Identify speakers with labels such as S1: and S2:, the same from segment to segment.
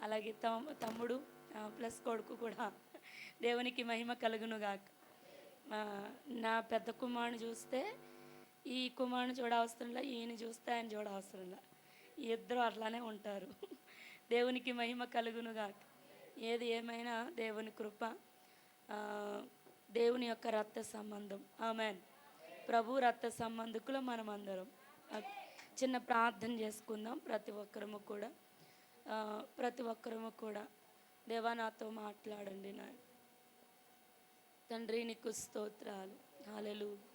S1: అలాగే తమ్ముడు ప్లస్ కొడుకు కూడా దేవునికి మహిమ కలుగునుగాక. నా పెద్ద కుమారుని చూస్తే ఈ కుమారుని చూడవసరంలా, ఈయన చూస్తే ఆయన చూడవసరంలా, ఇద్దరు అట్లానే ఉంటారు. దేవునికి మహిమ కలుగునుగాక. ఏది ఏమైనా దేవుని కృప, దేవుని యొక్క రక్త సంబంధం. ఆమెన్. ప్రభు రక్త సంబంధికులు మనం అందరం. చిన్న ప్రార్థన చేసుకుందాం. ప్రతి ఒక్కరము కూడా దేవా నాతో మాట్లాడండి నా తండ్రి, నీకు స్తోత్రాలు. హల్లెలూయా.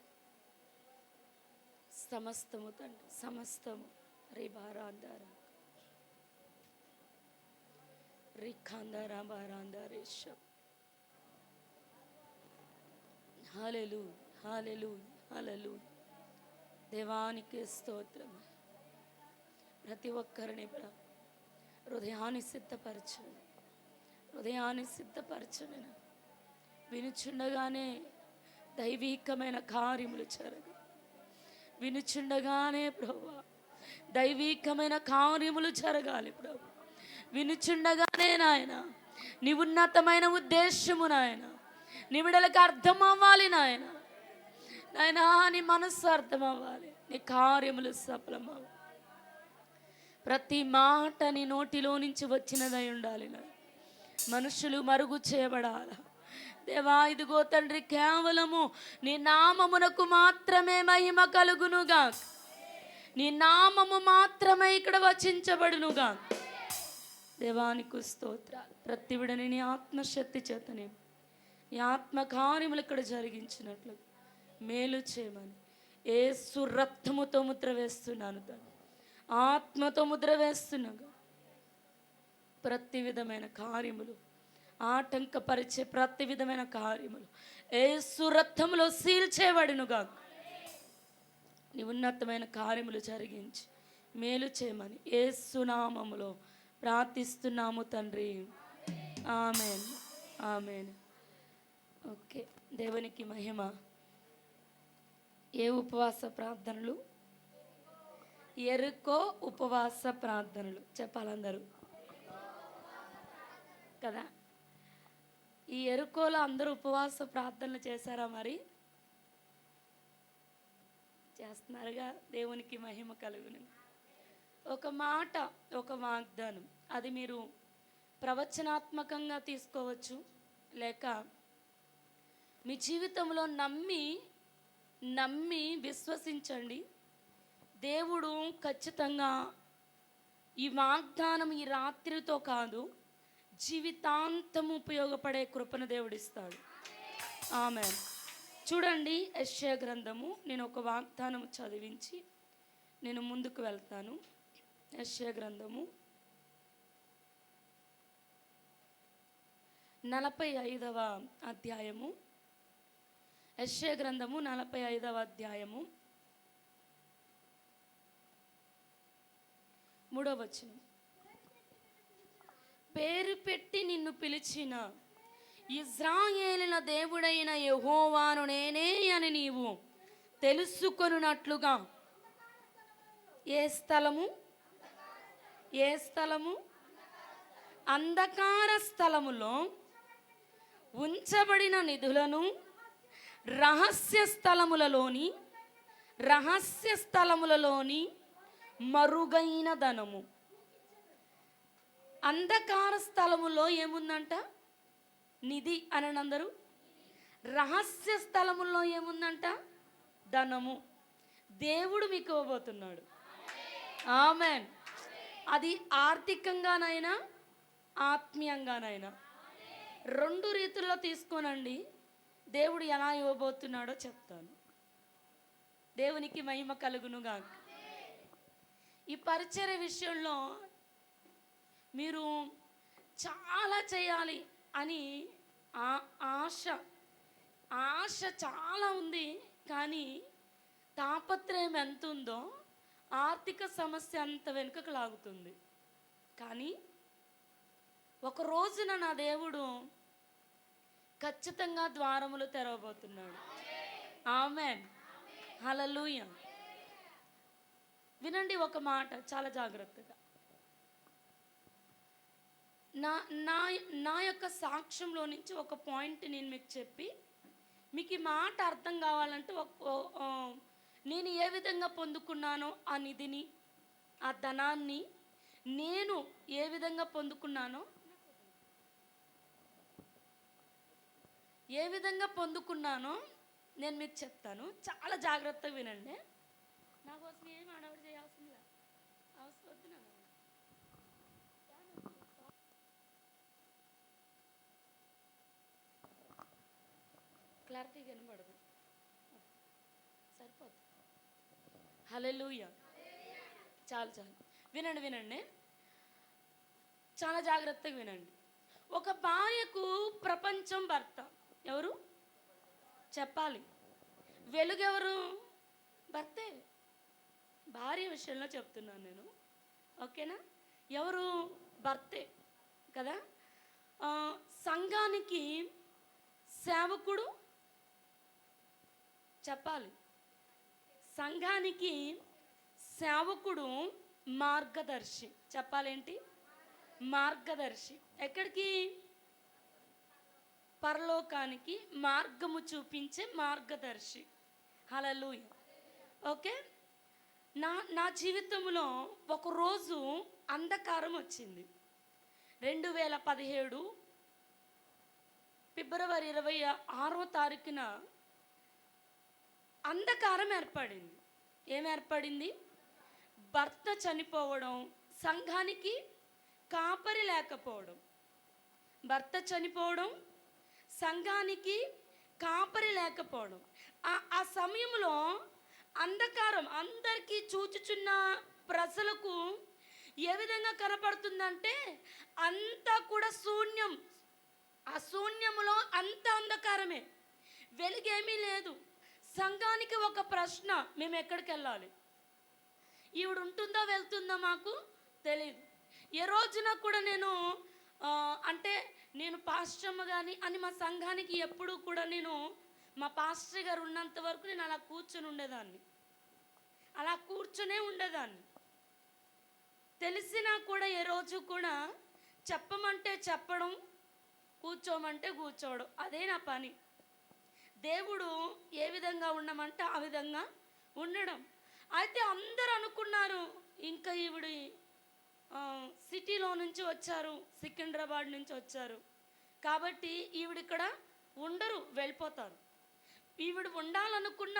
S1: సమస్తము తండ్రి, సమస్తము రిబారాందారా రిఖాందారా బారాందారేష. హల్లెలూయా, హల్లెలూయా, హల్లెలూయా. దేవానికి స్తోత్రం. ప్రతి ఒక్కరిని హృదయాన్ని సిద్ధపరచండి. వినుచుండగానే దైవీకమైన కార్యములు జరగాలి. వినుచుండగానే ప్రభువా దైవీకమైన కార్యములు జరగాలి. ప్రభు వినుచుండగానే నాయన నీ ఉన్నతమైన ఉద్దేశము నాయన నీ బిడ్డలకు అర్థం అవ్వాలి. నాయన నీ మనస్సు అర్థం అవ్వాలి. నీ కార్యములు సఫలమవ్వాలి. ప్రతి మాట నీ నోటిలో నుంచి వచ్చినదై ఉండాలి. మనుషులు మరుగు చేయబడాలి. దేవా ఇదిగో తండ్రి, కేవలము నీ నామమునకు మాత్రమే మహిమ కలుగునుగా. నీ నామము మాత్రమే ఇక్కడ వచించబడునుగా. దేవానికి స్తోత్రాలు. ప్రతి విడని నీ ఆత్మశక్తి చేతనే నీ ఆత్మ కార్యములు ఇక్కడ జరిగించినట్లు మేలు చేయమని యేసు రక్తముతో ముద్ర వేస్తున్నాను తండ్రి. ఆత్మతో ముద్ర వేస్తున్నాగా. ప్రతి విధమైన కార్యములు, ఆటంకపరిచే ప్రతి విధమైన కార్యములు యేసు రక్తములో సీల్ చేయబడునుగా. నీ ఉన్నతమైన కార్యములు జరిగించి మేలు చేయమని యేసు నామములో ప్రార్థిస్తున్నాము తండ్రి. ఆమేన్, ఆమేన్. ఓకే, దేవునికి మహిమ. ఏ ఉపవాస ప్రార్థనలు? ఎరుకో ఉపవాస ప్రార్థనలు చెప్పాలందరూ కదా. ఈ ఎరుకోలో అందరూ ఉపవాస ప్రార్థనలు చేశారా? మరి చేస్తున్నారుగా. దేవునికి మహిమ కలుగును. ఒక మాట, ఒక వాగ్దానం, అది మీరు ప్రవచనాత్మకంగా తీసుకోవచ్చు, లేక మీ జీవితంలో నమ్మి విశ్వసించండి. దేవుడు ఖచ్చితంగా ఈ వాగ్దానం ఈ రాత్రితో కాదు, జీవితాంతం ఉపయోగపడే కృపను దేవుడిస్తాడు. ఆమేన్. చూడండి, యెషయా గ్రంథము, నేను ఒక వాగ్దానం చదివించి నేను ముందుకు వెళ్తాను. యెషయా గ్రంథము 45వ అధ్యాయము. యెషయా గ్రంథము 45వ అధ్యాయము 3వ వచనం. పేరు పెట్టి నిన్ను పిలిచిన ఇశ్రాయేలుల దేవుడైన యెహోవాను నేనే అని నీవు తెలుసుకొనున్నట్లుగా. ఏ స్థలము? అంధకార స్థలములో ఉంచబడిన నిధులను రహస్య స్థలములలోని మరుగైన ధనము. అంధకార స్థలములో ఏముందంట? నిధి అని అందరూ. రహస్య స్థలములో ఏముందంట? ధనము. దేవుడు మీకు ఇవ్వబోతున్నాడు. ఆమెన్. అది ఆర్థికంగానైనా ఆత్మీయంగానైనా రెండు రీతుల్లో తీసుకోనండి. దేవుడు ఎలా ఇవ్వబోతున్నాడో చెప్తాను. దేవునికి మహిమ కలుగునుగా. ఈ పరిచర్య విషయంలో మీరు చాలా చేయాలి అని ఆశ చాలా ఉంది. కానీ తాపత్రయం ఎంత ఉందో ఆర్థిక సమస్య అంత వెనుకకు లాగుతుంది. కానీ ఒక రోజున నా దేవుడు ఖచ్చితంగా ద్వారములు తెరవబోతున్నాడు. ఆమేన్, హల్లెలూయా. వినండి ఒక మాట చాలా జాగ్రత్తగా. నా నా నా యొక్క సాక్ష్యంలో నుంచి ఒక పాయింట్ నేను మీకు చెప్పి మీకు ఈ మాట అర్థం కావాలంటే నేను ఏ విధంగా పొందుకున్నానో ఆ నిధిని, ఆ ధనాన్ని నేను ఏ విధంగా పొందుకున్నానో నేను మీకు చెప్తాను. చాలా జాగ్రత్తగా వినండి. నా కోసం ఏం అడవడి చేయాల్సిన అవసరం వద్దు. క్లారిటీ కనబడదు, సరిపోదు. హల్లెలూయా. చాలు వినండి, చాలా జాగ్రత్తగా వినండి. ఒక భార్యకు ప్రపంచం భర్త. ఎవరు చెప్పాలి? వెలుగెవరు? భర్తే. భార్య విషయంలో చెప్తున్నాను నేను, ఓకేనా? ఎవరు? భర్తే కదా. సంఘానికి సేవకుడు చెప్పాలి. సంఘానికి సేవకుడు మార్గదర్శి. చెప్పాలేంటి? మార్గదర్శి. ఎక్కడికి? పరలోకానికి మార్గము చూపించే మార్గదర్శి. హల్లెలూయా. ఓకే. నా జీవితంలో ఒకరోజు అంధకారం వచ్చింది. 2017 ఫిబ్రవరి 26వ తారీఖున అంధకారం ఏర్పడింది. ఏం ఏర్పడింది? భర్త చనిపోవడం, సంఘానికి కాపరి లేకపోవడం. భర్త చనిపోవడం, సంఘానికి కాపరి లేకపోవడం. ఆ సమయంలో అంధకారం అందరికీ చూచుచున్న ప్రజలకు ఏ విధంగా కనపడుతుందంటే అంతా కూడా శూన్యం. ఆ శూన్యములో అంత అంధకారమే, వెలుగేమీ లేదు. సంఘానికి ఒక ప్రశ్న, మేము ఎక్కడికి వెళ్ళాలి? ఈవిడ ఉంటుందా వెళ్తుందా మాకు తెలియదు. ఏ రోజున కూడా నేను నేను పాస్టర్మ కానీ అని మా సంఘానికి ఎప్పుడూ కూడా నేను మా పాస్టర్ గారు ఉన్నంత వరకు నేను అలా కూర్చొని ఉండేదాన్ని, అలా కూర్చొనే ఉండేదాన్ని. తెలిసినా కూడా ఏ రోజు కూడా చెప్పమంటే చెప్పడం, కూర్చోమంటే కూర్చోవడం, అదే నా పని. దేవుడు ఏ విధంగా ఉండమంటే ఆ విధంగా ఉండడం. అయితే అందరూ అనుకున్నారు ఇంకా ఈవిడి సిటీలో నుంచి వచ్చారు, సికింద్రాబాద్ నుంచి వచ్చారు కాబట్టి ఈవిడ ఇక్కడ ఉండరు, వెళ్ళిపోతారు. ఈవిడ ఉండాలనుకున్న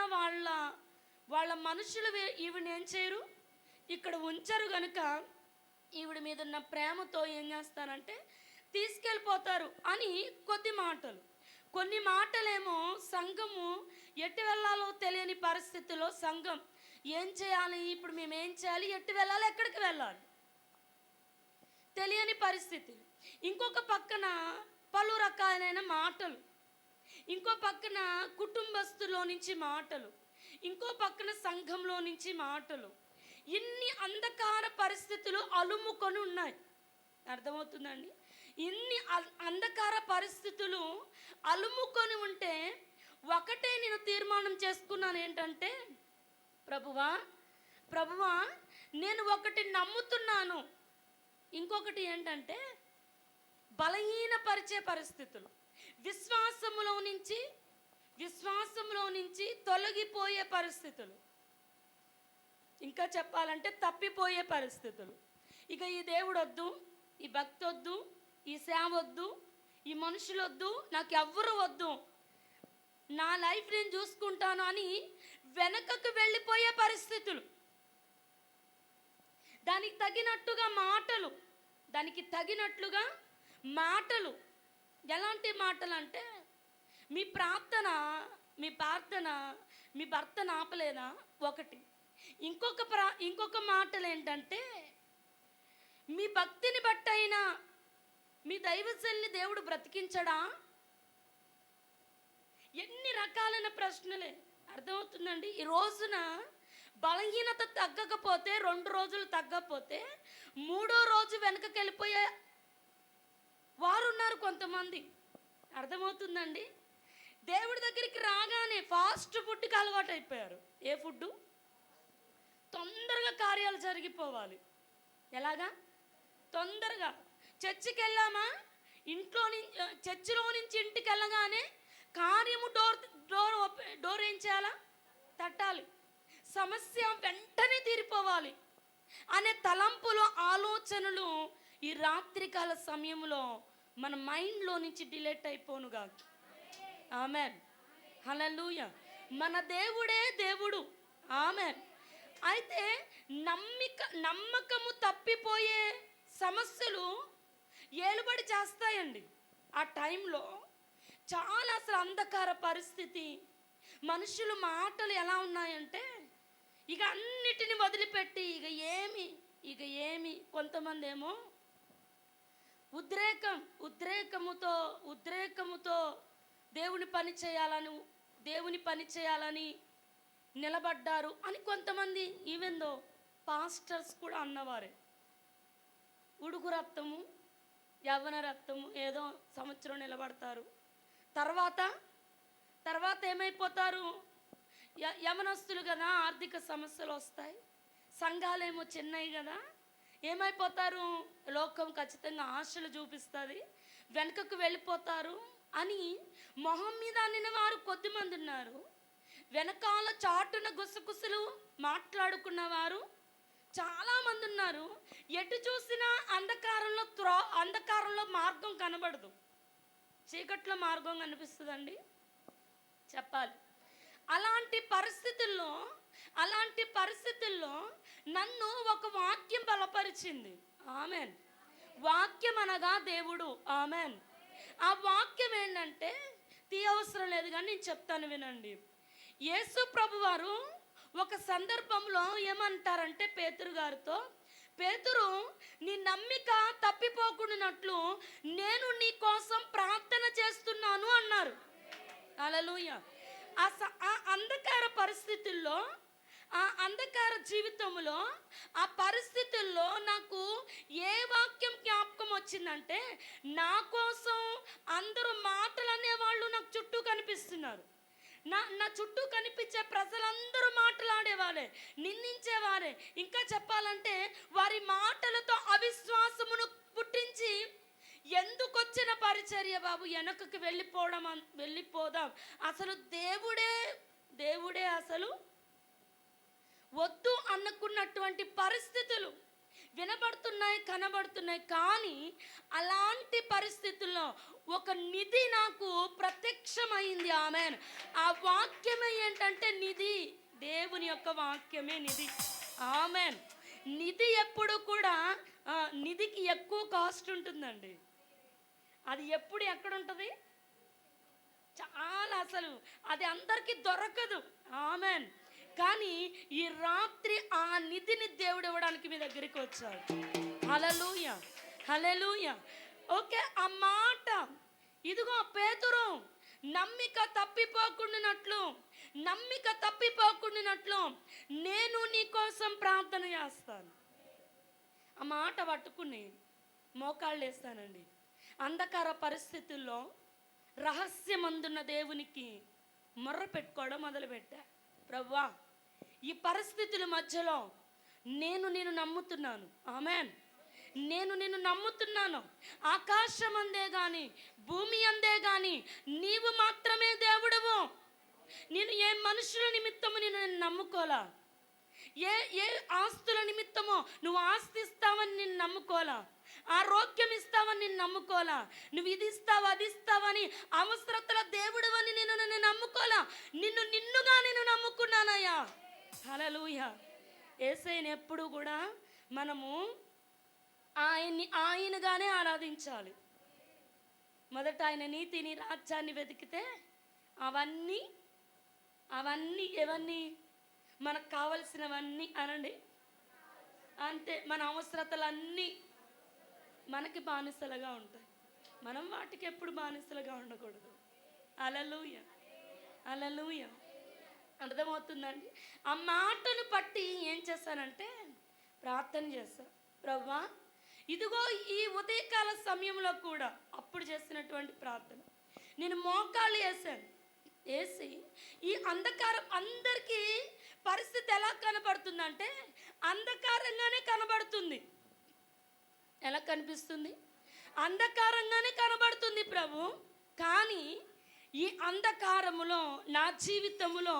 S1: వాళ్ళ మనుషులు ఈవిడ ఏం చేయరు, ఇక్కడ ఉంచరు. కనుక ఈవిడ మీద ఉన్న ప్రేమతో ఏం చేస్తారంటే తీసుకెళ్ళిపోతారు అని కొన్ని మాటలేమో సంఘము ఎటు వెళ్ళాలో తెలియని పరిస్థితిలో సంఘం ఏం చేయాలి, ఇప్పుడు మేము ఏం చేయాలి, ఎటు వెళ్ళాలి, ఎక్కడికి వెళ్ళాలి తెలియని పరిస్థితి. ఇంకొక పక్కన పలు రకాలైన మాటలు, ఇంకో పక్కన కుటుంబస్తులో నుంచి మాటలు, ఇంకో పక్కన సంఘంలో నుంచి మాటలు. ఇన్ని అంధకార పరిస్థితులు అలుముకొని ఉన్నాయి. అర్థమవుతుందండి? ఇన్ని అంధకార పరిస్థితులు అలుముకొని ఉంటే ఒకటే నేను తీర్మానం చేసుకున్నాను, ఏంటంటే ప్రభువా నేను ఒకటి నమ్ముతున్నాను, ఇంకొకటి ఏంటంటే బలహీనపరిచే పరిస్థితులు, విశ్వాసంలో నుంచి తొలగిపోయే పరిస్థితులు, ఇంకా చెప్పాలంటే తప్పిపోయే పరిస్థితులు. ఇక ఈ దేవుడు వద్దు, ఈ భక్తి వద్దు, ఈ సేవ వద్దు, ఈ మనుషులు వద్దు, నాకు ఎవ్వరు వద్దు, నా లైఫ్ నేను చూసుకుంటాను అని వెనకకు వెళ్ళిపోయే పరిస్థితులు. దానికి తగినట్లుగా మాటలు. ఎలాంటి మాటలు అంటే మీ ప్రార్థన మీ భర్తను ఆపలేదా ఒకటి. ఇంకొక మాటలు ఏంటంటే మీ భక్తిని బట్టైనా మీ దైవజనుల్ని దేవుడు బ్రతికించడా? ఎన్ని రకాలైన ప్రశ్నలే. అర్థమవుతుందండి? ఈ రోజున బలహీనత తగ్గకపోతే, 2 రోజులు తగ్గకపోతే 3వ రోజు వెనకకి వెళ్ళిపోయే వారు ఉన్నారు కొంతమంది. అర్థమవుతుందండి? దేవుడి దగ్గరికి రాగానే ఫాస్ట్ ఫుడ్కి అలవాటు అయిపోయారు. ఏ ఫుడ్డు? తొందరగా కార్యాలు జరిగిపోవాలి. ఎలాగా? తొందరగా. చర్చికి వెళ్ళామా, చర్చిలో నుంచి ఇంటికి వెళ్ళగానే కార్యము డోర్ ఏం చేయాలా, తట్టాలి, సమస్య వెంటనే తీరిపోవాలి అనే తలంపులు, ఆలోచనలు ఈ రాత్రికాల సమయంలో మన మైండ్లో నుంచి డిలీట్ అయిపోనుగా. ఆమెన్, హల్లెలూయా. మన దేవుడే దేవుడు. ఆమెన్. అయితే నమ్మకము తప్పిపోయే సమస్యలు ఏలుబడి చేస్తాయండి. ఆ టైంలో చాలా అసలు అంధకార పరిస్థితి, మనుషుల మాటలు ఎలా ఉన్నాయంటే ఇక అన్నిటిని వదిలిపెట్టి ఇక ఏమి కొంతమంది ఏమో ఉద్రేకముతో దేవుని పని చేయాలని నిలబడ్డారు అని కొంతమంది, ఈవెన్ దో పాస్టర్స్ కూడా అన్నవారే. ఉడుకు రక్తము, యవ్వన రక్తము, ఏదో సంవత్సరం నిలబడతారు, తర్వాత ఏమైపోతారు, యవనస్తులు కదా, ఆర్థిక సమస్యలు వస్తాయి, సంఘాలేమో చిన్నవి కదా, ఏమైపోతారు, లోకం ఖచ్చితంగా ఆశలు చూపిస్తుంది, వెనుకకు వెళ్ళిపోతారు అని మొహం మీద అనిన వారు కొద్దిమంది ఉన్నారు. వెనకాల చాటున గుసగుసలు మాట్లాడుకున్నవారు చాలామంది ఉన్నారు. ఎటు చూసినా అంధకారంలో మార్గం కనబడదు, చీకట్లో మార్గం కనిపిస్తుందండి చెప్పాలి. అలాంటి పరిస్థితుల్లో నన్ను ఒక వాక్యం బలపరిచింది. ఆమెన్. వాక్యం అనగా దేవుడు. ఆమెన్. ఆ వాక్యం ఏంటంటే తీయవసరం లేదు కానీ నేను చెప్తాను వినండి. యేసు ప్రభు వారు ఒక సందర్భంలో ఏమంటారంటే పేతురు గారితో, పేతురు, నీ నమ్మిక తప్పిపోకుండానట్లు నేను నీ కోసం ప్రార్థన చేస్తున్నాను అన్నారు. హల్లెలూయా. ఆ అంధకార పరిస్థితుల్లో, ఆ అంధకార జీవితంలో, ఆ పరిస్థితుల్లో నాకు ఏ వాక్యం జ్ఞాపకం వచ్చిందంటే, నా కోసం అందరూ మాటలు అనేవాళ్ళు నాకు చుట్టూ కనిపిస్తున్నారు. నా చుట్టూ కనిపించే ప్రజలందరూ మాట్లాడేవారే, నిందించేవారే. ఇంకా చెప్పాలంటే వారి మాటలతో అవిశ్వాసమును పుట్టించి, ఎందుకు వచ్చిన పరిచర్య బాబు, వెనకకి వెళ్ళిపోదాం, అసలు దేవుడే అసలు వద్దు అనుకున్నటువంటి పరిస్థితులు వినబడుతున్నాయి, కనబడుతున్నాయి. కానీ అలాంటి పరిస్థితుల్లో ఒక నిధి నాకు ప్రత్యక్షమైంది. ఆమెన్. ఆ వాక్యమే ఏంటంటే నిధి, దేవుని యొక్క వాక్యమే నిధి. ఆమెన్. నిధి ఎప్పుడు కూడా నిధికి ఎక్కువ కాస్ట్ ఉంటుందండి. అది ఎప్పుడు ఎక్కడ ఉంటుంది, చాలా అసలు అది అందరికీ దొరకదు. ఆమెన్. కానీ ఈ రాత్రి ఆ నిధిని దేవుడు ఇవ్వడానికి మీ దగ్గరికి వచ్చాడు. హల్లెలూయా, హల్లెలూయా. ఓకే, ఆ మాట ఇదిగో, పేతురు, నమ్మిక తప్పిపోకుండానట్లు నేను నీ కోసం ప్రార్థన చేస్తాను. ఆ మాట పట్టుకుని మోకాళ్ళు వేస్తానండి. అంధకార పరిస్థితుల్లో రహస్యమందున్న దేవునికి మొర్ర పెట్టుకోవడం మొదలుపెట్టా. ప్రభువా, ఈ పరిస్థితుల మధ్యలో నేను నమ్ముతున్నాను. ఆమెన్. నేను నమ్ముతున్నాను. ఆకాశం అందే కానీ, భూమి అందే కానీ నీవు మాత్రమే దేవుడవు. నేను ఏ మనుషుల నిమిత్తము నేను నమ్ముకోలా, ఏ ఆస్తుల నిమిత్తమో నువ్వు ఆస్తి ఇస్తావని నేను నమ్ముకోలా, ఆరోగ్యం ఇస్తావని నేను నమ్ముకోలా, నువ్వు ఇది ఇస్తావు అది ఇస్తావని అవసరతల దేవుడు అని నేను నమ్ముకోలా, నిన్నుగా నేను నమ్ముకున్నానయ్యా. హల్లెలూయా. యేసయ్యని ఎప్పుడు కూడా మనము ఆయనగానే ఆరాధించాలి. మొదట ఆయన నీతిని, రాజ్యాన్ని వెతికితే అవన్నీ ఎవన్నీ మనకు కావలసినవన్నీ అనండి, అంతే, మన అవసరతలన్నీ మనకి బానిసలుగా ఉంటాయి. మనం వాటికి ఎప్పుడు బానిసలుగా ఉండకూడదు. హల్లెలూయా, హల్లెలూయా. అర్థమవుతుందండి? ఆ మాటను పట్టి ఏం చేస్తానంటే ప్రార్థన చేస్తా. ప్రభువా, ఇదిగో ఈ ఉదయకాల సమయంలో కూడా అప్పుడు చేసినటువంటి ప్రార్థన, నేను మోకాళ్ళు వేసి ఈ అంధకారం, అందరికీ పరిస్థితి ఎలా కనబడుతుందంటే అంధకారంగానే కనబడుతుంది. ఎలా కనిపిస్తుంది? అంధకారంగానే కనబడుతుంది ప్రభు, కానీ ఈ అంధకారములో నా జీవితములో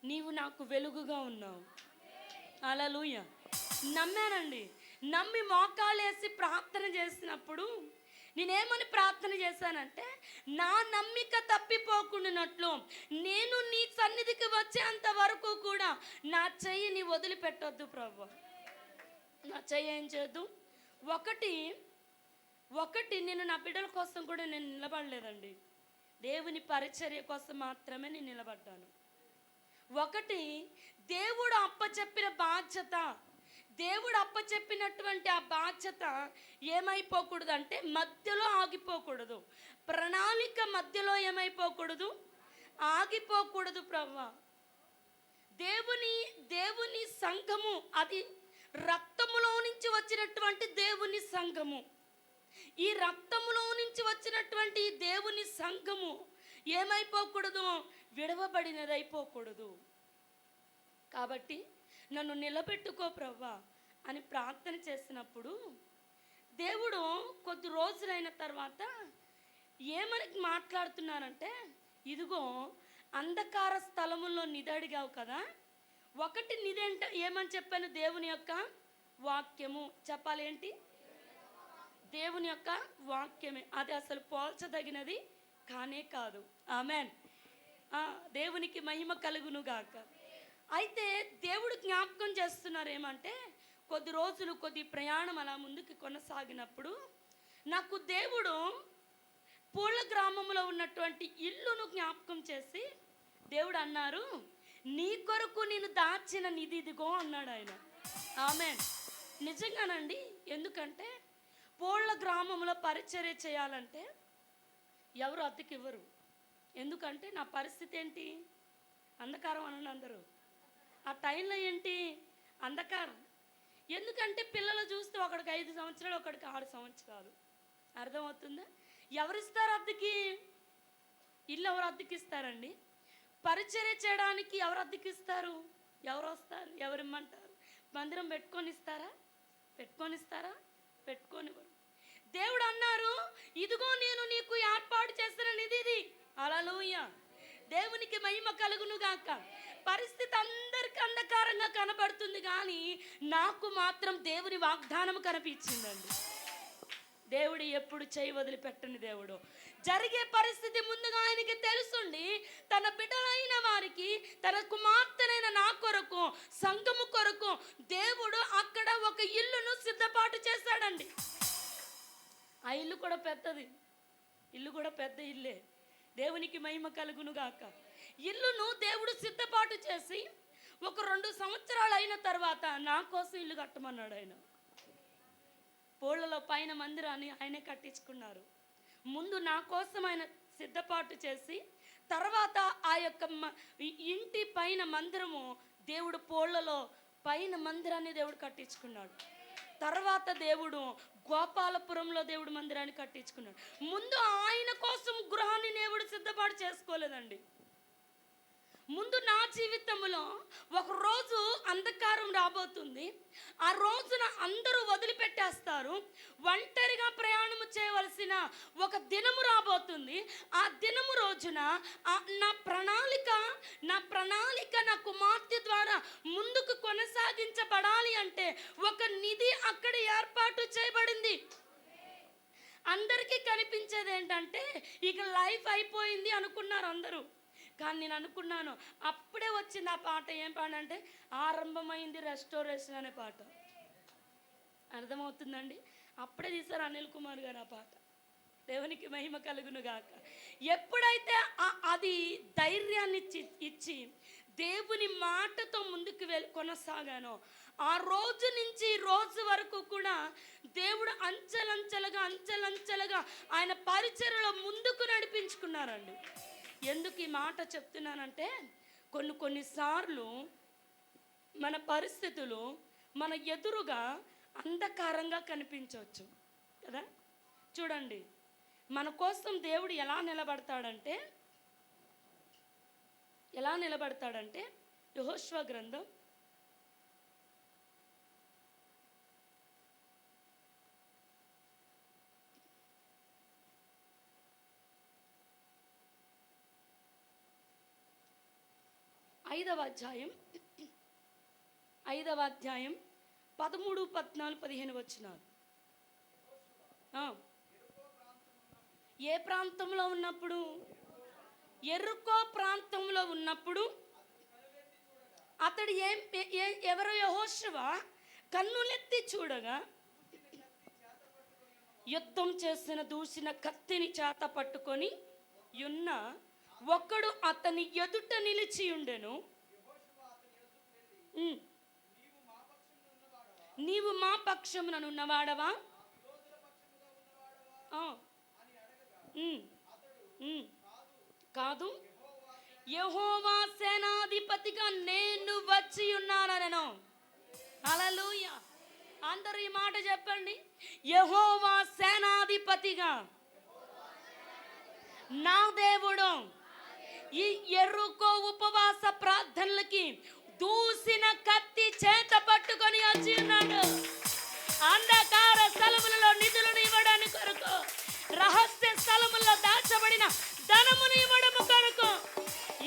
S1: నీవు నాకు వెలుగుగా ఉన్నావు. హల్లెలూయా. నమ్మానండి. నమ్మి మోకాళ్ళేసి ప్రార్థన చేసినప్పుడు నేనేమని ప్రార్థన చేశానంటే, నా నమ్మిక తప్పిపోకుండానట్లు నేను నీ సన్నిధికి వచ్చేంత వరకు కూడా నా చెయ్యిని వదిలిపెట్టొద్దు ప్రభు. నా చెయ్యి ఏం చేయొద్దు. ఒకటి నేను నా బిడ్డల కోసం కూడా నేను నిలబడలేదండి. దేవుని పరిచర్య కోసం మాత్రమే నేను నిలబడ్డాను. ఒకటి, దేవుడు అప్పచెప్పిన బాధ్యత, దేవుడు అప్పచెప్పినటువంటి ఆ బాధ్యత ఏమైపోకూడదు అంటే మధ్యలో ఆగిపోకూడదు. ప్రణాళిక మధ్యలో ఏమైపోకూడదు, ఆగిపోకూడదు ప్రభువా. దేవుని సంఘము, అది రక్తములో నుంచి వచ్చినటువంటి దేవుని సంఘము. ఈ రక్తములో నుంచి వచ్చినటువంటి ఈ దేవుని సంఘము ఏమైపోకూడదు, విడవబడినదైపోకూడదు. కాబట్టి నన్ను నిలబెట్టుకో ప్రభువా అని ప్రార్థన చేసినప్పుడు దేవుడు కొద్ది రోజులైన తర్వాత ఏమని మాట్లాడుతున్నానంటే, ఇదిగో అంధకార స్థలముల్లో నిధి అడిగావు కదా, ఒకటి నిధి అంటే ఏమని చెప్పాను, దేవుని యొక్క వాక్యము. చెప్పాలి ఏంటి? దేవుని యొక్క వాక్యమే. అది అసలు పోల్చదగినది కానే కాదు. ఆమెన్. దేవునికి మహిమ కలుగును గాక. అయితే దేవుడు జ్ఞాపకం చేస్తున్నారు ఏమంటే, కొద్ది ప్రయాణం అలా ముందుకు కొనసాగినప్పుడు నాకు దేవుడు పూల గ్రామంలో ఉన్నటువంటి ఇల్లును జ్ఞాపకం చేసి దేవుడు అన్నారు, నీ కొరకు నేను దాచిన నిధి ఇదిగో అన్నాడు ఆయన. ఆమెన్. నిజంగానండి. ఎందుకంటే పూల గ్రామంలో పరిచర్య చేయాలంటే ఎవరు అద్దెకి ఇవ్వరు. ఎందుకంటే నా పరిస్థితి ఏంటి, అంధకారం అనండి అందరూ. ఆ టైంలో ఏంటి, అంధకారం. ఎందుకంటే పిల్లలు చూస్తే ఒకడికి 5 సంవత్సరాలు, ఒకడికి 6 సంవత్సరాలు. అర్థమవుతుందా? ఎవరిస్తారు అద్దెకి? ఇల్లు ఎవరు అద్దెకి ఇస్తారండి? పరిచర్య చేయడానికి ఎవరు అద్దెకి ఇస్తారు? ఎవరు వస్తారు? ఎవరిమ్మంటారు? మందిరం పెట్టుకొని ఇస్తారా? పెట్టుకోనివ్వరు. దేవుడు అన్నారు, ఇదిగో నేను నీకు ఏర్పాటు చేసిన నిధి ఇది. హల్లెలూయా. దేవునికి మహిమ కలుగును గాక. పరిస్థితి అందరికి అంధకారంగా కనబడుతుంది, కానీ నాకు మాత్రం దేవుని వాగ్దానం కనిపించిందండి. దేవుడు ఎప్పుడు చేయి వదిలిపెట్టని దేవుడు. జరిగే పరిస్థితి ముందుగా ఆయనకి తెలుసుండి తన బిడ్డలైన వారికి, తన కుమార్తెనైన నా కొరకు, సంఘము కొరకు దేవుడు అక్కడ ఒక ఇల్లును సిద్ధపాటు చేశాడండి. ఆ ఇల్లు కూడా పెద్దది. పెద్ద ఇల్లే. దేవునికి మహిమ కలుగును గాక. ఇల్లును దేవుడు సిద్ధపాటు చేసి ఒక 2 సంవత్సరాలు అయిన తర్వాత నా కోసం ఇల్లు కట్టమన్నాడు ఆయన. పూళ్ళలో పైన మందిరాన్ని ఆయనే కట్టించుకున్నారు. ముందు నా కోసం ఆయన సిద్ధపాటు చేసి, తర్వాత ఆ యొక్క ఇంటి పైన మందిరము దేవుడు పూళ్ళలో పైన మందిరాన్ని దేవుడు కట్టించుకున్నాడు. తర్వాత దేవుడు గోపాలపురంలో దేవుడు మందిరాన్ని కట్టించుకున్నాడు. ముందు ఆయన కోసం గృహాన్ని దేవుడు సిద్ధపాటు చేసుకోలేదండి. ముందు నా జీవితంలో ఒక రోజు అంధకారం రాబోతుంది. ఆ రోజున అందరూ వదిలిపెట్టేస్తారు. ఒంటరిగా ప్రయాణం చేయవలసిన ఒక దినము రాబోతుంది. ఆ దినము రోజున నా ప్రణాళిక నా కుమార్తె ద్వారా ముందుకు కొనసాగించబడాలి అంటే ఒక నిధి అక్కడ ఏర్పాటు చేయబడింది. అందరికీ కనిపించేది ఏంటంటే ఇక లైఫ్ అయిపోయింది అనుకున్నారు అందరూ. కానీ నేను అనుకున్నాను, అప్పుడే వచ్చింది ఆ పాట. ఏం పాట అంటే, ఆరంభమైంది రెస్టోరేషన్ అనే పాట. అర్థమవుతుందండి? అప్పుడే తీశారు అనిల్ కుమార్ గారు ఆ పాట. దేవునికి మహిమ కలుగును గాక. ఎప్పుడైతే అది ధైర్యాన్ని ఇచ్చి దేవుని మాటతో ముందుకు కొనసాగానో, ఆ రోజు నుంచి ఈ రోజు వరకు కూడా దేవుడు అంచెలంచెలుగా ఆయన పరిచర్యలో ముందుకు నడిపించుకున్నారండి. ఎందుకు ఈ మాట చెప్తున్నానంటే, కొన్నిసార్లు మన పరిస్థితులు మన ఎదురుగా అంధకారంగా కనిపించవచ్చు కదా. చూడండి, మన కోసం దేవుడు ఎలా నిలబడతాడంటే యెహోషువ గ్రంథం 5వ అధ్యాయం 13, 14, 15 వచనాలు. ఏ ప్రాంతంలో ఉన్నప్పుడు? యెరికో ప్రాంతంలో ఉన్నప్పుడు అతడు ఎవరు? యెహోషువ కన్నులెత్తి చూడగా యుద్ధం చేసిన దూసిన కత్తిని చేత పట్టుకొని ఉన్న ఒకడు అతని ఎదుట నిలిచి ఉండెను. నీవు మా పక్షముననున్నవాడవా? కాదు, యెహోవా సేనాధిపతిగా నేను వచ్చి ఉన్నానను. హల్లెలూయా. అందరూ ఈ మాట చెప్పండి. యెహోవా సేనాధిపతిగా నా దేవుడు ఈ యెరికో ఉపవాస ప్రార్థనలకి దూసిన కత్తి చేత పట్టుకొని వచ్చి ఉన్నాడు. అంధకార స్థలములలో నిధులను ఇవ్వడానికి కొరకు, రహస్య స్థలముల్లో దాచబడిన ధనమును ఇవ్వడము కొరకు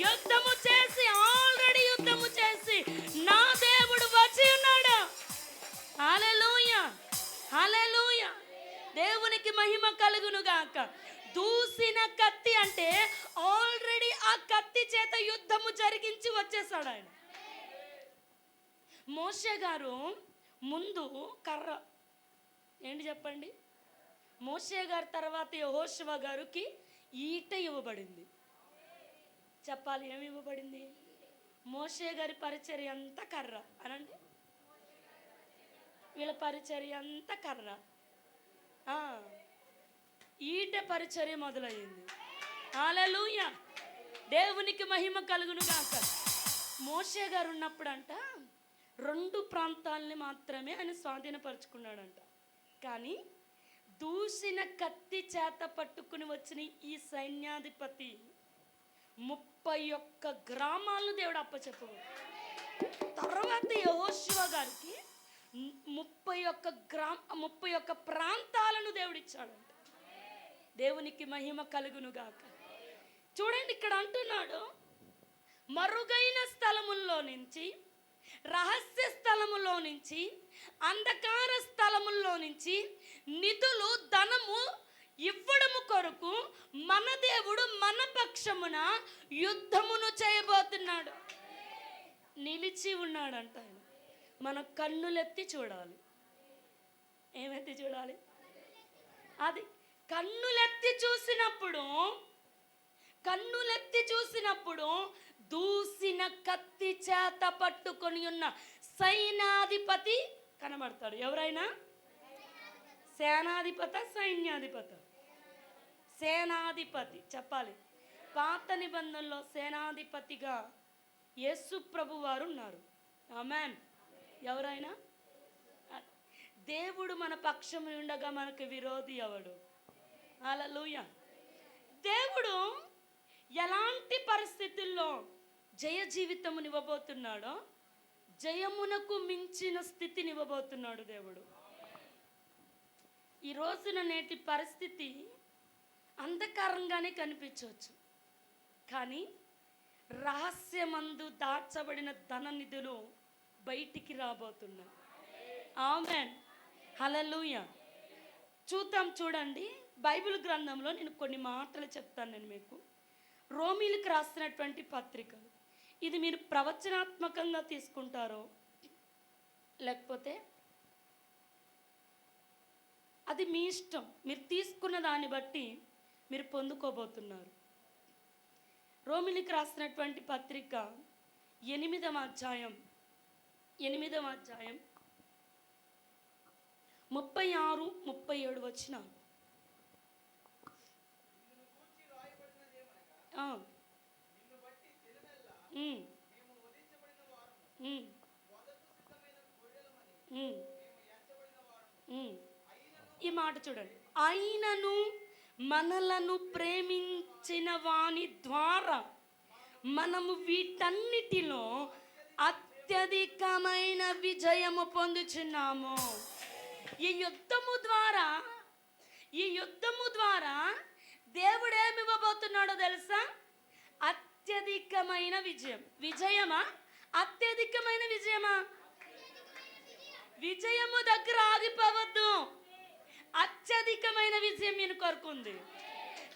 S1: యుద్ధము చేసి, ఆల్రెడీ యుద్ధము చేసి నా దేవుడు వచ్చి ఉన్నాడు. హల్లెలూయా, హల్లెలూయా. దేవునికి మహిమ కలుగును గాక. దూసిన కత్తి అంటే ఆల్రెడీ ఆ కత్తి చేత యుద్ధము జరిగించి వచ్చేసాడు ఆయన. మోషే గారు ముందు కర్ర, ఏంటి చెప్పండి? మోషే గారి తర్వాత యెహోషువ గారికి ఈట ఇవ్వబడింది. చెప్పాలి, ఏమి ఇవ్వబడింది? మోషే గారి పరిచర్య అంతా కర్ర అనండి. వీళ్ళ పరిచర్య అంతా కర్ర. ఈట పరిచర్య మొదలయ్యింది. హల్లెలూయా. దేవునికి మహిమ కలుగును గాక. మోషే గారు ఉన్నప్పుడంట 2 ప్రాంతాలని మాత్రమే ఆయన స్వాధీనపరుచుకున్నాడంట. కానీ దూసిన కత్తి చేత పట్టుకుని వచ్చిన ఈ సైన్యాధిపతి 31 గ్రామాలను దేవుడు అప్పచెప్పబోడు. తర్వాత యెహోషువ గారికి 31 ప్రాంతాలను దేవుడిచ్చాడంట. దేవునికి మహిమ కలుగును గాక. చూడండి, ఇక్కడ అంటున్నాడు, మరుగైన స్థలముల్లో నుంచి, రహస్య స్థలములో నుంచి, అంధకార స్థలముల్లో నుంచి నిధులు, ధనము ఇవ్వడము కొరకు మన దేవుడు మన పక్షమున యుద్ధమును చేయబోతున్నాడు. నిలిచి ఉన్నాడంట ఆయన. మన కన్నులెత్తి చూడాలి. ఏమెత్తి చూడాలి? అది కన్నులెత్తి చూసినప్పుడు దూసిన కత్తి చేత పట్టుకొని ఉన్న సైన్యాధిపతి కనబడతాడు. ఎవరైనా? సేనాధిపత, సైన్యాధిపత? సేనాధిపతి. చెప్పాలి. పాత నిబంధనలో సేనాధిపతిగా యేసు ప్రభు వారు ఉన్నారు. ఆమేన్. ఎవరైనా? దేవుడు మన పక్షము ఉండగా మనకు విరోధి ఎవడు? హల్లెలూయా. దేవుడు ఎలాంటి పరిస్థితుల్లో జయ జీవితముని ఇవ్వబోతున్నాడో, జయమునకు మించిన స్థితిని ఇవ్వబోతున్నాడు దేవుడు. ఈ రోజున నేటి పరిస్థితి అంధకారంగానే కనిపించవచ్చు, కానీ రహస్యమందు దాచబడిన ధన నిధులు బయటికి రాబోతున్నాయి. ఆమేన్. హల్లెలూయా. చూడండి, బైబిల్ గ్రంథంలో నేను కొన్ని మాటలు చెప్తాను. నేను మీకు రోమీలకు రాసినటువంటి పత్రికలు, ఇది మీరు ప్రవచనాత్మకంగా తీసుకుంటారో లేకపోతే అది మీ ఇష్టం. మీరు తీసుకున్న దాన్ని బట్టి మీరు పొందుకోబోతున్నారు. రోమీలకు రాసినటువంటి పత్రిక 8వ అధ్యాయం 36, 37 వచనాలు. ఈ మాట చూడండి. ఆయనను మనలను ప్రేమించిన వాని ద్వారా మనము వీటన్నిటిలో అత్యధికమైన విజయము పొందుచున్నాము. ఈ యుద్ధము ద్వారా దేవుడు ఏమి ఇవ్వబోతున్నాడో తెలుసా? అత్యధికమైన విజయం. విజయమా అత్యధికమైన విజయమా? విజయము దగ్గర ఆగిపోవద్దు. అత్యధికమైన విజయం నేను కోరుకుంది.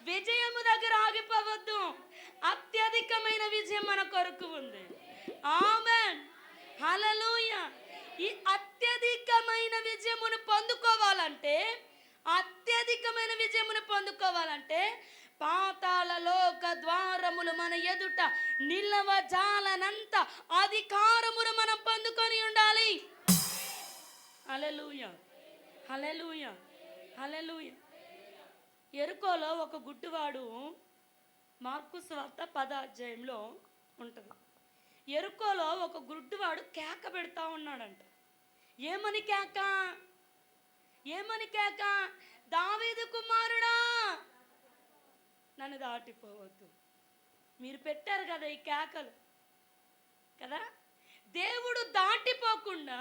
S1: విజయము దగ్గర ఆగిపోవద్దు. అత్యధికమైన విజయం మన కొరకు ఉంది. ఆమేన్, హల్లెలూయా. ఈ అత్యధికమైన విజయమును పొందుకోవాలంటే, అత్యధికమైన విజయమును పొందుకోవాలంటే పాతాళ లోక ద్వారములు మన ఎదుట నిలవజాలనంత అధికారమును మనం పొందుకొని ఉండాలి. హల్లెలూయా, హల్లెలూయా, హల్లెలూయా. యెరికోలో ఒక గుడ్డివాడు, మార్కు సువార్త 10వ అధ్యాయంలో ఉంటుంది. యెరికోలో ఒక గుడ్డివాడు కేక పెడతా ఉన్నాడంట. ఏమని కేక? ఏమని కేక? దావీదు కుమారుడా, నన్ను దాటిపోవద్దు. మీరు పెట్టారు కదా ఈ కేకలు కదా. దేవుడు దాటిపోకుండా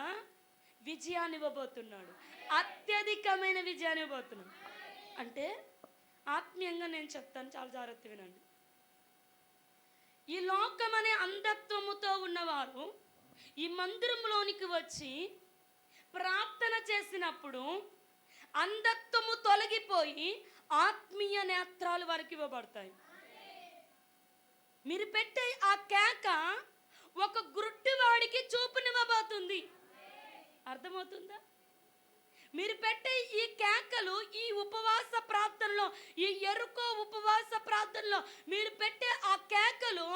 S1: విజయాన్ని ఇవ్వబోతున్నాడు. అత్యధికమైన విజయాన్ని ఇవ్వబోతున్నాడు. అంటే ఆత్మీయంగా నేను చెప్తాను, చాలా జాగ్రత్త వినండి. ఈ లోకం అనే అంధత్వముతో ఉన్నవారు ఈ మందిరంలోనికి వచ్చి ప్రార్థన చేసినప్పుడు అంధత్వము తొలగిపోయి ఆత్మీయ నేత్రాలు వారికి ఇవ్వబడతాయి. మీరు పెట్టే ఆ కేక ఒక గుడ్డివాడికి చూపునివ్వబోతుంది. అర్థమవుతుందా? మీరు పెట్టే ఈ కేకలు, ఈ ఉపవాస ప్రార్థనలో, ఈ యెరికో ఉపవాస ప్రార్థనలో మీరు పెట్టే ఆ కేకలు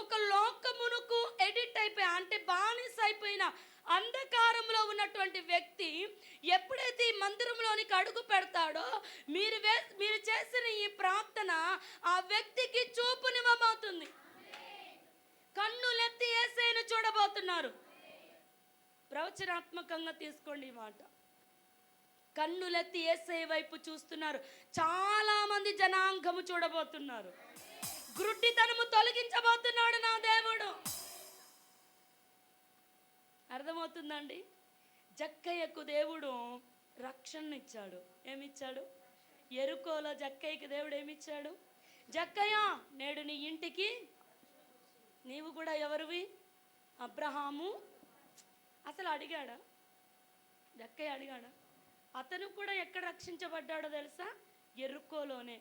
S1: ఒక లోకమునకు ఎడిట్ అయిపోయి, అంటే బానిస అయిపోయిన అంధకారంలో ఉన్నటువంటి వ్యక్తి ఎప్పుడైతే ఈ మందిరంలోనికి అడుగు పెడతాడో మీరు చేసిన ఈ ప్రార్థన ఆ వ్యక్తికి చూపునివ్వబోతుంది. కన్నులెత్తి యేసయ్యను చూడబోతున్నారు. ప్రవచనాత్మకంగా తీసుకోండి ఈ మాట. కన్నులెత్తి యేసయ్య వైపు చూస్తున్నారు. చాలా మంది జనాంగము చూడబోతున్నారు. గ్రుడ్డితనము తొలగించబోతున్నాడు నా దేవుడు. అర్థమవుతుందండి? జక్కయ్యకు దేవుడు రక్షణ ఇచ్చాడు. ఏమిచ్చాడు? యెరికోలో జక్కయ్యకి దేవుడు ఏమిచ్చాడు? జక్కయ్య, నేడు నీ ఇంటికి నీవు కూడా ఎవరివి? అబ్రహాము. అసలు అడిగాడా? జక్కయ్య అడిగాడా? అతను కూడా ఎక్కడ రక్షించబడ్డాడో తెలుసా? యెరికోలోనే.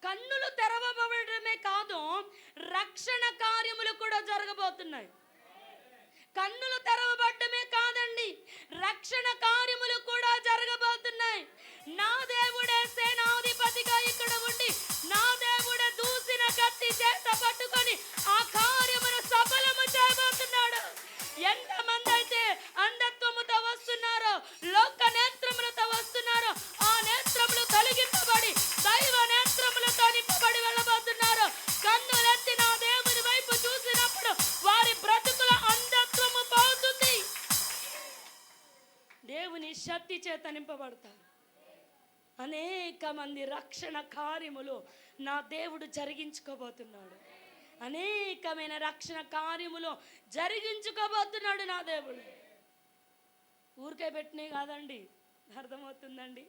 S1: కన్నులు తెరవబడమే కాదు, రక్షణ కార్యములు కూడా జరగబోతున్నాయి. కన్నులు తెరవబడమే కాదండి, రక్షణ కార్యములు కూడా జరగబోతున్నాయి. నా దేవుడే సేనాధిపతిగా ఇక్కడ ఉండి, నా దేవుడే దూసిన కత్తి చేత పట్టుకొని ఆ కార్యమును సఫలము చేయబోతున్నాడు. ఎంతమంది అయితే అంధత్వముతో వస్తున్నారో, లోక నేత్రములతో వస్తున్నారో, ఆ నేత్రములు తొలగింపబడి దైవ నేత్రములతో నింపబడి వెళ్ళబోతున్నారు. కన్నులెత్తి నా దేవుని వైపు చూసినప్పుడు వారి బ్రతుకుల అంధత్వము పోతుంది. దేవుని శక్తి చేత నింపబడతారు. అనేక మంది రక్షణ కార్యములు నా దేవుడు జరిగించుకోబోతున్నాడు. అనేకమైన రక్షణ కార్యములు జరిగించుకోబోతున్నాడు నా దేవుడు. ఊరికే పెట్టినే కాదండి, అర్థమవుతుందండి?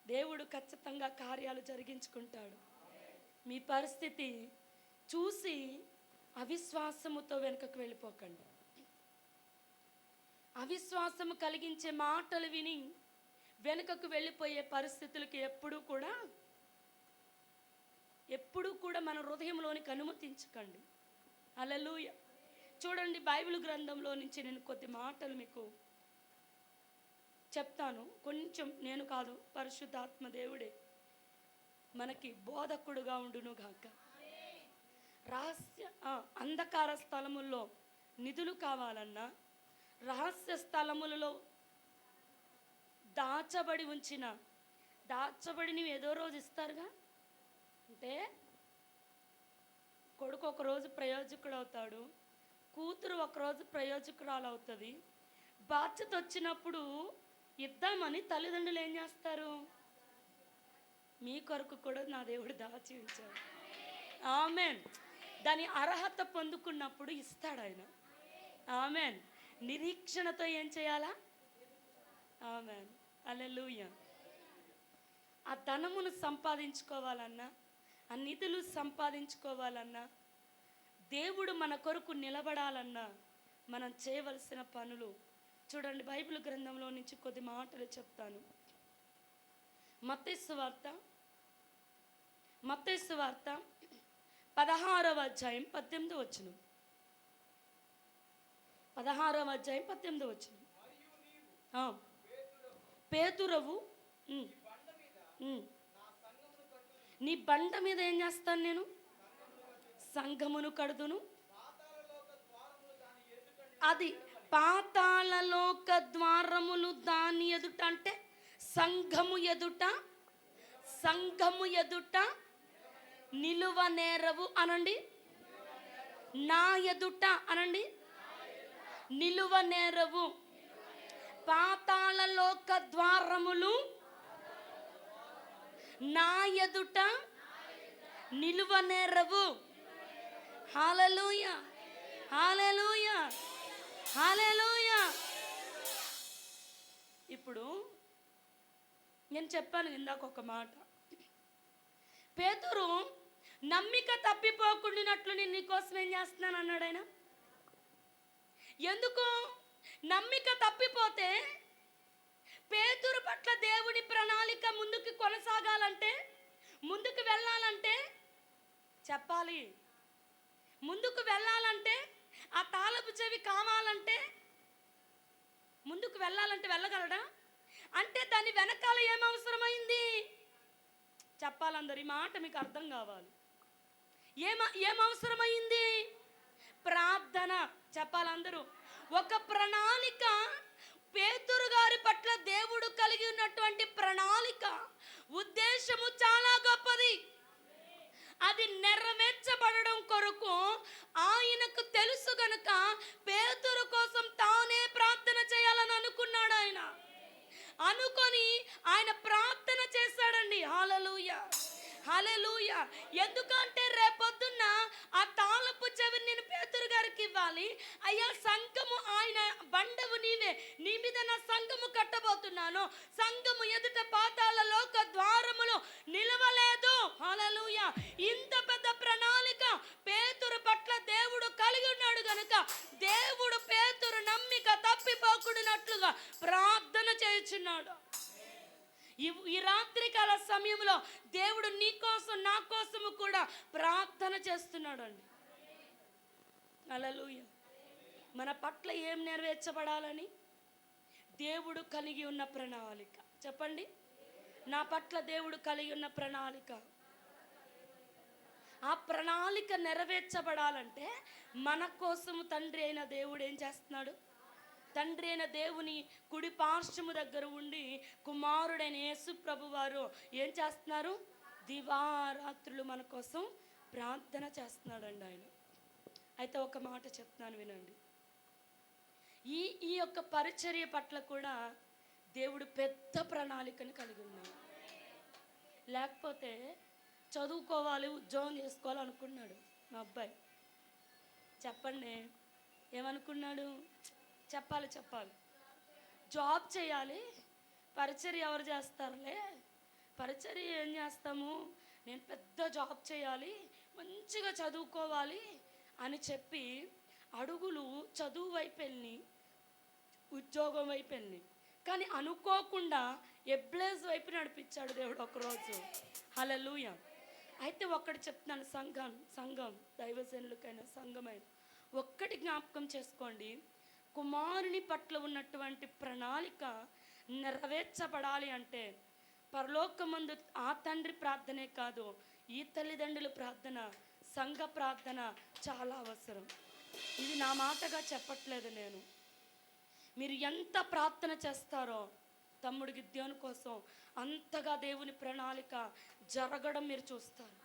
S1: దేవుడు ఖచ్చితంగా కార్యాలు జరిగించుకుంటాడు. మీ పరిస్థితి చూసి అవిశ్వాసముతో వెనుకకు వెళ్ళిపోకండి. అవిశ్వాసము కలిగించే మాటలు విని వెనుకకు వెళ్ళిపోయే పరిస్థితులకి ఎప్పుడూ కూడా మన హృదయంలోనికి అనుమతించకండి. హల్లెలూయా. చూడండి, బైబిల్ గ్రంథంలో నుంచి నేను కొద్ది మాటలు మీకు చెప్తాను. కొంచెం నేను కాదు, పరిశుద్ధాత్మ దేవుడే మనకి బోధకుడుగా ఉండును గాక. అంధకార స్థలముల్లో నిధులు కావాలన్నా, రహస్య స్థలములలో దాచబడి ఏదో రోజు ఇస్తారుగా. అంటే కొడుకు ఒకరోజు ప్రయోజకుడు అవుతాడు, కూతురు ఒకరోజు ప్రయోజకురాలు అవుతుంది. బాధ్యత వచ్చినప్పుడు ఇద్దామని తల్లిదండ్రులు ఏం చేస్తారు? మీ కొరకు కూడా నా దేవుడు దాచి ఉంచాడు. ఆమెన్. దాని అర్హత పొందుకున్నప్పుడు ఇస్తాడు ఆయన. ఆమెన్. నిరీక్షణతో ఏం చేయాలా? ఆమెన్. హల్లెలూయా. ఆ ధనమును సంపాదించుకోవాలన్నా, ఆ నిధులు సంపాదించుకోవాలన్నా, దేవుడు మన కొరకు నిలబడాలన్నా మనం చేయవలసిన పనులు చూడండి. బైబిల్ గ్రంథంలో నుంచి కొద్ది మాటలు చెప్తాను. మత్తయి సువార్త 16వ అధ్యాయం 18వ వచనం. 16వ అధ్యాయం 18వ వచనం. పేతురవు, నీ బండ మీద ఏం చేస్తాను నేను? సంఘమును కడుదును. అది పాతాళలోక ద్వారములు దాని ఎదుట, అంటే సంఘము ఎదుట నిలువ నేరవు అనండి. నా ఎదుట అనండి, నిలువ నేరవు. పాతాళలోక ద్వారములు నా ఎదుట నిలువ నేరవు. హల్లెలూయా, హల్లెలూయా, హల్లెలూయా. ఇప్పుడు నేను చెప్పాను ఇందాక ఒక మాట. పేతురు నమ్మిక తప్పిపోకుండానట్లు నేను నీకోసం ఏం చేస్తున్నాను అన్నాడు ఆయన. ఎందుకు? నమ్మిక తప్పిపోతే పేతురు పట్ల దేవుని ప్రణాళిక ముందుకు కొనసాగాలంటే, ముందుకు వెళ్ళాలంటే చెప్పాలి. ముందుకు వెళ్ళాలంటే, ఆ తాళపు చెవి కావాలంటే, ముందుకు వెళ్ళాలంటే వెళ్ళగలడా? అంటే దాని వెనకాల ఏమవసరమైంది చెప్పాలందరూ. ఈ మాట మీకు అర్థం కావాలి. ఏమవసరమైంది? ప్రార్థన. చెప్పాలందరూ. ఒక ప్రణాళిక, పేతురు గారి పట్ల దేవుడు కలిగి ఉన్నటువంటి ప్రణాళిక, ఉద్దేశము చాలా గొప్పది. అది నెరవేర్చబడడం కొరకు ఆయనకు తెలుసు గనుక పేతురు కోసం తానే ప్రార్థన చేయాలని అనుకున్నాడు. ఆయన అనుకొని ఆయన ప్రార్థన చేశాడండి. హల్లెలూయా, హల్లెలూయా. ఎందుకంటే రేపొద్దున్న ఆ తాళపు చెవిని నేను పేతురు గారికి ఇవ్వాలి. అయ్యా, సంఘము ఆయన బండవు నీవే, నీ మీద నా సంఘము కట్టబోతున్నాను. సంఘము ఎదుట పాతాళలోక ద్వారములు నిలవలేదు. హల్లెలూయా. ఇంత పెద్ద ప్రణాళిక పేతురు పట్ల దేవుడు కలిగి ఉన్నాడు గనుక దేవుడు పేతురు నమ్మిక తప్పిపోకుండానట్లుగా ప్రార్థన చేయుచున్నాడు. ఈ రాత్రికాల సమయంలో దేవుడు నీ కోసం, నా కోసము కూడా ప్రార్థన చేస్తున్నాడు అండి. హల్లెలూయా. మన పట్ల ఏం నెరవేర్చబడాలని దేవుడు కలిగి ఉన్న ప్రణాళిక. చెప్పండి, నా పట్ల దేవుడు కలిగి ఉన్న ప్రణాళిక. ఆ ప్రణాళిక నెరవేర్చబడాలంటే మన కోసము తండ్రి అయిన దేవుడు ఏం చేస్తున్నాడు? తండ్రి అయిన దేవుని కుడి పార్శ్వము దగ్గర ఉండి కుమారుడైన యేసు ప్రభు వారు ఏం చేస్తున్నారు? దివారాత్రులు మన కోసం ప్రార్థన చేస్తున్నాడండి ఆయన. అయితే ఒక మాట చెప్తున్నాను వినండి. ఈ యొక్క పరిచర్య పట్ల కూడా దేవుడు పెద్ద ప్రణాళికను కలిగి ఉన్నాడు. లేకపోతే చదువుకోవాలి, ఉద్యోగం చేసుకోవాలనుకున్నాడు మా అబ్బాయి. చెప్పండి, ఏమనుకున్నాడు? చెప్పాలి. జాబ్ చేయాలి, పరిచర్య ఎవరు చేస్తారులే, పరిచర్య ఏం చేస్తాము, నేను పెద్ద జాబ్ చేయాలి, మంచిగా చదువుకోవాలి అని చెప్పి అడుగులు చదువు వైపు వెళ్ళి, ఉద్యోగం వైపు వెళ్ళి, కానీ అనుకోకుండా ఎబ్లేజ్ వైపు నడిపించాడు దేవుడు ఒకరోజు. హల్లెలూయా. అయితే ఒక్కటి చెప్తున్నాను, సంఘం దైవజనులకైనా సంఘమైన ఒక్కటి జ్ఞాపకం చేసుకోండి. కుమారుని పట్ల ఉన్నటువంటి ప్రణాళిక నెరవేర్చబడాలి అంటే పరలోకమందు ఆ తండ్రి ప్రార్థనే కాదు, ఈ తల్లిదండ్రుల ప్రార్థన, సంఘ ప్రార్థన చాలా అవసరం. ఇది నా మాటగా చెప్పట్లేదు నేను. మీరు ఎంత ప్రార్థన చేస్తారో తమ్ముడు గిద్యోను కోసం అంతగా దేవుని ప్రణాళిక జరగడం మీరు చూస్తారు.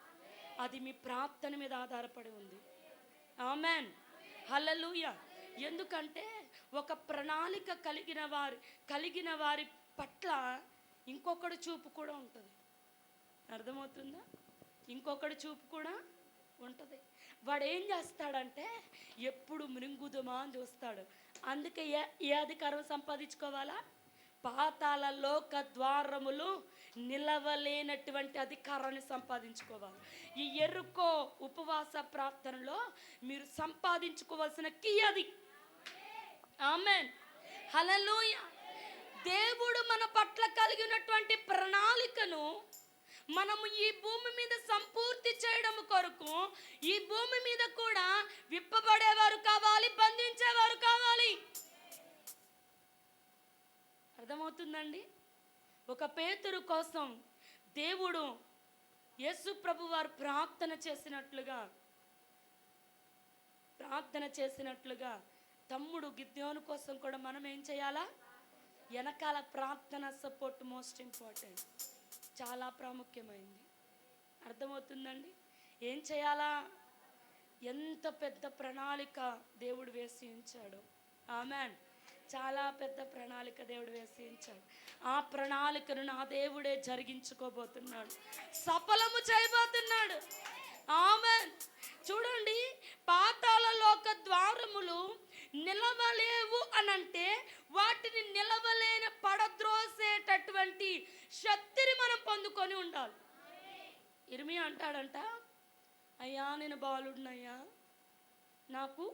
S1: అది మీ ప్రార్థన మీద ఆధారపడి ఉంది. ఆమెన్, హల్లెలూయా. ఎందుకంటే ఒక ప్రణాళిక కలిగిన వారి పట్ల ఇంకొకటి చూపు కూడా ఉంటుంది. అర్థమవుతుందా? ఇంకొకటి చూపు కూడా ఉంటుంది. వాడు ఏం చేస్తాడంటే ఎప్పుడు మృంగుదమా అని చూస్తాడు. అందుకే ఏ అధికారం సంపాదించుకోవాలా? పాతాళ లోక ద్వారములు నిలవలేనటువంటి అధికారాన్ని సంపాదించుకోవాలి. ఈ ఎరుకో ఉపవాస ప్రార్థనలో మీరు సంపాదించుకోవాల్సిన కీ అది. ఆమేన్, హల్లెలూయా. దేవుడు మన పట్ల కలిగినటువంటి ప్రణాళికను మనము ఈ భూమి మీద సంపూర్తి చేయడం కొరకు ఈ భూమి మీద కూడా విప్పబడేవారు కావాలి, బంధించేవారు కావాలి. అర్థమవుతుందండి? ఒక పేతురు కోసం దేవుడు యేసు ప్రభు వారు ప్రార్థన చేసినట్లుగా తమ్ముడు గిద్యోను కోసం కూడా మనం ఏం చేయాలా? వెనకాల ప్రార్థన సపోర్ట్ మోస్ట్ ఇంపార్టెంట్, చాలా ప్రాముఖ్యమైంది. అర్థమవుతుందండి? ఏం చేయాలా? ఎంత పెద్ద ప్రణాళిక దేవుడు వేసి ఉంచాడు. ఆమేన్. చాలా పెద్ద ప్రణాళిక దేవుడు వేసి ఉంచాడు. ఆ ప్రణాళికను నా దేవుడే జరిగించుకోబోతున్నాడు, సఫలము చేయబోతున్నాడు. ఆమేన్. చూడండి, పాతాళ లోక ద్వారములు నిలవలేవు అనంటే వాటిని నిలవలేని పడద్రోసేటటువంటి శక్తిని మనం పొందుకొని ఉండాలి. ఇర్మియా అంటాడంట, అయ్యా నేను బాలుడినయ్యా, నాకు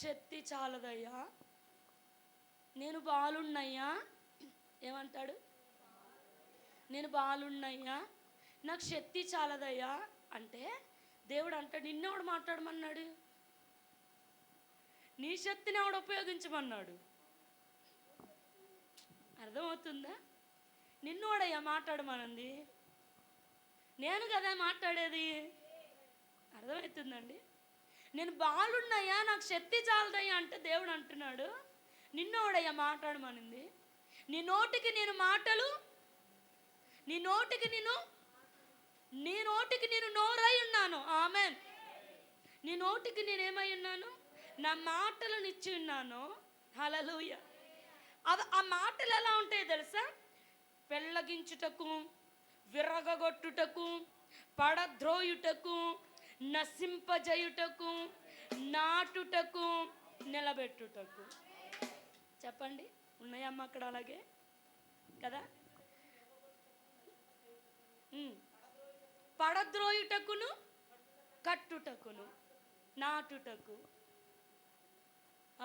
S1: శక్తి చాలదయ్యా, నేను బాలుడినయ్యా. ఏమంటాడు? నేను బాలుడినయ్యా, నాకు శక్తి చాలదయ్యా అంటే దేవుడు అంటాడు, నిన్నెవడు మాట్లాడమన్నాడు? నీ శక్తిని ఆవిడ ఉపయోగించమన్నాడు. అర్థమవుతుందా? నిన్నోడయ్యా మాట్లాడమనంది, నేను కదా మాట్లాడేది. అర్థమవుతుందండి? నేను బాలున్నయ్యా, నాకు శక్తి చాలదయ్యా అంటే దేవుడు అంటున్నాడు, నిన్నోడయ్యా మాట్లాడమనింది. నీ నోటికి నేను మాటలు, నీ నోటికి నేను నోరై ఉన్నాను. ఆమేన్. నీ నోటికి నేనేమై ఉన్నాను? నా మాటలను ఇచ్చి ఉన్నాను. హల్లెలూయా. ఆ మాటలు ఎలా ఉంటాయో తెలుసా? పెళ్ళగించుటకు, విరగగొట్టుటకు, పడద్రోయుటకు, నశింపజేయుటకు, నాటుటకు, నిలబెట్టుటకు. చెప్పండి, ఉన్నాయమ్మా అక్కడ? అలాగే కదా. పడద్రోయుటకును, కట్టుటకును, నాటుటకు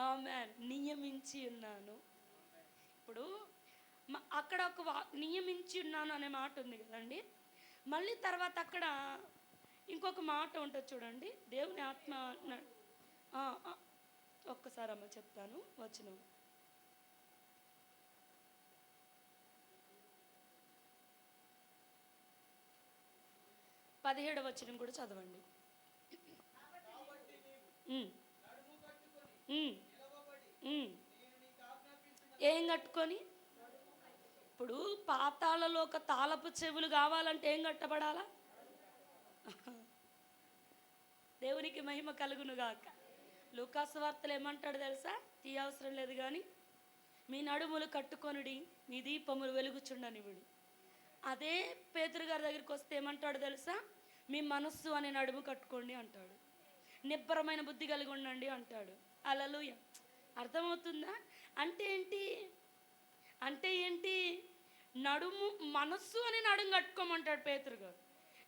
S1: ఆమేన్ నియమించి ఉన్నాను. ఇప్పుడు అక్కడ ఒక నియమించి ఉన్నాను అనే మాట ఉంది కదండి. మళ్ళీ తర్వాత అక్కడ ఇంకొక మాట ఉంటుంది చూడండి. దేవుని ఆత్మ ఒక్కసారి అమ్మ చెప్తాను వచనం. 17వ వచనం కూడా చదవండి. ఏం కట్టుకొని? ఇప్పుడు పాతాళలోక తాళపు చెవులు కావాలంటే ఏం కట్టబడాలా? దేవునికి మహిమ కలుగును గాక. లూకాసు వార్తలు ఏమంటాడు తెలుసా? తీయవసరం లేదు కానీ మీ నడుములు కట్టుకొనుడి, మీ దీపములు వెలుగుచుండనివుడి. అదే పేతురు గారి దగ్గరికి వస్తే ఏమంటాడు తెలుసా? మీ మనస్సు అనే నడుము కట్టుకోండి అంటాడు. నిబ్బరమైన బుద్ధి కలిగి ఉండండి అంటాడు. హల్లెలూయా. అర్థమవుతుందా? అంటే ఏంటి? నడుము, మనస్సు అని నడుము కట్టుకోమంటాడు పేతురు గారు.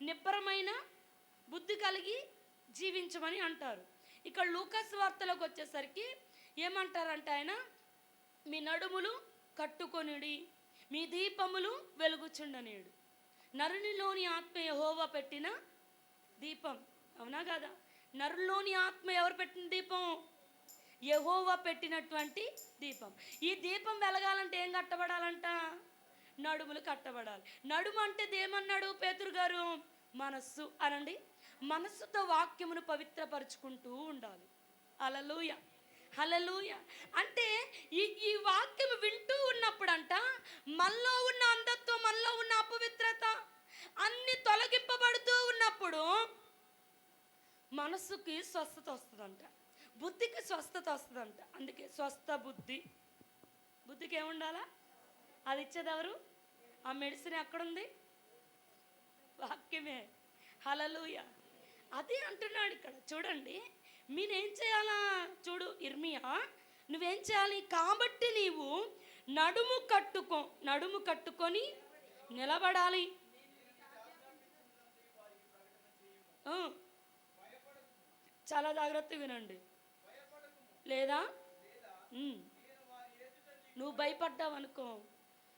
S1: నిబ్బరమైన బుద్ధి కలిగి జీవించమని అంటారు. ఇక్కడ లూకాసు వార్తలోకి వచ్చేసరికి ఏమంటారంటే ఆయన, మీ నడుములు కట్టుకొనుడి, మీ దీపములు వెలుగుచుండనేడు. నరునిలోని ఆత్మ యెహోవా పెట్టిన దీపం. అవునా కదా? నరులోని ఆత్మ ఎవరు పెట్టిన దీపం? యెహోవా పెట్టినటువంటి దీపం. ఈ దీపం వెలగాలంటే ఏం కట్టబడాలంట? నడుములు కట్టబడాలి. నడుము అంటే దేమన్నాడు పేతురు గారు? మనస్సు అనండి. మనస్సుతో వాక్యమును పవిత్రపరుచుకుంటూ ఉండాలి. హల్లెలూయా, హల్లెలూయా. అంటే ఈ వాక్యం వింటూ ఉన్నప్పుడంట మనలో ఉన్న అంధత్వం, మనలో ఉన్న అపవిత్రత అన్ని తొలగింపబడుతూ ఉన్నప్పుడు మనస్సుకి స్వస్థత వస్తుందంట, బుద్ధికి స్వస్థత వస్తుందంట. అందుకే స్వస్థ బుద్ధి. బుద్ధికి ఏముండాలా? అది ఇచ్చేది ఎవరు? ఆ మెడిసిన్ ఎక్కడుంది? వాక్యమే. హల్లెలూయా. అది అంటున్నాడు ఇక్కడ. చూడండి, మీరేం చేయాలా? చూడు ఇర్మియా, నువ్వేం చేయాలి? కాబట్టి నీవు నడుము కట్టుకొని నిలబడాలి. చాలా జాగ్రత్తగా వినండి. లేదా నువ్వు భయపడ్డావనుకో,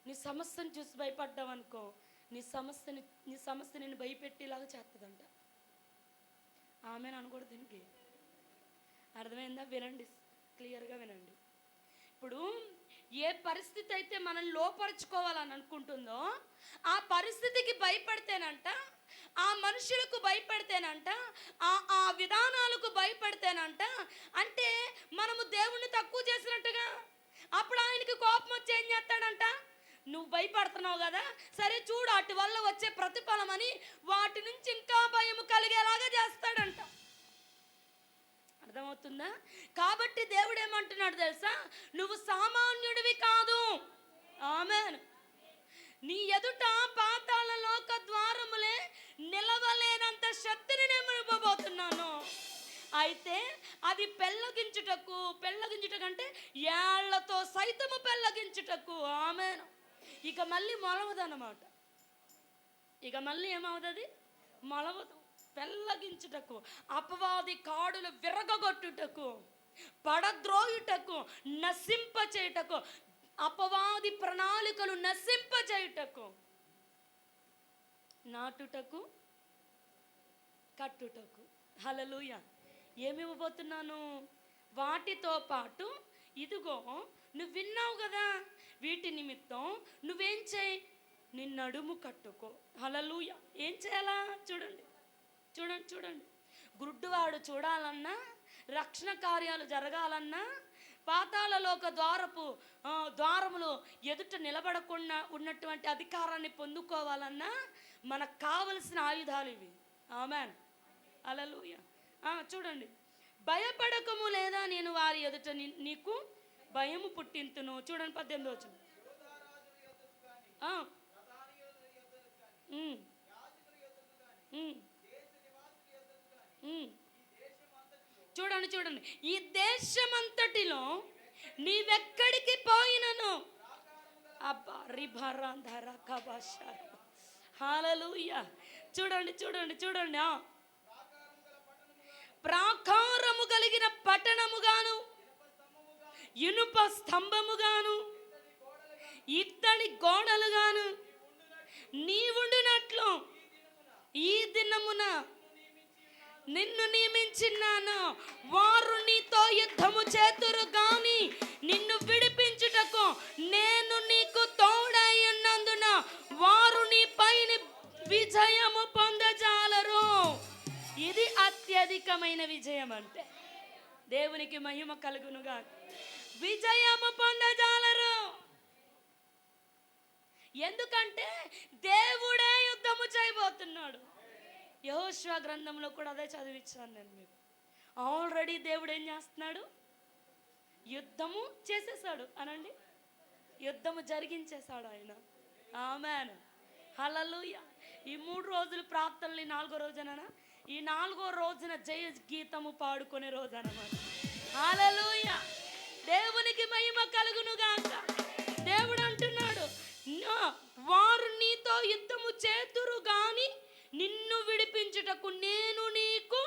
S1: నీ సమస్యను చూసి భయపడ్డావనుకో, నీ సమస్య నేను భయపెట్టేలాగా చేస్తుందంట. ఆమెను అనకూడదు. దీనికి అర్థమైందా? వినండి, క్లియర్గా వినండి. ఇప్పుడు ఏ పరిస్థితి అయితే మనల్ని లోపరుచుకోవాలని అనుకుంటుందో ఆ పరిస్థితికి భయపడితేనంట, ఆ మనుషులకు భయపడితేనంట, ఆ విధానాలకు భయపడితేనంట, అంటే మనము దేవుణ్ణి తక్కువ చేసినట్టుగా. అప్పుడు ఆయనకి కోపం వచ్చి ఏం చేస్తాడంట? నువ్వు భయపడుతున్నావు కదా, సరే చూడు అటు వల్ల వచ్చే ప్రతిఫలం అని వాటి నుంచి ఇంకా భయం కలిగేలాగా చేస్తాడంట. అర్థమవుతుందా? కాబట్టి దేవుడు ఏమంటున్నాడు తెలుసా? నువ్వు సామాన్యుడివి కాదు. ఆమేన్. నీ ఎదుట పాతాళ లోక ద్వారములే నిలవలేనంత శక్తిని నేను ఇవ్వబోతున్నాను. అయితే అది పెళ్ళగించుటకంటే ఏళ్లతో సైతము పెళ్ళగించుటకు. ఆమేన్. ఇక మళ్ళీ మొలవదన్నమాట. ఇక మళ్ళీ ఏమవుతుంది? మొలవదు. పెళ్ళగించుటకు, అపవాది కాడులు విరగగొట్టుటకు, పడద్రోయుటకు, నశింపచేయుటకు, అపవాది ప్రణాళికలు నశింపచేయుటకు, నాటుటకు, కట్టుటకు. హల్లెలూయా. ఏమి ఇవ్వబోతున్నాను? వాటితో పాటు ఇదిగో నువ్వు విన్నావు కదా, వీటి నిమిత్తం నువ్వేం చేయి? నీ నడుము కట్టుకో. హల్లెలూయా. ఏం చేయాలా? చూడండి చూడండి చూడండి. గుడ్డివాడు చూడాలన్నా, రక్షణ కార్యాలు జరగాలన్నా, పాతాళలోక ద్వారములు ఎదుట నిలబడకుండా ఉన్నటువంటి అధికారాన్ని పొందుకోవాలన్నా మనకు కావలసిన ఆయుధాలు ఇవి. ఆమేన్. హల్లెలూయా. చూడండి. భయపడకము, లేదా నేను వారి ఎదుట నీకు భయము పుట్టింతును. చూడండి 18వ వచనం. చూడండి చూడండి. ఈ దేశమంతటిలో నీవెక్కడికి పోయినను, అబ్బా రిభరంధర కబష. హల్లెలూయా. చూడండి చూడండి చూడండి. ప్రాకారము కలిగిన పట్టణముగాను, ఇనుప స్తంభముగాను, ఇత్తడి గోడలుగాను నీవుండునట్లు ఈ దినమున నిన్ను నియమించినాను. వారు నీతో యుద్ధము చేతురు గాని నిన్ను విడిపించుటకు నేను నీకు తోడైనందున వారు నీ పైన విజయము పొందజాలరు. ఇది అత్యధికమైన విజయం. అంటే దేవునికి మహిమ కలుగునుగా. విజయము పొందజాలరు. ఎందుకంటే దేవుడే యుద్ధము చేయబోతున్నాడు. యెహోషువ గ్రంథంలో కూడా అదే చదివించాను నేను మీకు. ఆల్రెడీ దేవుడు ఏం చేస్తున్నాడు? యుద్ధము చేసేసాడు. అనండి, యుద్ధము జరిగించేశాడు ఆయన. ఆమేన్. హల్లెలూయా. ఈ 3 రోజులు ప్రార్థనలు, 4వ రోజున, ఈ 4వ రోజున జయ గీతము పాడుకునే రోజు అన్నమాట. హల్లెలూయా. దేవునికి మహిమ కలుగునుగాక. దేవుడు అంటున్నాడు, వారు నీతో యుద్ధము చేతురు గాని నిన్ను విడిపించుటకు నేను నీకు.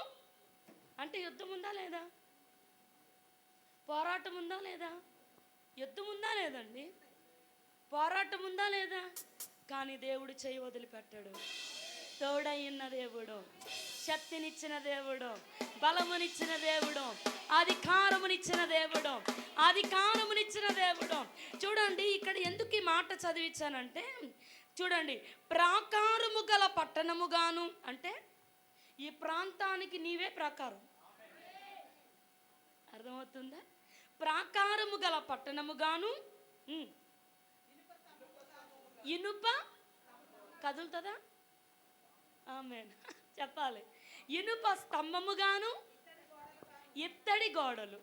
S1: అంటే యుద్ధం ఉందా లేదా? పోరాటం ఉందా లేదా? యుద్ధం ఉందా లేదండి? పోరాటం ఉందా లేదా? కానీ దేవుడు చేయి వదిలిపెట్టాడు. తోడైన దేవుడు, శక్తినిచ్చిన దేవుడు, బలమునిచ్చిన దేవుడు, అధికారమునిచ్చిన దేవుడు. చూడండి, ఇక్కడ ఎందుకు ఈ మాట చదివించానంటే, చూడండి, ప్రాకారము గల పట్టణముగాను, అంటే ఈ ప్రాంతానికి నీవే ప్రాకారం. అర్థమవుతుందా? ప్రాకారము గల పట్టణముగాను, ఇనుప కదులుతుందా? ఆమేన్. చెప్పాలి. ఇనుప స్తంభముగాను, ఇత్తడి గోడలు.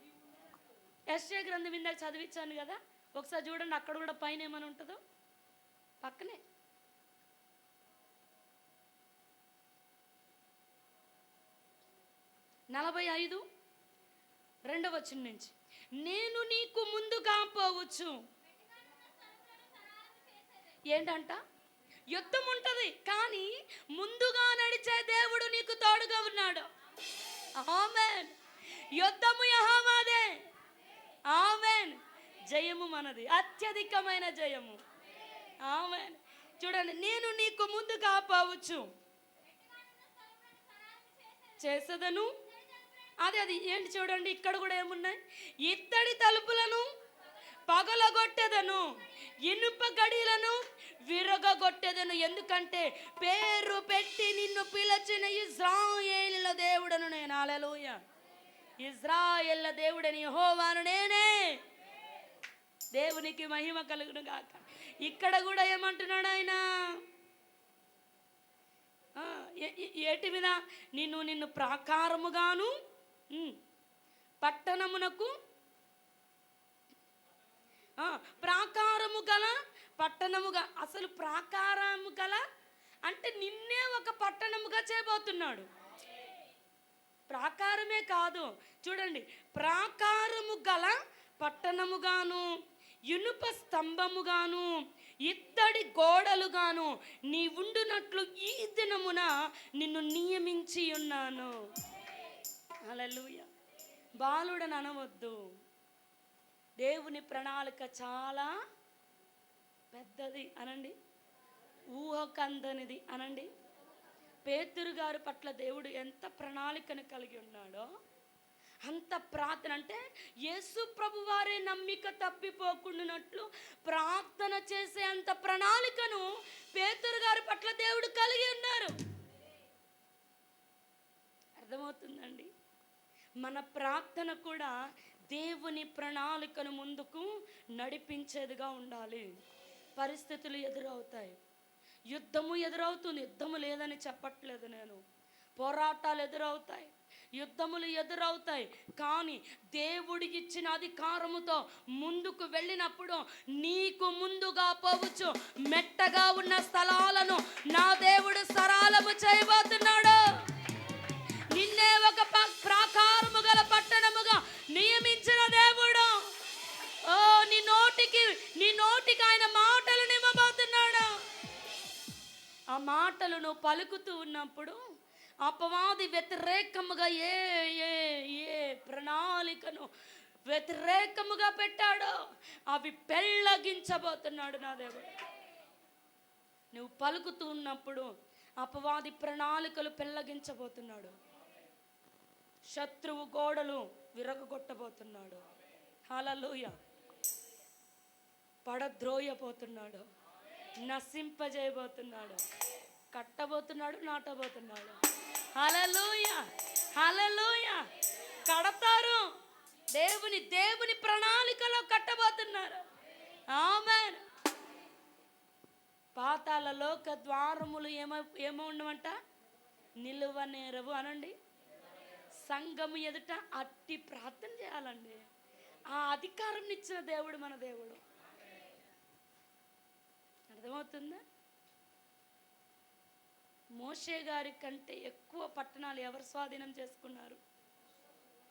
S1: యెషయా గ్రంథం ఇందాక చదివించాను కదా, ఒకసారి చూడండి. అక్కడ కూడా పైన ఏమైనా ఉంటుందో పక్కనే. నలభై 5 2వ వచనం నుంచి, నేను నీకు ముందుగా పోవచ్చు. ఏంటంట? యుద్ధం ఉంటుంది, కానీ ముందుగా నడిచే దేవుడు నీకు తోడుగా ఉన్నాడు. ఆమేన్. యుద్ధము యెహోవాదే. ఆమేన్. జయము మనది, అత్యధికమైన జయము. ఆమేన్. చూడండి, నేను నీకు ముందుగా పోవచ్చు చేసేదను. అది ఏంటి చూడండి, ఇక్కడ కూడా ఏమున్నాయి? ఇత్తడి తలుపులను పగలగొట్టెదను, ఇనుప గడియలను విరగొట్టెదను. ఎందుకంటే పేరు పెట్టి నిన్ను పిలిచిన ఇశ్రాయేలుల దేవుడను నేను. హల్లెలూయా. ఇశ్రాయేలుల దేవుడని యెహోవాను నేనే. దేవునికి మహిమ కలుగును గాక. ఇక్కడ కూడా ఏమంటున్నాడు ఆయన? ఏటి మీద? నిన్ను ప్రాకారముగాను పట్టణమునకు, ప్రాకారము గల పట్టణముగా. అసలు ప్రాకారము గల అంటే నిన్నే ఒక పట్టణముగా చేయబోతున్నాడు. ప్రాకారమే కాదు, చూడండి, ప్రాకారము గల పట్టణముగాను, ఇనుప స్తంభముగాను, ఇత్తడి గోడలుగాను నీ ఉండునట్లు ఈ దినమున నిన్ను నియమించి ఉన్నాను. హల్లెలూయా. బాలుడని అనవద్దు. దేవుని ప్రణాళిక చాలా పెద్దది అనండి, ఊహకందనిది అనండి. పేతురు గారి పట్ల దేవుడు ఎంత ప్రణాళికను కలిగి ఉన్నాడో అంత ప్రార్థన. అంటే యేసు ప్రభు వారే నమ్మిక తప్పిపోకుండానట్లు ప్రార్థన చేసే అంత ప్రణాళికను పేతురు గారి పట్ల దేవుడు కలిగి ఉన్నారు. అర్థమవుతుందండి? మన ప్రార్థన కూడా దేవుని ప్రణాళికను ముందుకు నడిపించేదిగా ఉండాలి. పరిస్థితులు ఎదురవుతాయి, యుద్ధము ఎదురవుతుంది. యుద్ధము లేదని చెప్పట్లేదు నేను. పోరాటాలు ఎదురవుతాయి, యుద్ధములు ఎదురవుతాయి. కానీ దేవుడు ఇచ్చిన అధికారముతో ముందుకు వెళ్ళినప్పుడు నీకు ముందుగా పోవచ్చు మెట్టగా ఉన్న స్థలాలను నా దేవుడు సరళము చేయబోతున్నాడు. నిన్నే ఒక ప్రాకారము గల పట్టణముగా నియమించిన దేవుడు. నీ నోటికి ఆయన మాటలు నిమ్మబోతున్నాడు. ఆ మాటలను పలుకుతూ ఉన్నప్పుడు అపవాది వ్యతిరేకముగా ఏ ప్రణాళికను వ్యతిరేకముగా పెట్టాడో అవి పెళ్ళగించబోతున్నాడు నా దేవుడు. నువ్వు పలుకుతూ ఉన్నప్పుడు అపవాది ప్రణాళికలు పెళ్ళగించబోతున్నాడు. శత్రువు గోడలు విరగొట్టబోతున్నాడు. హల్లెలూయా. పడద్రోయబోతున్నాడు, నశింపజేయబోతున్నాడు, కట్టబోతున్నాడు, నాటబోతున్నాడు. హల్లెలూయా. హల్లెలూయా. కడతారు. దేవుని ప్రణాళికలో కట్టబోతున్నారు. ఆమేన్. పాతాళ లోక ద్వారములు ఏమో ఉండమంట? నిలువనేరవు అనండి. సంఘము ఎదుట అట్టి ప్రార్థన చేయాలండి. ఆ అధికారం ఇచ్చిన దేవుడు మన దేవుడు. అర్థమవుతుందా? మోషే గారి కంటే ఎక్కువ పట్టణాలు ఎవరు స్వాధీనం చేసుకున్నారు?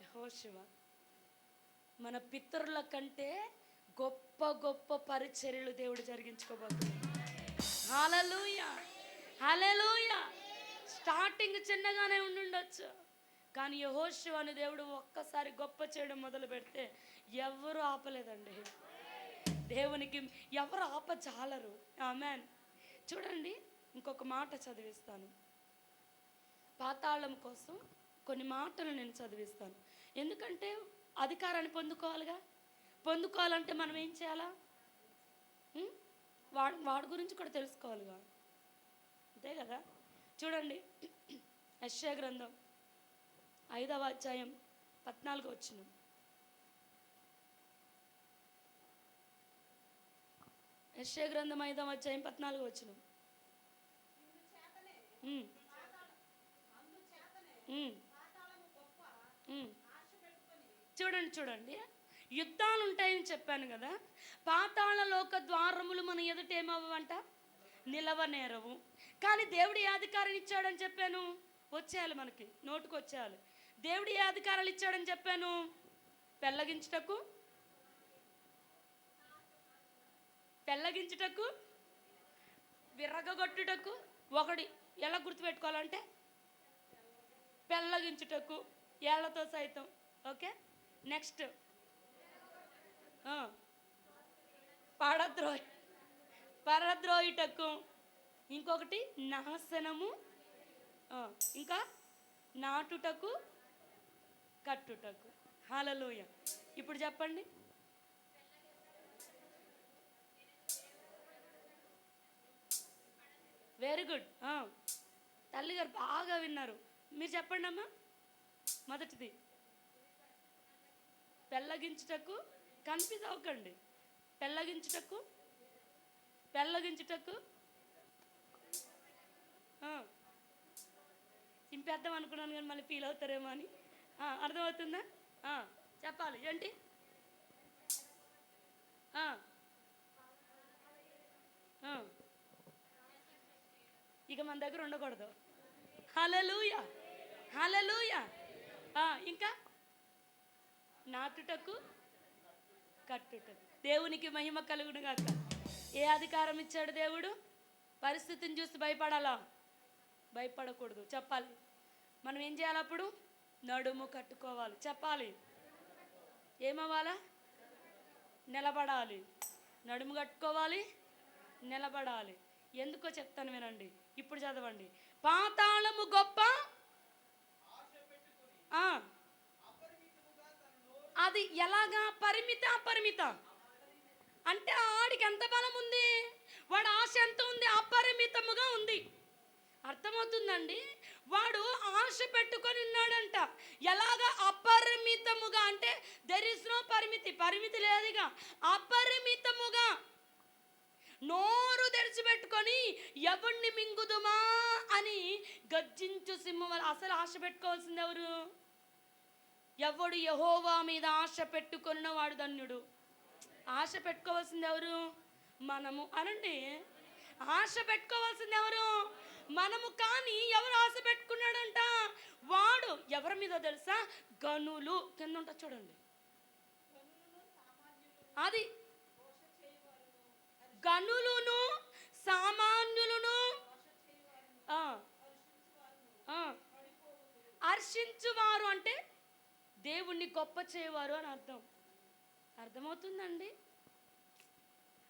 S1: యెహోషువ. మన పితరుల కంటే గొప్ప గొప్ప పరిచర్యలు దేవుడు జరిగించుకోబోతున్నాడు. హల్లెలూయా. హల్లెలూయా. స్టార్టింగ్ చిన్నగానే ఉండుండొచ్చు, కానీ యెహోషువ అనే దేవుడు ఒక్కసారి గొప్ప చేయడం మొదలు పెడితే ఎవరు ఆపలేదండి. దేవునికి ఎవరు ఆపజాలరు. ఆమేన్. చూడండి, ఇంకొక మాట చదివిస్తాను. పాతాళం కోసం కొన్ని మాటలు నేను చదివిస్తాను. ఎందుకంటే అధికారాన్ని పొందుకోవాలిగా. పొందుకోవాలంటే మనం ఏం చేయాలా? వాడి గురించి కూడా తెలుసుకోవాలిగా, అంతే కదా? చూడండి, యెషయా గ్రంథం 5వ అధ్యాయం 14వ వచనం. యెషయా గ్రంథం 5వ అధ్యాయం 14వ వచనం. చూడండి, యుద్ధాలు ఉంటాయని చెప్పాను కదా. పాతాళ లోక ద్వారములు మన ఎదుట ఏమవ్వంట? నిలవనేరవు. కానీ దేవుడు ఏ అధికారం ఇచ్చాడని చెప్పాను? వచ్చేయాలి, మనకి నోటుకు వచ్చేయాలి. దేవుడు ఏ అధికారాలు ఇచ్చాడని చెప్పాను? పెళ్ళగించుటకు విర్రగొట్టుటకు ఒకటి ఎలా గుర్తుపెట్టుకోవాలంటే పెళ్ళగించుటకు ఏళ్లతో సైతం. ఓకే, నెక్స్ట్ పరద్రోయుటకు, ఇంకొకటి నాశనము, ఇంకా నాటుటకు కట్టుటకు. హల్లెలూయా. ఇప్పుడు చెప్పండి. Very good. తల్లిగారు బాగా విన్నారు. మీరు చెప్పండి అమ్మా. మొదటిది పెళ్ళగించుటకు, కన్ఫ్యూజ్ అవ్వకండి. పెళ్ళగించుటకు చింపేద్దాం అనుకున్నాను కానీ మళ్ళీ ఫీల్ అవుతారేమో అని. అర్థమవుతుందా? చెప్పాలి ఏంటి? ఇక మన దగ్గర ఉండకూడదు. హల్లెలూయా, హల్లెలూయా. ఇంకా నాటుటకు కట్టుటకు. దేవునికి మహిమ కలుగును గాక. ఏ అధికారం ఇచ్చాడు దేవుడు? పరిస్థితిని చూసి భయపడాలా? భయపడకూడదు. చెప్పాలి. మనం ఏం చేయాలి అప్పుడు? నడుము కట్టుకోవాలి. చెప్పాలి. ఏమవ్వాలా? నిలబడాలి. నడుము కట్టుకోవాలి, నిలబడాలి. ఎందుకో చెప్తాను వినండి. ఇప్పుడు చదవండి. పాతాళము గొప్ప, అది ఎలాగా? అపరిమిత అంటే ఆడికి ఎంత బలం ఉంది? వాడు ఆశ ఎంత ఉంది? అపరిమితముగా ఉంది. అర్థమవుతుందండి? వాడు ఆశ పెట్టుకొని ఉన్నాడంట. ఎలాగా? అపరిమితముగా అంటే దెర్ ఇస్ నో పరిమితి లేదుగా. అపరిమితముగా నోరు తెరిచిపెట్టుకొని ఎవరిని మింగుదుమా అని గర్జించు సింహం. అసలు ఆశ పెట్టుకోవాల్సింది ఎవరు? ఎవడు యెహోవా మీద ఆశ పెట్టుకున్న వాడు ధన్యుడు. ఆశ పెట్టుకోవాల్సింది ఎవరు? మనము. అనండి. ఆశ పెట్టుకోవాల్సింది ఎవరు? మనము. కానీ ఎవరు ఆశ పెట్టుకున్నాడంట? వాడు ఎవరి మీద తెలుసా? గనులు కింద ఉంటా చూడండి. అది గనులును సామాన్యులను హర్షించువారు అంటే దేవుణ్ణి గొప్ప చేయవారు అని అర్థం. అర్థమవుతుందండి?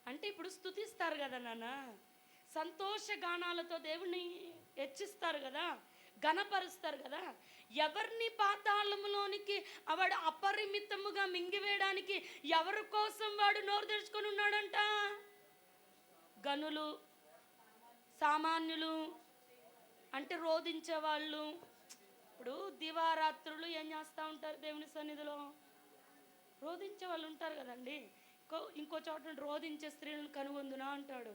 S1: అంటే ఇప్పుడు స్తుతిస్తారు కదా నాన్న, సంతోష గానాలతో దేవుణ్ణి హెచ్చిస్తారు కదా, ఘనపరుస్తారు కదా. ఎవరిని పాతాళములోనికి వాడు అపరిమితముగా మింగివేయడానికి ఎవరి కోసం వాడు నోరు తెరుచుకొని ఉన్నాడంట? గనులు, సామాన్యులు అంటే రోధించే వాళ్ళు. ఇప్పుడు దివారాత్రులు ఏం చేస్తూ ఉంటారు దేవుని సన్నిధిలో? రోధించే వాళ్ళు ఉంటారు కదండి. ఇంకో చోట రోధించే స్త్రీలను కనుగొందునా అంటాడు,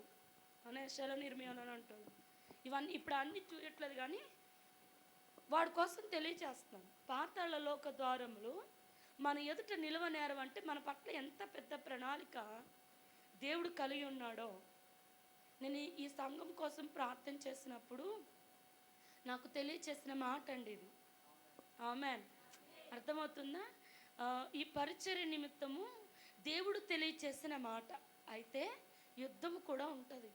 S1: అనే శల నిర్మీయనని అంటాడు. ఇవన్నీ ఇప్పుడు అన్నీ చూడట్లేదు కానీ వాడి కోసం తెలియచేస్తున్నాం. పాతాళ లోక ద్వారములు మన ఎదుట నిలువ నేరం అంటే మన పట్ల ఎంత పెద్ద ప్రణాళిక దేవుడు కలిగి ఉన్నాడో. నేను ఈ సంఘం కోసం ప్రార్థన చేసినప్పుడు నాకు తెలియచేసిన మాట అండి ఇది. ఆమేన్. అర్థమవుతుందా? ఈ పరిచర్య నిమిత్తము దేవుడు తెలియచేసిన మాట. అయితే యుద్ధం కూడా ఉంటుంది,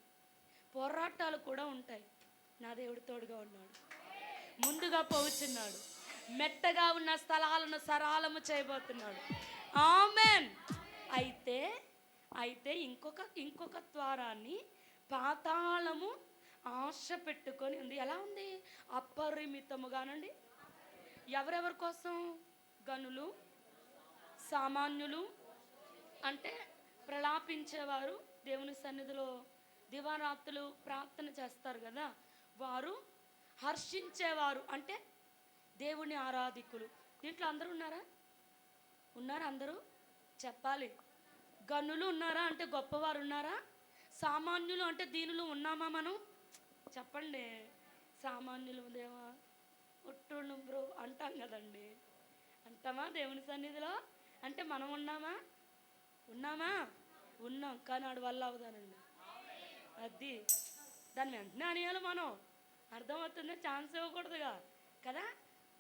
S1: పోరాటాలు కూడా ఉంటాయి. నా దేవుడు తోడుగా ఉన్నాడు, ముందుగా పోవుచున్నాడు, మెట్టగా ఉన్న స్థలాలను సరళము చేయబోతున్నాడు. ఆమేన్. అయితే ఇంకొక ద్వారాన్ని పాతాళము ఆశ పెట్టుకొని ఉంది. ఎలా ఉంది? అపరిమితముగానండి. ఎవరెవరి కోసం? గనులు, సామాన్యులు అంటే ప్రలాపించేవారు, దేవుని సన్నిధిలో దివారాత్రులు ప్రార్థన చేస్తారు కదా వారు. హర్షించేవారు అంటే దేవుని ఆరాధికులు. దీంట్లో అందరూ ఉన్నారా? అందరూ చెప్పాలి. గనులు ఉన్నారా అంటే గొప్పవారు ఉన్నారా? సామాన్యులు అంటే దీనులు ఉన్నామా మనం? చెప్పండి. సామాన్యులు దేవా ఒట్టుండు బ్రో అంటాం కదండి. అంటామా దేవుని సన్నిధిలో? అంటే మనం ఉన్నామా? ఉన్నాం. కానీ ఆడు వల్ల అవుదానండి. అది దాన్ని వెంటనే అనేయాలి మనం. అర్థమవుతుంది? ఛాన్స్ ఇవ్వకూడదుగా కదా.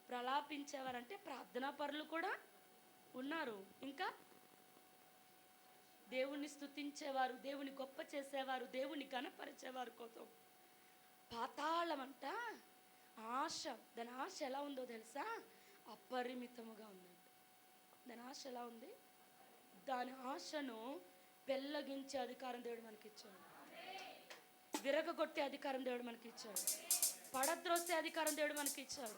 S1: ప్రలాపించేవారంటే ప్రార్థనా పరులు కూడా ఉన్నారు. ఇంకా దేవుణ్ణి స్తుతించేవారు, దేవుని గొప్ప చేసేవారు, దేవుని ఘనపరిచేవారు కోసం పాతాళం అంట ఆశ, దాని ఆశ ఎలా ఉందో తెలుసా? అపరిమితముగా ఉందంట. దాని ఆశ ఎలా ఉంది? దాని ఆశను పెళ్ళగించే అధికారం దేవుడు మనకిచ్చాడు, విరగగొట్టే అధికారం దేవుడు మనకిచ్చాడు, పడద్రోసే అధికారం దేవుడు మనకిచ్చాడు,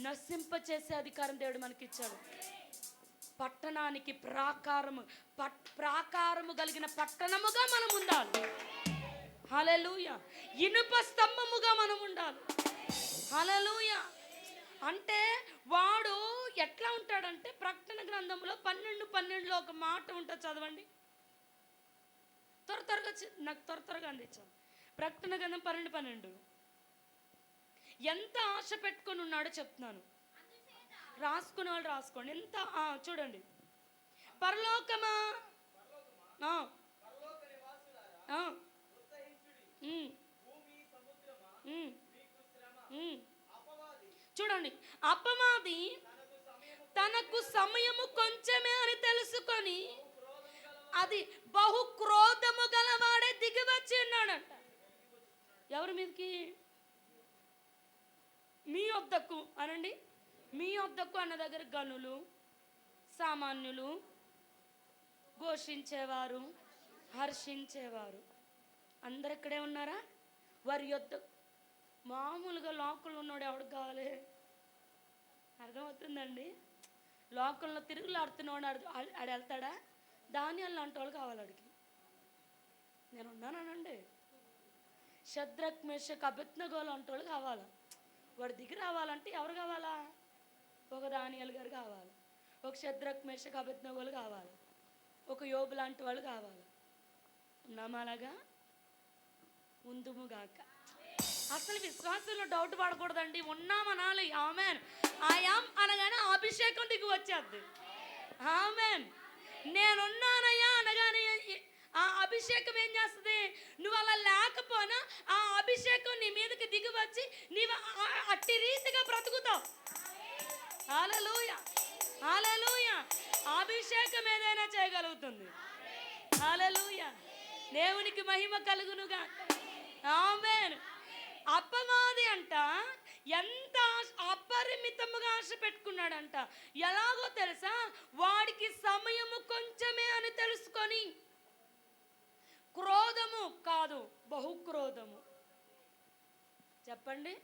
S1: నశింప చేసే అధికారం దేవుడు మనకిచ్చాడు. పట్టణానికి ప్రాకారము కలిగిన పట్టణముగా మనం ఉండాలి. హల్లెలూయా. ఇనుప స్తంభముగా మనం ఉండాలి. హల్లెలూయా. అంటే వాడు ఎట్లా ఉంటాడంటే, ప్రకటన గ్రంథంలో 12:12 ఒక మాట ఉంటుంది, చదవండి. నాకు త్వరగా అందించాను. ప్రకటన గ్రంథం 12:12 ఎంత ఆశ పెట్టుకొని ఉన్నాడో చెప్తున్నాను. రాసుకునే వాళ్ళు రాసుకోండి. ఎంత చూడండి. పరలోకమా, చూడండి, అపవాది తనకు సమయము కొంచెమే అని తెలుసుకొని అది బహు క్రోధము గలవాడే దిగి వచ్చి ఉన్నాడంట. ఎవరి మీదకి? మీ వద్దకు అనండి. మీ వద్దకు అన్న దగ్గర గనులు, సామాన్యులు, ఘోషించేవారు, హర్షించేవారు అందరు ఇక్కడే ఉన్నారా? వారి యొద్ద మామూలుగా లోకల్లో ఉన్నాడు ఎవడికి కావాలి? అర్థమవుతుందండి? లోకంలో తిరుగులాడుతున్నాడు ఆడు వెళ్తాడా? ధాన్యాలు లాంటి వాళ్ళు కావాలి ఆడికి. నేను ఉన్నానండి. షద్రక్ మేషక్ అబేద్నెగో లాంటి వాళ్ళు కావాలా? వాడు దిగి రావాలంటే ఎవరు కావాలా? ఒక దానియేలు గారు కావాలి, ఒక షద్రక్ మేషక్ అబేద్నెగోలు కావాలి, ఒక యోబు లాంటి వాళ్ళు కావాలి. ఉన్నామా అలాగా? ఉందుముగాక. అసలు విశ్వాసంలో డౌట్ పడకూడదండి. ఉన్నామనాలి. ఆమెన్. ఆయాం అనగానే అభిషేకం దిగి వచ్చేద్ది. ఆమెన్. నేనున్నానయ్యా అనగానే ఆ అభిషేకం ఏం చేస్తుంది? నువ్వు అలా లేకపోయినా ఆ అభిషేకం నీ మీదకి దిగి వచ్చి నీవు అట్టి రీతిగా బ్రతుకుతావు. హల్లెలూయా, హల్లెలూయా. అభిషేకం ఏదైనా చేయగలుగుతుంది. హల్లెలూయా. దేవునికి మహిమ కలుగునుగా. ఆమేన్. అపవాది అంట ఎంత అపరిమితముగా ఆశ పెట్టుకున్నాడంట. ఎలాగో తెలుసా? వాడికి సమయము కొంచెమే అని తెలుసుకొని, క్రోధము కాదు, బహుక్రోధము. చెప్పండి.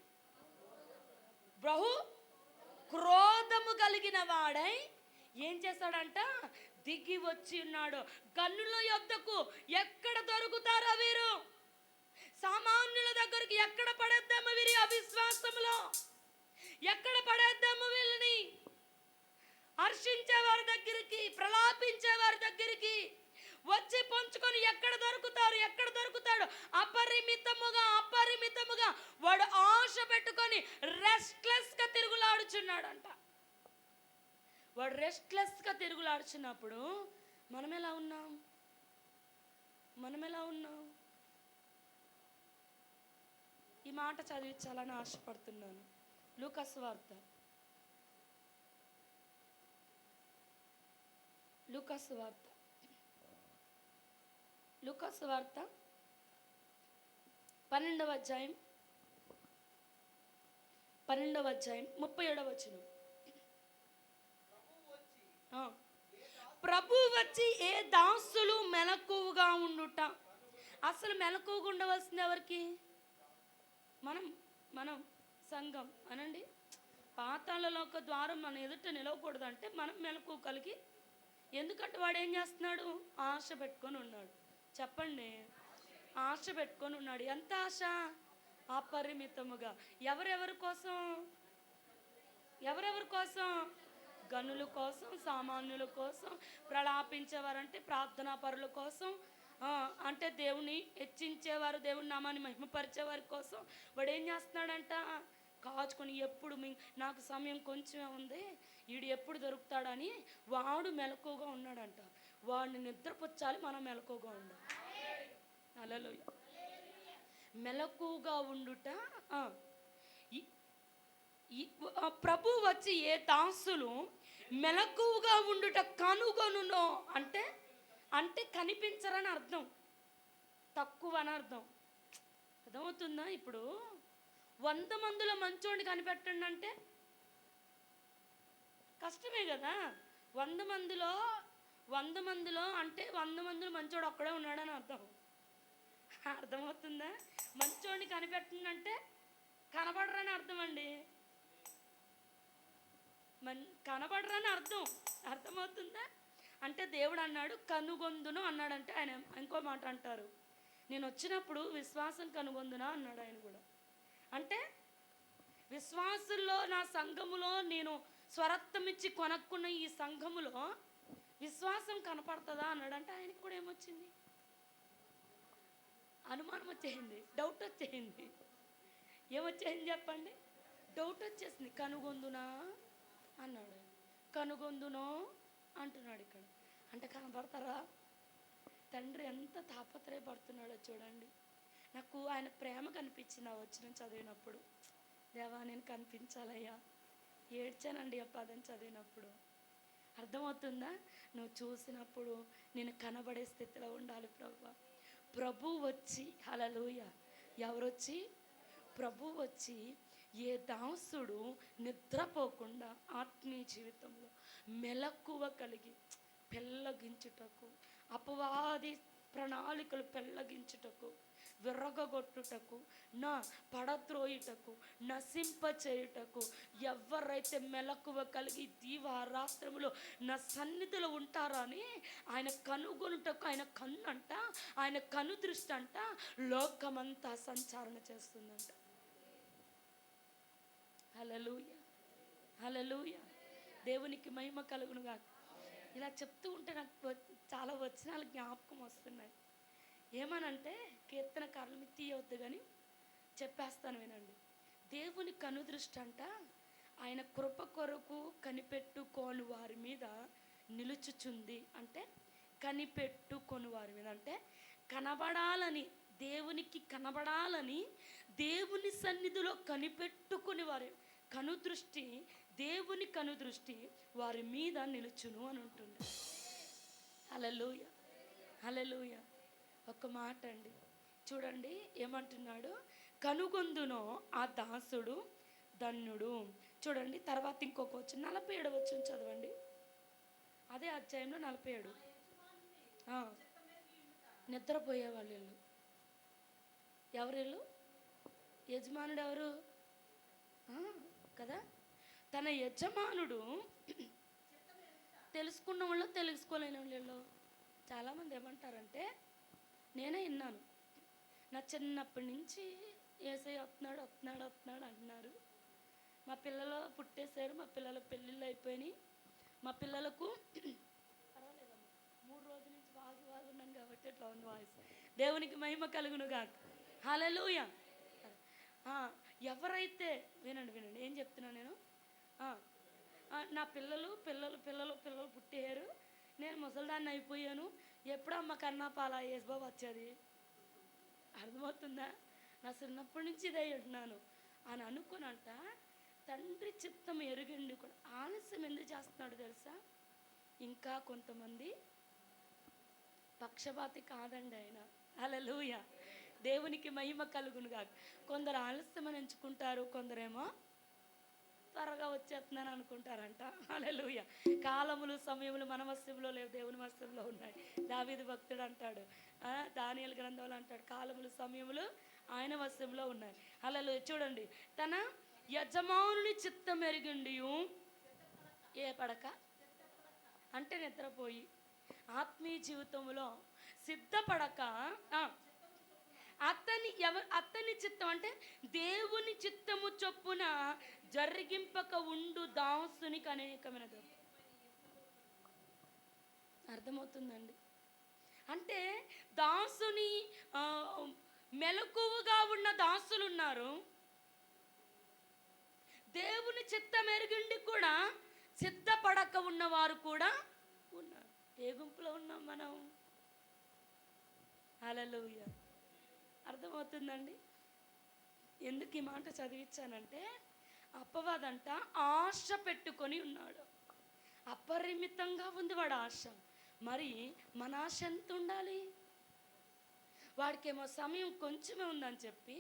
S1: బహు క్రోధము కలిగిన వాడై ఏం చేశాడంట? దిగి వచ్చి ఉన్నాడు. గన్నుల యొద్దకు ఎక్కడ దొరుకుతారా వీరు? సామాన్యుల దగ్గరికి ఎక్కడ పడేద్దాము వీరి అవిశ్వాసంలో? ఎక్కడ పడేద్దాము వీళ్ళని? హర్షించే వారి దగ్గరికి, ప్రలాపించే వారి దగ్గరికి వచ్చి పంచుకొని ఎక్కడ దొరుకుతారు? ఎక్కడ దొరుకుతాడు? అపరిమితముగా వాడు ఆశ పెట్టుకొని రెస్ట్లెస్గా తిరుగులాడుచున్నాడంట. వాడు రెస్ట్లెస్గా తిరుగులాడుచున్నప్పుడు మనం ఎలా ఉన్నాం? ఈ మాట చదివించాలని ఆశపడుతున్నాను. లూకాసు వార్త 12వ అధ్యాయం 37వ వచనం. ప్రభు వచ్చి ఏ దాసులు మెలకువగా ఉండుట. అసలు మెలకువగా ఉండవలసింది ఎవరికి? మనం సంఘం అనండి. పాతాళలోక ద్వారం మన ఎదుట నిలవకూడదు అంటే మనం మెలకువ కలిగి. ఎందుకంటే వాడు ఏం చేస్తున్నాడు? ఆశ పెట్టుకొని ఉన్నాడు. చెప్పండి. ఆశ పెట్టుకొని ఉన్నాడు. ఎంత ఆశ? అపరిమితముగా. ఎవరెవరి కోసం? గనుల కోసం, సామాన్యుల కోసం, ప్రలాపించేవారంటే ప్రార్థనా పరుల కోసం, అంటే దేవుని హెచ్చించేవారు, దేవుని నామాన్ని మహిమపరిచేవారి కోసం వాడు ఏం చేస్తున్నాడంట? కాచుకొని ఎప్పుడు నాకు సమయం కొంచెమే ఉంది, వీడు ఎప్పుడు దొరుకుతాడని వాడు మెలకువగా ఉన్నాడంట. వాడిని నిద్రపుచ్చాలి, మనం మెలకువగా ఉండాలి. హల్లెలూయా. మెలకువగా ఉండుట. ప్రభు వచ్చి ఏ దాసులు మెలకువగా ఉండుట కనుగొనునో అంటే అంటే కనిపించరని అర్థం, తక్కువ అని అర్థం. అర్థమవుతుందా? ఇప్పుడు 100 మందిలో మంచోడిని కనిపెట్టండి అంటే కష్టమే కదా. 100 మందిలో అంటే 100 మందిలో మంచోడు ఒక్కడే ఉన్నాడని అర్థం. అర్థమవుతుందా? మంచోడిని కనిపెట్టండి అంటే కనబడరని అర్థం అండి. కనబడరని అర్థం. అర్థమవుతుందా? అంటే దేవుడు అన్నాడు కనుగొందును అన్నాడంటే, ఆయన ఇంకో మాట అంటారు, నేను వచ్చినప్పుడు విశ్వాసం కనుగొందునా అన్నాడు ఆయన కూడా. అంటే విశ్వాసుల్లో నా సంఘములో నేను స్వరత్వమిచ్చి కొనుక్కున్న ఈ సంఘములో విశ్వాసం కనపడుతుందా అన్నాడంటే ఆయనకి కూడా ఏమొచ్చింది? అనుమానం వచ్చేసింది, డౌట్ వచ్చేసింది. ఏమొచ్చేసింది చెప్పండి? డౌట్ వచ్చేసింది. కనుగొందునా అన్నాడు, కనుగొందునో అంటున్నాడు ఇక్కడ. అంటే కనపడతారా? తండ్రి ఎంత తాపత్రయపడుతున్నాడో చూడండి. నాకు ఆయన ప్రేమ కనిపించింది ఆ వచ్చిన చదివినప్పుడు. దేవా నేను కనిపించాలయ్యా, ఏడ్చానండి ఆ పదం చదివినప్పుడు. అర్థమవుతుందా? నువ్వు చూసినప్పుడు నేను కనబడే స్థితిలో ఉండాలి ప్రభు. ప్రభు వచ్చి, హల్లెలూయా, ఎవరొచ్చి? ప్రభు వచ్చి ఏ దాసుడు నిద్రపోకుండా ఆత్మీయ జీవితంలో మెలకువ కలిగి పెళ్ళగించుటకు, అపవాది ప్రణాళికలు పెళ్ళగించుటకు, విర్రగొట్టుటకు, నా పడద్రోయుటకు, నశింపచేయుటకు ఎవరైతే మెలకువ కలిగి దీవారాత్రములో నా సన్నిధిలో ఉంటారో అని ఆయన కనుగొనుటకు, ఆయన కన్ను అంట, ఆయన కను దృష్టి అంట లోకమంతా సంచారణ చేస్తుందంట. హల్లెలూయా, హల్లెలూయా, దేవునికి మహిమ కలుగునుగా. ఇలా చెప్తూ ఉంటే నాకు చాలా వచనాలు జ్ఞాపకం వస్తున్నాయి. ఏమనంటే కీర్తనకారులు మీకు తీయవద్దు కానీ చెప్పేస్తాను వినండి. దేవుని కనుదృష్టి అంట ఆయన కృప కొరకు కనిపెట్టుకోని వారి మీద నిలుచుచుంది. అంటే కనిపెట్టుకొని వారి మీద అంటే కనబడాలని, దేవునికి కనబడాలని దేవుని సన్నిధిలో కనిపెట్టుకుని వారి కనుదృష్టి, దేవుని కనుదృష్టి వారి మీద నిలుచును అని ఉంటుంది. హల్లెలూయా, హల్లెలూయా. ఒక మాట అండి చూడండి ఏమంటున్నాడు, కనుగొందునో ఆ దాసుడు ధన్యుడు. చూడండి తర్వాత ఇంకొక వచ్చు 47 వచ్చు చదవండి. అదే అధ్యాయంలో 47. నిద్రపోయేవాళ్ళు వీళ్ళు. ఎవరు వీళ్ళు? యజమానుడు ఎవరు కదా? తన యజమానుడు తెలుసుకున్న వాళ్ళు, తెలుసుకోలేని వాళ్ళు. చాలామంది ఏమంటారంటే, నేనే విన్నాను, నా చిన్నప్పటి నుంచి యేసయ్య వస్తున్నాడు వస్తున్నాడు వస్తున్నాడు అంటున్నారు. మా పిల్లలు పుట్టేశారు, మా పిల్లల పెళ్ళిళ్ళు అయిపోయినాయి, మా పిల్లలకు పర్వాలేదమ్మా 3 రోజుల నుంచి బాగా ఉన్నాను కాబట్టి ఇట్లా ఉంది వాయిస్. దేవునికి మహిమ కలుగును గాక. హల్లెలూయా. ఎవరైతే వినండి ఏం చెప్తున్నా నేను, నా పిల్లలు పుట్టారు, నేను ముసలిదాన్ని అయిపోయాను, ఎప్పుడు అమ్మ కన్నా పాల యేసుబాబు వచ్చేది. అర్థమవుతుందా? నా చిన్నప్పటి నుంచి ఇదే అంటున్నాను అని అనుకునంట. తండ్రి చిత్తం ఎరుగండి కూడా ఆలస్యం ఎందుకు చేస్తున్నాడు తెలుసా? ఇంకా కొంతమంది పక్షపాతి కాదండి ఆయన. హల్లెలూయా, దేవునికి మహిమ కలుగునుగా. కొందరు ఆలస్యం అని ఎంచుకుంటారు, కొందరేమో త్వరగా వచ్చేస్తున్నాను అనుకుంటారంట. హల్లెలూయా. కాలములు సమయములు మన వశంలో లేవు, దేవుని వశంలో ఉన్నాయి. దావీదు భక్తుడు అంటాడు, దానియేలు గ్రంథంలో అంటాడు, కాలములు సమయములు ఆయన వశంలో ఉన్నాయి. హల్లెలూయా. చూడండి, తన యజమానుని చిత్తం ఎరిగిండి ఏ పడక అంటే నిద్రపోయి, ఆత్మీయ జీవితంలో సిద్ధపడక, అతని చిత్తం అంటే దేవుని చిత్తము చొప్పున జరిగింపక ఉండు దాసునికి అనేకమైనది. అర్థమవుతుందండి? అంటే దాసుని మెలకువగా ఉన్న దాసులు ఉన్నారు, దేవుని చిత్తం ఎరిగిండి కూడా సిద్ధపడక ఉన్నవారు కూడా ఉన్నారు. ఏ గుంపులో ఉన్నాం మనం? హల్లెలూయా. అర్థమవుతుందండి? ఎందుకు ఈ మాట చదివించానంటే, అపవాదంట ఆశ పెట్టుకొని ఉన్నాడు. అపరిమితంగా ఉంది వాడు ఆశ. మరి మన ఆశ ఎంత ఉండాలి? వాడికేమో సమయం కొంచెమే ఉందని చెప్పి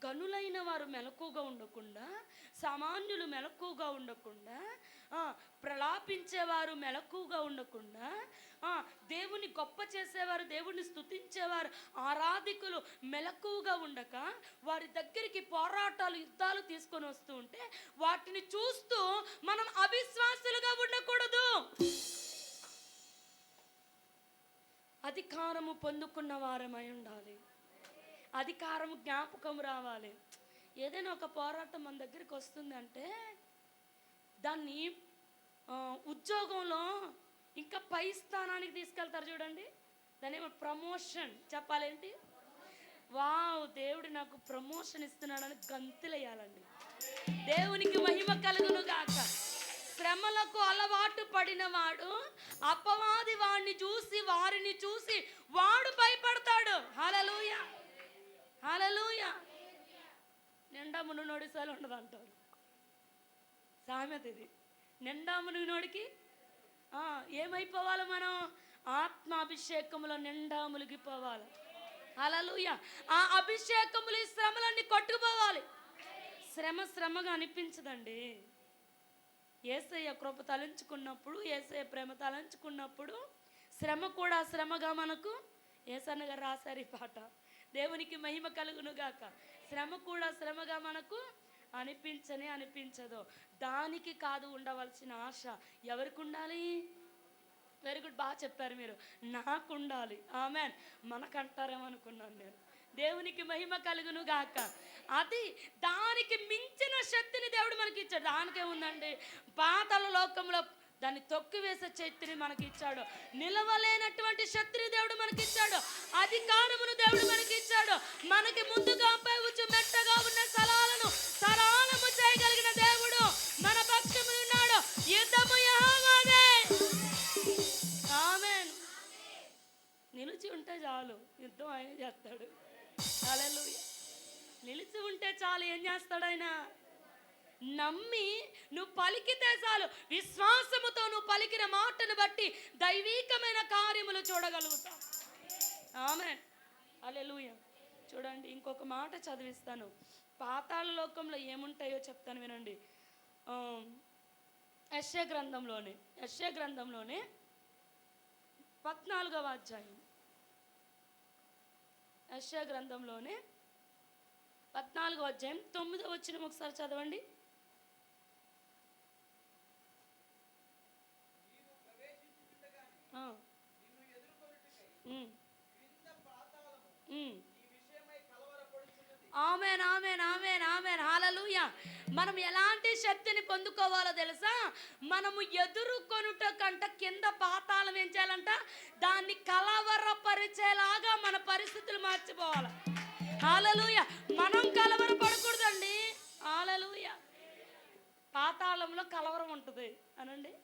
S1: గనులైన వారు మెలకుగా ఉండకుండా, సామాన్యులు మెలకుగా ఉండకుండా, ప్రలాపించేవారు మెలకుగా ఉండకుండా, దేవుని గొప్ప చేసేవారు, దేవుని స్తుతించేవారు, ఆరాధికులు మెలకుగా ఉండక వారి దగ్గరికి పోరాటాలు, యుద్ధాలు తీసుకొని వస్తూ ఉంటే వాటిని చూస్తూ మనం అవిశ్వాసులుగా ఉండకూడదు. అధికారము పొందుకున్న వారమై ఉండాలి. అధికారము జ్ఞాపకం రావాలి. ఏదైనా ఒక పోరాటం మన దగ్గరికి వస్తుందంటే దాన్ని ఉద్యోగంలో ఇంకా పై స్థానానికి తీసుకెళ్తారు చూడండి, దాని ఏమో ప్రమోషన్ చెప్పాలేంటి, వావ్ దేవుడు నాకు ప్రమోషన్ ఇస్తున్నాడని గంతులేయాలండి. దేవునికి మహిమ కలుగును గాక. శ్రమలకు అలవాటు పడిన వాడు అపవాది వాడిని చూసి, వారిని చూసి వాడు భయపడతాడు. హల్లెలూయా, హల్లెలూయా. నిండా మునునోడి సార్లు ఉండదు అంటారు సామెత ఇది. నిండా మునిగినోడికి ఏమైపోవాలి? మనం ఆత్మాభిషేకములో నిండా మునిగిపోవాలి. హల్లెలూయా. ఆ అభిషేకములు ఈ శ్రమలన్నీ కొట్టుకుపోవాలి. శ్రమగా అనిపించదండి. యేసయ్య కృప తలంచుకున్నప్పుడు, యేసయ్య ప్రేమ తలంచుకున్నప్పుడు శ్రమ కూడా శ్రమగా మనకు, యేసన్న గారు రాశారు ఈ పాట, దేవునికి మహిమ కలుగును గాక. శ్రమ కూడా శ్రమగా మనకు అనిపించదో. దానికి కాదు ఉండవలసిన ఆశ. ఎవరికి ఉండాలి? వెరీ గుడ్, బాగా చెప్పారు మీరు. నాకు ఉండాలి. ఆమెన్. మనకంటారేమనుకున్నాను నేను. దేవునికి మహిమ కలుగును గాక. అది దానికి మించిన శక్తిని దేవుడు మనకి ఇచ్చాడు. దానికే ఉందండి, పాతాళ లోకంలో దాన్ని తొక్కివేసే శక్తిని మనకి ఇచ్చాడు. నిలవలేనటువంటి శక్తిని దేవుడు మనకి ఇచ్చాడు. అధికారమును దేవుడు మనకి ఇచ్చాడు. మనకి ముందుగా పైవచ్చు మెట్టగా ఉన్న స్థలాలను సరళము చేయగలిగిన దేవుడు మన పక్షము ఉన్నాడు. యుద్ధము యెహోవాదే. ఆమేన్. నిలిచి ఉంటే చాలు, యుద్ధం ఆయన చేస్తాడు. హల్లెలూయా. నిలిచి ఉంటే చాలు, ఏం చేస్తాడు ఆయన? నమ్మి నువ్వు పలికితే చాలు, విశ్వాసముతో నువ్వు పలికిన మాటను బట్టి దైవీకమైన కార్యములు చూడగలుగుతావు. ఆమేన్. హల్లెలూయా. చూడండి, ఇంకొక మాట చదివిస్తాను. పాతాళ లోకంలో ఏముంటాయో చెప్తాను వినండి. యెషయా గ్రంథంలోనే 14వ అధ్యాయం, యెషయా గ్రంథంలోనే 14వ అధ్యాయం 9వ వచనం ఒకసారి చదవండి. ఆమేన్, ఆమేన్, ఆమేన్, ఆమేన్. హల్లెలూయా. మనం ఎలాంటి శక్తిని పొందుకోవాలో తెలుసా? మనము ఎదుర్కొనుట కంట కింద పాతాళం ఏం చేయాలంట? దాన్ని కలవరపరిచేలాగా మన పరిస్థితులు మార్చిపోవాలి. హల్లెలూయా. మనం కలవరపడకూడదండి. హల్లెలూయా. పాతాళంలో కలవరం ఉంటుంది అనండి.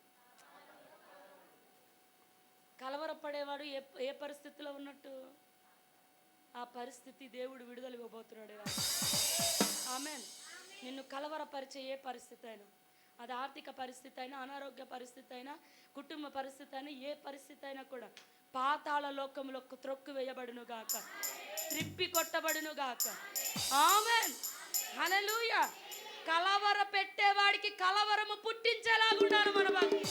S1: కలవరపడేవాడు ఏ పరిస్థితిలో ఉన్నట్టు? ఆ పరిస్థితి దేవుడు విడుదల ఇవ్వబోతున్నాడు. ఆమేన్. నిన్ను కలవరపరిచే ఏ పరిస్థితి అయినా, అది ఆర్థిక పరిస్థితి అయినా, అనారోగ్య పరిస్థితి అయినా, కుటుంబ పరిస్థితి అయినా, ఏ పరిస్థితి అయినా కూడా పాతాళ లోకంలో త్రొక్కు వేయబడును గాక, త్రిప్పి కొట్టబడును గాక. ఆమేన్. హల్లెలూయా. కలవర పెట్టేవాడికి కలవరము పుట్టించేలాగున్నారు మన భక్తి.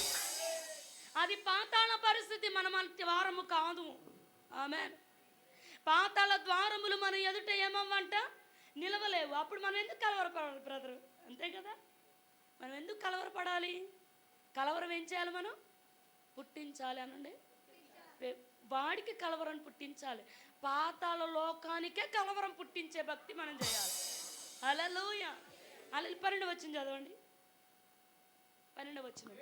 S1: అది పాతాళ పరిస్థితి, మనం వారము కాదు. ఆమేన్. పాతాళ ద్వారములు మన ఎదుట ఏమవ్వంట? నిలవలేవు. అప్పుడు మనం ఎందుకు కలవరపడాలి బ్రదరు? అంతే కదా, మనం ఎందుకు కలవరపడాలి? కలవరం ఏం చేయాలి? మనం పుట్టించాలి అనండి. వాడికి కలవరం పుట్టించాలి. పాతాళ లోకానికే కలవరం పుట్టించే భక్తి మనం చేయాలి. హల్లెలూయా. 12వ వచనం చదవండి. 12వ వచనం.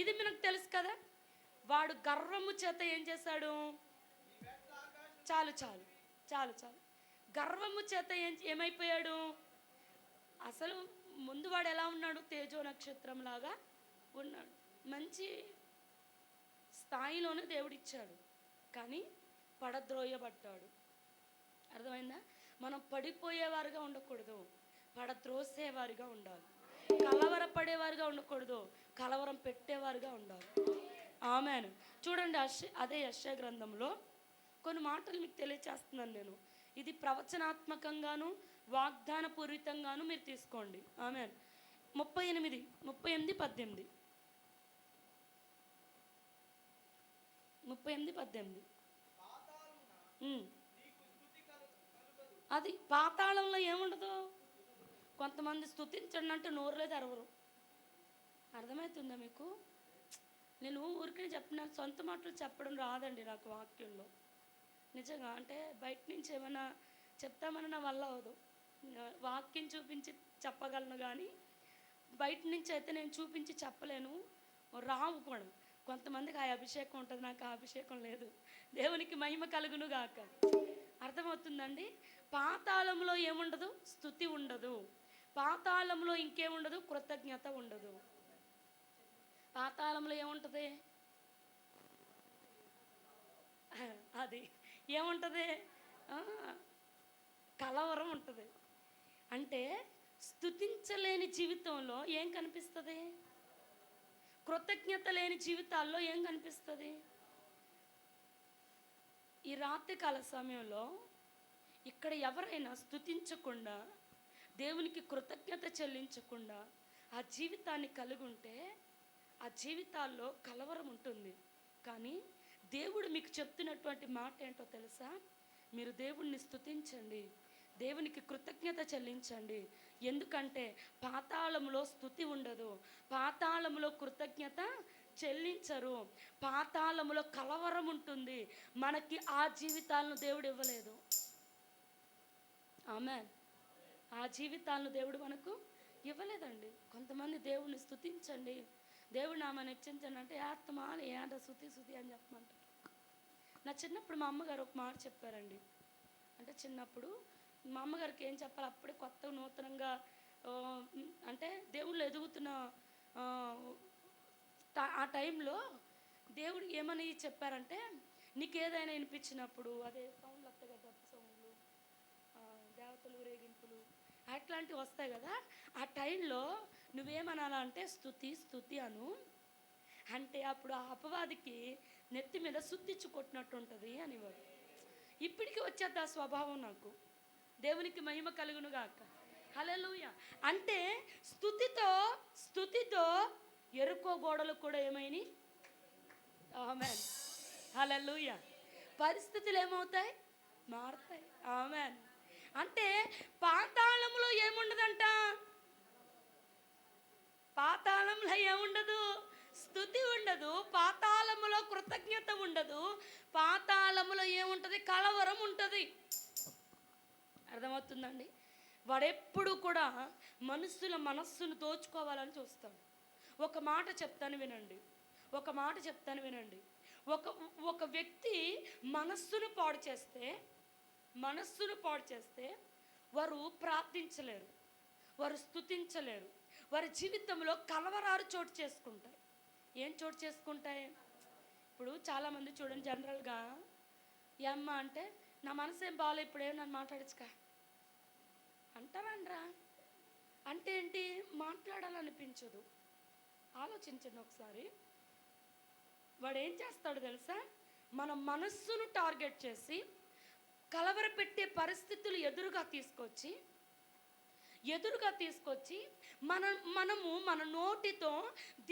S1: ఇది మనకు తెలుసు కదా. వాడు గర్వము చేత ఏం చేశాడు? చాలు చాలు చాలు చాలు. గర్వము చేత ఏమైపోయాడు? అసలు ముందు వాడు ఎలా ఉన్నాడు? తేజో నక్షత్రం లాగా ఉన్నాడు. మంచి స్థాయిలోనే దేవుడిచ్చాడు, కానీ పడద్రోయబడ్డాడు. అర్థమైందా? మనం పడిపోయేవారుగా ఉండకూడదు, పడద్రోసేవారుగా ఉండాలి. కలవరపడేవారుగా ఉండకూడదు, కలవరం పెట్టేవారుగా ఉండాలి. ఆమెన్. చూడండి అదే యెషయా గ్రంథంలో కొన్ని మాటలు మీకు తెలియచేస్తున్నాను నేను. ఇది ప్రవచనాత్మకంగాను వాగ్దాన పూరితంగాను మీరు తీసుకోండి. ఆమెన్. 38 18 అది పాతాళంలో ఏముండదు. కొంతమంది స్తుతించండి అంటే నోరులే తెరవరు. అర్థమవుతుందా మీకు? నేను ఊరికే చెప్పిన సొంత మాటలు చెప్పడం రాదండి నాకు వాక్యంలో. నిజంగా అంటే బయట నుంచి ఏమైనా చెప్తామని నా వల్ల అవదు. వాక్యం చూపించి చెప్పగలను కానీ బయట నుంచి అయితే నేను చూపించి చెప్పలేను, రావు కూడా. కొంతమందికి ఆ అభిషేకం ఉంటుంది, నాకు ఆ అభిషేకం లేదు. దేవునికి మహిమ కలుగును గాక. అర్థమవుతుందండి? పాతాళంలో ఏముండదు? స్తుతి ఉండదు. పాతాళంలో ఇంకేముండదు? కృతజ్ఞత ఉండదు. పాతాళంలో ఏముంటుంది? అది ఏముంటుంది? కలవరం ఉంటుంది. అంటే స్తుతించలేని జీవితంలో ఏం కనిపిస్తుంది? కృతజ్ఞత లేని జీవితాల్లో ఏం కనిపిస్తుంది? ఈ రాత్రికాల సమయంలో ఇక్కడ ఎవరైనా స్తుతించకుండా, దేవునికి కృతజ్ఞత చెల్లించకుండా ఆ జీవితాన్ని కలిగి ఉంటే ఆ జీవితాల్లో కలవరం ఉంటుంది. కానీ దేవుడు మీకు చెప్తున్నటువంటి మాట ఏంటో తెలుసా? మీరు దేవుణ్ణి స్తుతించండి, దేవునికి కృతజ్ఞత చెల్లించండి. ఎందుకంటే పాతాళంలో స్తుతి ఉండదు, పాతాళంలో కృతజ్ఞత చెల్లించరు, పాతాళంలో కలవరం ఉంటుంది. మనకి ఆ జీవితాలను దేవుడు ఇవ్వలేదు. ఆమేన్. ఆ జీవితాలను దేవుడు మనకు ఇవ్వలేదండి. కొంతమంది దేవుణ్ణి స్తుతించండి, దేవుడు నామని హెచ్చించండి అంటే ఆత్మాలు ఏడ శుతి అని చెప్పమంటారు. నా చిన్నప్పుడు మా అమ్మగారు ఒక మాట చెప్పారండి. అంటే చిన్నప్పుడు మా అమ్మగారికి ఏం చెప్పాలి, అప్పుడే కొత్త నూతనంగా అంటే దేవుళ్ళు ఎదుగుతున్న ఆ టైంలో దేవుడు ఏమని చెప్పారంటే, నీకు ఏదైనా వినిపించినప్పుడు, అదే సౌండ్లు వస్తాయి కదా, డబ్బు సౌండ్లు, దేవతలు రేగింపులు అట్లాంటివి వస్తాయి కదా, ఆ టైంలో నువ్వేమనాలంటే స్తుతి స్తుతి అను. అంటే అప్పుడు ఆ అపవాదికి నెత్తి మీద సుత్తిచ్చు కొట్టినట్టు ఉంటుంది అనేవాడు. ఇప్పటికీ వచ్చేది ఆ స్వభావం నాకు. దేవునికి మహిమ కలుగును గాక. హల్లెలూయా. అంటే స్తుతితో ఎరుకో గోడలు కూడా ఏమైనాయి? ఆమేన్. హల్లెలూయా. పరిస్థితులు ఏమవుతాయి? మారుతాయి. ఆమేన్. అంటే పాతాళంలో ఏముండదంట? పాతాళంలో ఏముండదు? స్తుతి ఉండదు. పాతాళములో కృతజ్ఞత ఉండదు. పాతాళములో ఏముంటుంది? కలవరం ఉంటుంది. అర్థమవుతుందండి? వాడెప్పుడు కూడా మనుషుల మనస్సును దోచుకోవాలని చూస్తాడు. ఒక మాట చెప్తాను వినండి. ఒక వ్యక్తి మనస్సును పాడు చేస్తే వారు ప్రార్థించలేరు, వారు స్తుతించలేరు. వారి జీవితంలో కలవరాలు చోటు చేసుకుంటాయి. ఏం చోటు చేసుకుంటాయి? ఇప్పుడు చాలామంది చూడండి, జనరల్గా ఏమ్మ అంటే నా మనసు ఏం బాగాలే, ఇప్పుడేం నన్ను మాట్లాడచ్చుకా అంటారా? అంటే ఏంటి? మాట్లాడాలనిపించదు. ఆలోచించండి ఒకసారి. వాడు ఏం చేస్తాడు తెలుసా? మన మనస్సును టార్గెట్ చేసి కలవరపెట్టే పరిస్థితులు ఎదురుగా తీసుకొచ్చి మనము మన నోటితో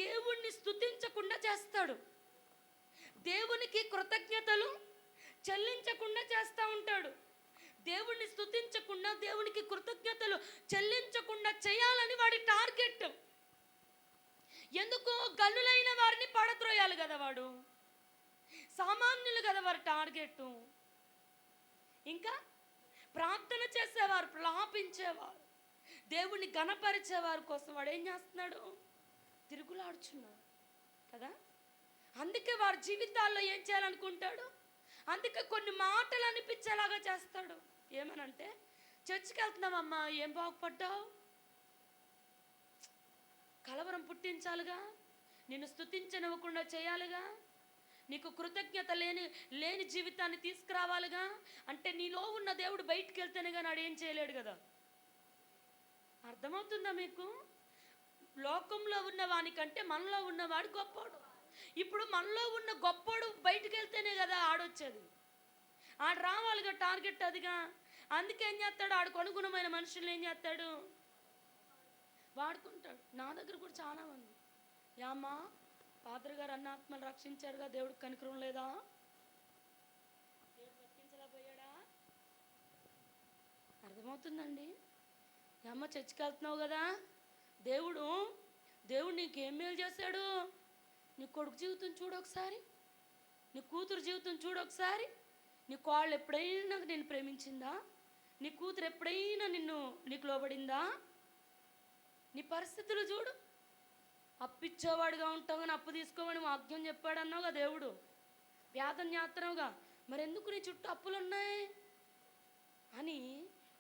S1: దేవుణ్ణి స్తుతించకుండా చేస్తాడు. దేవునికి కృతజ్ఞతలు చెల్లించకుండా చేస్తూ ఉంటాడు. దేవుణ్ణి స్తుతించకుండా, దేవునికి కృతజ్ఞతలు చెల్లించకుండా చేయాలని వాడి టార్గెట్. ఎందుకు? గల్లులైన వారిని పడద్రోయాలి కదా, వాడు సామాన్యులు కదా వారి టార్గెట్. ఇంకా ప్రార్థన చేసేవారు, ప్రాపించేవారు, దేవుణ్ణి ఘనపరిచేవారి కోసం వాడు ఏం చేస్తున్నాడు? తిరుగులాడుచున్నాడు కదా. అందుకే వారి జీవితాల్లో ఏం చేయాలనుకుంటాడు? అందుకే కొన్ని మాటలు అనిపించేలాగా చేస్తాడు. ఏమనంటే, చర్చికి వెళ్తున్నామమ్మా, ఏం బాగుపడ్డావు? కలవరం పుట్టించాలిగా, నిన్ను స్తుతించనివ్వకుండా చేయాలిగా, నీకు కృతజ్ఞత లేని జీవితాన్ని తీసుకురావాలిగా. అంటే నీలో ఉన్న దేవుడు బయటికి వెళ్తేనే కానీ ఆడు ఏం చేయలేడు కదా. అర్థమవుతుందా మీకు? లోకంలో ఉన్నవానికంటే మనలో ఉన్నవాడు గొప్పవాడు. ఇప్పుడు మనలో ఉన్న గొప్పోడు బయటికి వెళ్తేనే కదా ఆడొచ్చేది. ఆడు రావాలిగా, టార్గెట్ అదిగా. అందుకే ఏం చేస్తాడు, ఆడికి అనుగుణమైన మనుషులు ఏం చేస్తాడు, వాడుకుంటాడు. నా దగ్గర కూడా చాలా మంది, యామ్మా ఫాదర్ గారు అన్న ఆత్మలు రక్షించాడుగా, దేవుడికి కనికరం లేదా, దేవుడు బతికించలేకపోయాడా? అర్థమవుతుందండి? అమ్మ చర్చికి వెళ్తున్నావు కదా, దేవుడు నీకేం మేలు చేశాడు. నీ కొడుకు జీవితం చూడు ఒకసారి, నీ కూతురు జీవితం చూడు ఒకసారి. నీ కోళ్ళు ఎప్పుడైనా నేను ప్రేమించిందా? నీ కూతురు ఎప్పుడైనా నీకు లోబడిందా? నీ పరిస్థితులు చూడు. అప్పిచ్చేవాడుగా ఉంటావు కానీ అప్పు తీసుకోమని వాక్యం చెప్పాడు అన్నావుగా దేవుడు. వ్యాధం చేస్తున్నావుగా, మరెందుకు నీ చుట్టూ అప్పులు ఉన్నాయి అని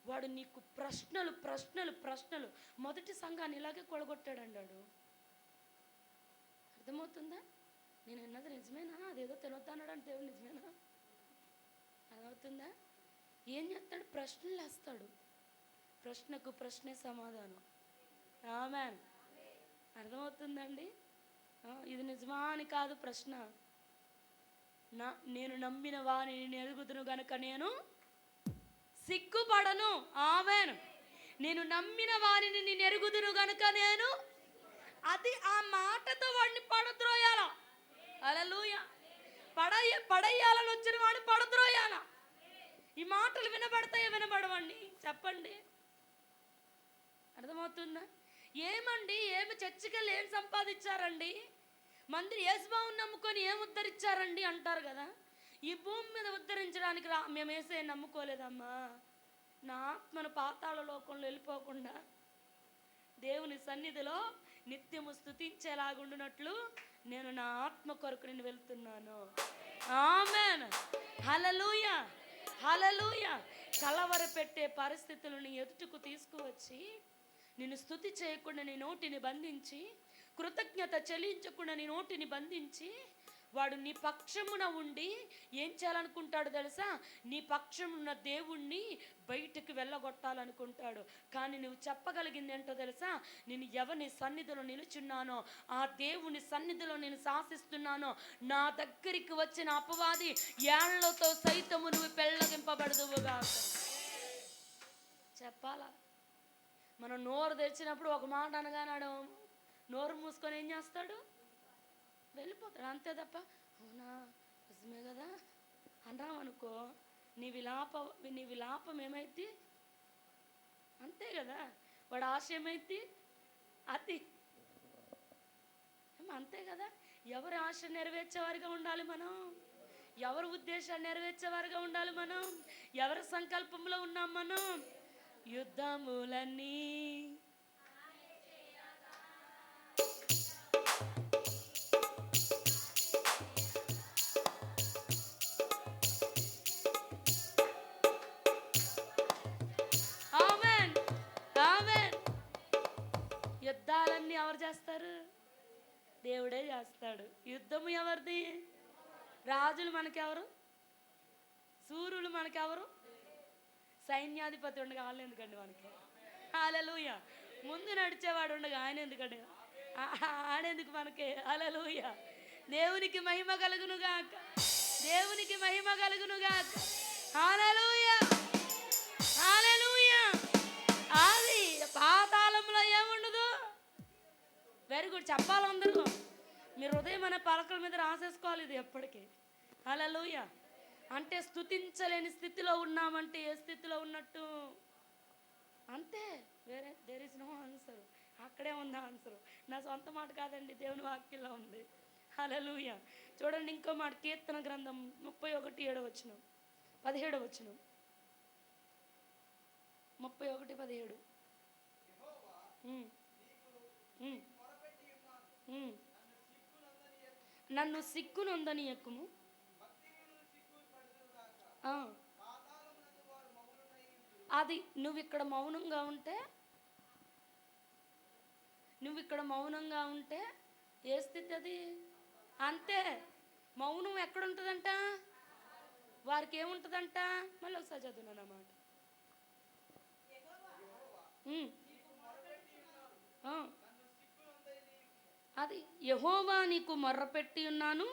S1: వాడు నీకు ప్రశ్నలు ప్రశ్నలు ప్రశ్నలు. మొదటి సంఘాన్ని ఇలాగే కొలగొట్టాడండి వాడు. అర్థమవుతుందా? నేను విన్నది నిజమేనా? అదేదో తెలియద్దన్నాడు అంటే దేవుడు నిజమేనా? అర్థమవుతుందా? ఏం చేస్తాడు, ప్రశ్నలు వేస్తాడు. ప్రశ్నకు ప్రశ్నే సమాధానం. ఆమేన్. అర్థమవుతుందండి? ఇది నిజమా అని కాదు ప్రశ్న. నేను నమ్మిన వారిని నేను ఎరుగుదును గనుక నేను సిగ్గుపడను. ఆమేన్. నేను నమ్మిన వారిని నేను ఎరుగుదును గనుక నేను, అది ఆ మాటతో వాడిని పడద్రోయాల. హల్లెలూయా. పడేయాలని వచ్చిన వాడిని పడద్రోయాల. ఈ మాటలు వినబడతాయో వినబడవండి చెప్పండి? అర్థమవుతుందా? ఏమి చర్చికి వెళ్ళి ఏం సంపాదించారండి? మందిరి యేసుబాబుని నమ్ముకొని ఏం ఉద్ధరించారండి అంటారు కదా. ఈ భూమి మీద ఉద్ధరించడానికి మేము వేసే నమ్ముకోలేదమ్మా. నా ఆత్మను పాతాళ లోకంలో వెళ్ళిపోకుండా దేవుని సన్నిధిలో నిత్యము స్తుతించేలాగుండునట్లు నేను నా ఆత్మ కొరకు నేను వెళ్తున్నాను. ఆమేన్. హల్లెలూయా, హల్లెలూయా. కలవరపెట్టే పరిస్థితులను ఎదుటకు తీసుకువచ్చి నిన్ను స్తుతి చేయకుండా నీ నోటిని బంధించి, కృతజ్ఞత చెల్లించకుండా నీ నోటిని బంధించి, వాడు నీ పక్షమున ఉండి ఏం చేయాలనుకుంటాడు తెలుసా? నీ పక్షమున్న దేవుణ్ణి బయటికి వెళ్ళగొట్టాలనుకుంటాడు. కానీ నువ్వు చెప్పగలిగింది ఏంటో తెలుసా? నేను ఎవరిని సన్నిధిలో నిలుచున్నానో ఆ దేవుని సన్నిధిలో నేను శాసిస్తున్నానో, నా దగ్గరికి వచ్చిన అపవాది ఏళ్లతో సైతము నువ్వు పెళ్ళగింపబడదువుగా చెప్పాలా? మనం నోరు తెరిచినప్పుడు ఒక మాట అనగానాడు, నోరు మూసుకొని ఏం చేస్తాడు, వెళ్ళిపోతాడు. అంతే తప్ప అవునా నిజమే కదా అన్నామనుకో, నీ విలాపం ఏమైద్ది? అంతే కదా. వాడు ఆశ ఏమైద్ది? అది అంతే కదా. ఎవరి ఆశ నెరవేర్చేవారిగా ఉండాలి మనం, ఎవరి ఉద్దేశాన్ని నెరవేర్చేవారిగా ఉండాలి మనం, ఎవరి సంకల్పంలో ఉన్నాం మనం. యుద్ధములన్నీ యుద్ధాలన్నీ ఎవరు చేస్తారు? దేవుడే చేస్తాడు. యుద్ధము ఎవరిది? రాజులు మనకెవరు? సూర్యులు మనకెవరు? సైన్యాధిపతి ఉండగా వాళ్ళు ఎందుకండి మనకి? హల్లెలూయా. ముందు నడిచేవాడు ఉండగా ఆయన ఎందుకండి? ఆడెందుకు మనకి? హల్లెలూయా. దేవునికి మహిమ కలుగునుగాక, దేవునికి మహిమ కలుగునుగాక. హల్లెలూయా, హల్లెలూయా. అది పాతాళంలో ఏముండదు. Very good. చెప్పాలి అందరూ. మీరు హృదయం అనే పలకల మీద రాసేసుకోవాలి ఇది ఎప్పటికీ. హల్లెలూయా. అంటే స్తుతించలేని స్థితిలో ఉన్నామంటే ఏ స్థితిలో ఉన్నట్టు? అంతే, వేరే దేర్ ఇస్ నో ఆన్సర్. అక్కడే ఉంది ఆన్సర్. నా సొంత మాట కాదండి, దేవుని వాక్యంలో ఉంది. హల్లెలూయా. చూడండి ఇంకో మాట, కీర్తన గ్రంథం 31:7 17 31:17. నన్ను సిగ్గునందనీయకుము. అది నువ్వు ఇక్కడ మౌనంగా ఉంటే ఏ స్థితి అది? అంతే. మౌనం ఎక్కడుంటుందంట? వారికి ఏముంటుందంట? మళ్ళీ ఒకసారి చదువున్నాను అన్నమాట. అది యెహోవా నీకు మొర్రపెట్టి ఉన్నాను,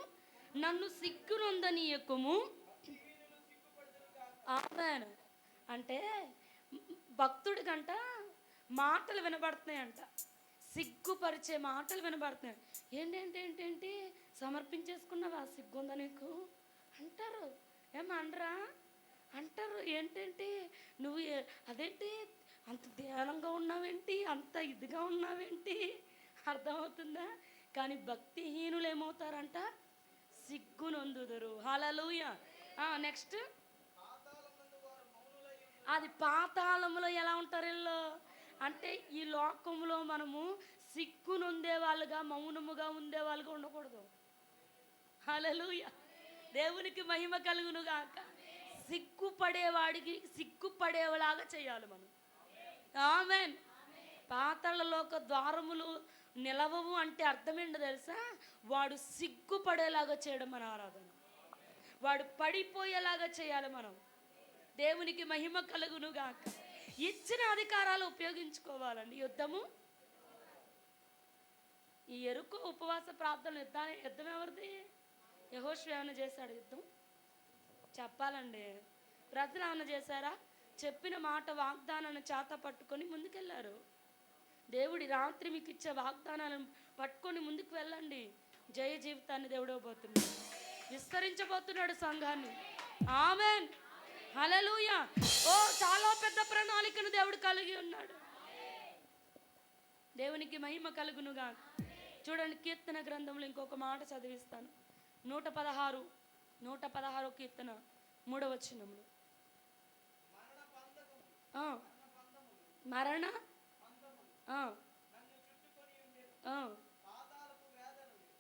S1: నన్ను సిగ్గునొందనీయకుము. ఆమేన్. అంటే భక్తుడి కంట మాటలు వినబడుతున్నాయంట, సిగ్గుపరిచే మాటలు వినబడుతున్నాయి. ఏంటేంటి సమర్పించేసుకున్నావా, సిగ్గుందా నీకు అంటారు. ఏమనరా అంటారు. ఏంటంటే నువ్వు అదేంటి అంత ధ్యానంగా ఉన్నావేంటి, అంత ఇదిగా ఉన్నావేంటి, అర్థమవుతుందా? కానీ భక్తిహీనులు ఏమవుతారంట, సిగ్గునొందుదురు. హల్లెలూయా. నెక్స్ట్, అది పాతాళంలో ఎలా ఉంటారు వీళ్ళు అంటే, ఈ లోకంలో మనము సిగ్గునొందే వాళ్ళుగా, మౌనముగా ఉండే వాళ్ళుగా ఉండకూడదు. హల్లెలూయా. దేవునికి మహిమ కలుగును గాక. సిగ్గుపడేవాడికి సిగ్గుపడేలాగా చేయాలి మనం. ఆమేన్. పాతాళలోక ద్వారములు నిలవవు అంటే అర్థం ఏంటో తెలుసా? వాడు సిగ్గుపడేలాగా చేయడం మన ఆరాధన. వాడు పడిపోయేలాగా చేయాలి మనం. దేవునికి మహిమ కలుగును గాక. ఇచ్చిన అధికారాలు ఉపయోగించుకోవాలండి. యుద్ధము, ఈ ఎరుకు ఉపవాస ప్రార్థన యుద్ధం ఎవరిది? యెహోషువ ఏమైనా చేశాడు యుద్ధం? చెప్పాలండి. ప్రజలు ఏమైనా చేశారా? చెప్పిన మాట వాగ్దానాన్ని చేత పట్టుకొని ముందుకెళ్ళారు. దేవుడి రాత్రి మీకు ఇచ్చే వాగ్దానాలను పట్టుకొని ముందుకు వెళ్ళండి. జయ జీవితాన్ని దేవుడు ఇవ్వబోతున్నాడు, విస్తరించబోతున్నాడు సంఘాన్ని. ఆమేన్. హల్లెలూయా. చాలా పెద్ద ప్రణాళికను దేవుడు కలిగి ఉన్నాడు. దేవునికి మహిమ కలుగునుగా. చూడండి, కీర్తన గ్రంథంలో ఇంకొక మాట చదివిస్తాను. 116 కీర్తన 3వ వచనంలో మరణ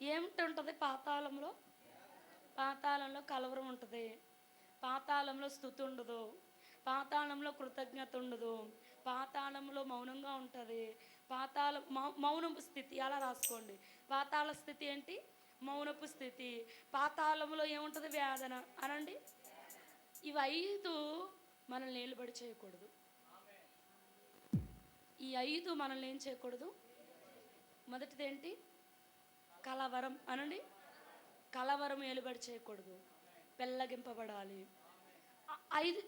S1: ఏమిటి పాతాళంలో? పాతాళంలో కలవరం ఉంటుంది, పాతాళంలో స్తుతి ఉండదు, పాతాళంలో కృతజ్ఞత ఉండదు, పాతాళంలో మౌనంగా ఉంటుంది. మౌనపు స్థితి అలా రాసుకోండి. పాతాళ స్థితి ఏంటి? మౌనపు స్థితి. పాతాళంలో ఏముంటుంది? వేదన అనండి. ఇవి 5 మనల్ని నిలబడి చేయకూడదు. ఈ 5 మనల్ని ఏం చేయకూడదు? మొదటిది ఏంటి? కలవరం అనండి. కలవరం ఏలుబడి చేయకూడదు, పెళ్ళగింపబడాలి. 5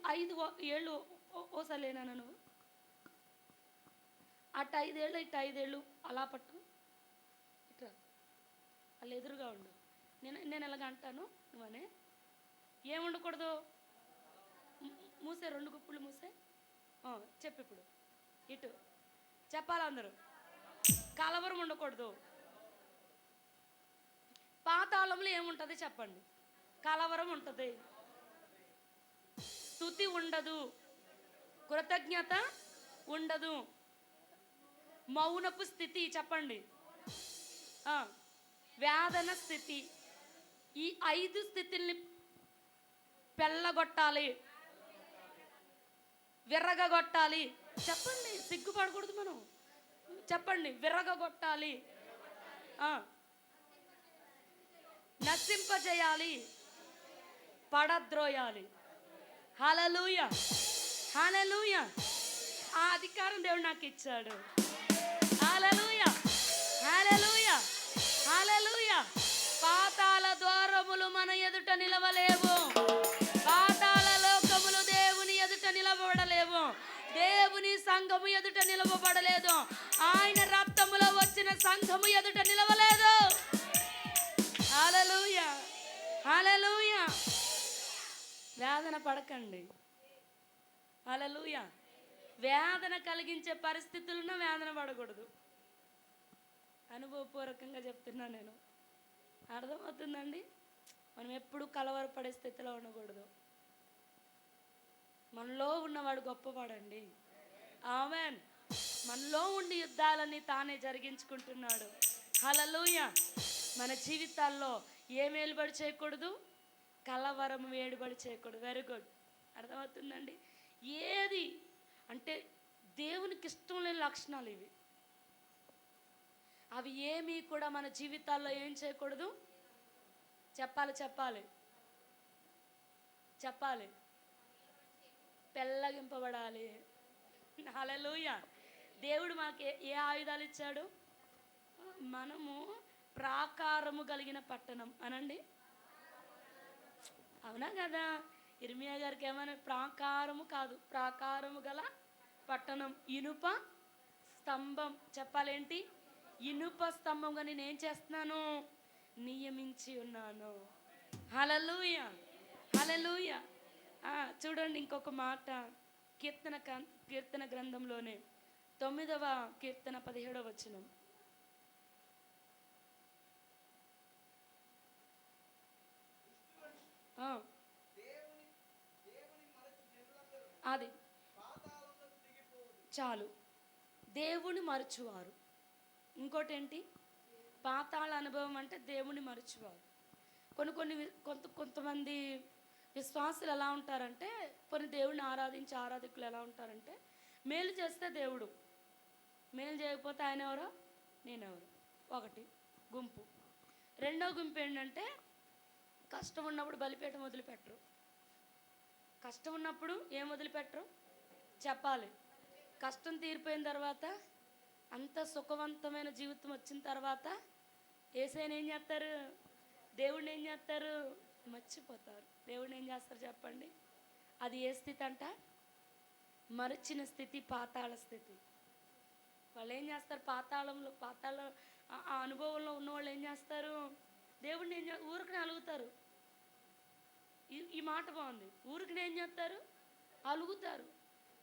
S1: ఏళ్ళు ఓసారి లేనా నువ్వు? అటు 5 ఏళ్ళు ఇటు 5 ఏళ్ళు అలా పట్టు, ఇట్లా అలా ఎదురుగా ఉండు. నేను ఎలాగ అంటాను నువ్వనే. ఏముండకూడదు? మూసే, 2 గుప్పులు మూసే. చెప్పు ఇప్పుడు. ఇటు చెప్పాలి అందరూ. కలవరం ఉండకూడదు. పాతాళంలో ఏముంటుంది చెప్పండి? కలవరం ఉంటుంది, స్తుతి ఉండదు, కృతజ్ఞత ఉండదు, మౌనపు స్థితి చెప్పండి, వేదన స్థితి. ఈ 5 స్థితుల్ని పెళ్ళగొట్టాలి, విర్రగొట్టాలి. చెప్పండి, సిగ్గుపడకూడదు మనం. చెప్పండి, విర్రగొట్టాలి, నశింపజేయాలి, పడద్రోయాలి. హల్లెలూయా. హల్లెలూయా. ఆ అధికారం దేవుడు నాకు ఇచ్చాడు. హల్లెలూయా. హల్లెలూయా. హల్లెలూయా. పాతాళ ద్వారములు మన ఎదుట నిలవలేవు, పాతాళ లోకములు దేవుని ఎదుట నిలబడలేవు, దేవుని సంఘము ఎదుట నిలవబడలేదు, ఆయన రక్తములో వచ్చిన సంఘము ఎదుట నిలవలేదు. హల్లెలూయా. హల్లెలూయా. వేదన పడకండి. హల్లెలూయా. వేదన కలిగించే పరిస్థితులున్న వేదన పడకూడదు. అనుభవపూర్వకంగా చెప్తున్నా నేను. అర్థమవుతుందండి? మనం ఎప్పుడు కలవరపడే స్థితిలో ఉండకూడదు. మనలో ఉన్నవాడు గొప్పవాడండి. ఆమేన్. మనలో ఉండి యుద్ధాలన్నీ తానే జరిగించుకుంటున్నాడు. హల్లెలూయా. మన జీవితాల్లో ఏం ఏలుబడి చేయకూడదు? కలవరం వేడుబడి చేయకూడదు. Very good. అర్థమవుతుందండి? ఏది అంటే దేవునికి ఇష్టం లేని లక్షణాలు ఇవి. అవి ఏమీ కూడా మన జీవితాల్లో ఏం చేయకూడదు? చెప్పాలి. పెళ్ళగింపబడాలి. హల్లెలూయా. దేవుడు మాకు ఏ ఆయుధాలు ఇచ్చాడు? మనము ప్రాకారము కలిగిన పట్టణం అనండి. అవునా కదా? ఇర్మియా గారికి ఏమైనా ప్రాకారము కాదు, ప్రాకారము గల పట్టణం, ఇనుప స్తంభం. చెప్పాలేంటి? ఇనుప స్తంభంగా నేను ఏం చేస్తున్నాను? నియమించి ఉన్నాను. హల్లెలూయా, హల్లెలూయా. చూడండి ఇంకొక మాట, కీర్తన గ్రంథంలోనే 9వ కీర్తన 17వ వచనం. అది చాలు, దేవుని మరచువారు. ఇంకోటి ఏంటి? పాతాళ అనుభవం అంటే దేవుని మరచువారు. కొంతమంది విశ్వాసులు ఎలా ఉంటారంటే, కొన్ని దేవుడిని ఆరాధికులు ఎలా ఉంటారంటే, మేలు చేస్తే దేవుడు, మేలు చేయకపోతే ఆయన ఎవరో నేనెవరు. ఒకటి గుంపు. రెండో గుంపు ఏంటంటే, కష్టం ఉన్నప్పుడు బలిపీఠం వదిలిపెట్టరు. కష్టం ఉన్నప్పుడు ఏం వదిలిపెట్టరు? చెప్పాలి. కష్టం తీరిపోయిన తర్వాత, అంత సుఖవంతమైన జీవితం వచ్చిన తర్వాత యేసయ్యని ఏం చేస్తారు? దేవుడిని ఏం చేస్తారు? మర్చిపోతారు. దేవుడిని ఏం చేస్తారు చెప్పండి? అది ఏ స్థితి అంట? మరచిన స్థితి, పాతాళ స్థితి. వాళ్ళు ఏం చేస్తారు? పాతాళ ఆ అనుభవంలో ఉన్న వాళ్ళు ఏం చేస్తారు? దేవుడిని ఊరికి అలుగుతారు. ఈ మాట బాగుంది. ఊరికి ఏం చేస్తారు? అలుగుతారు.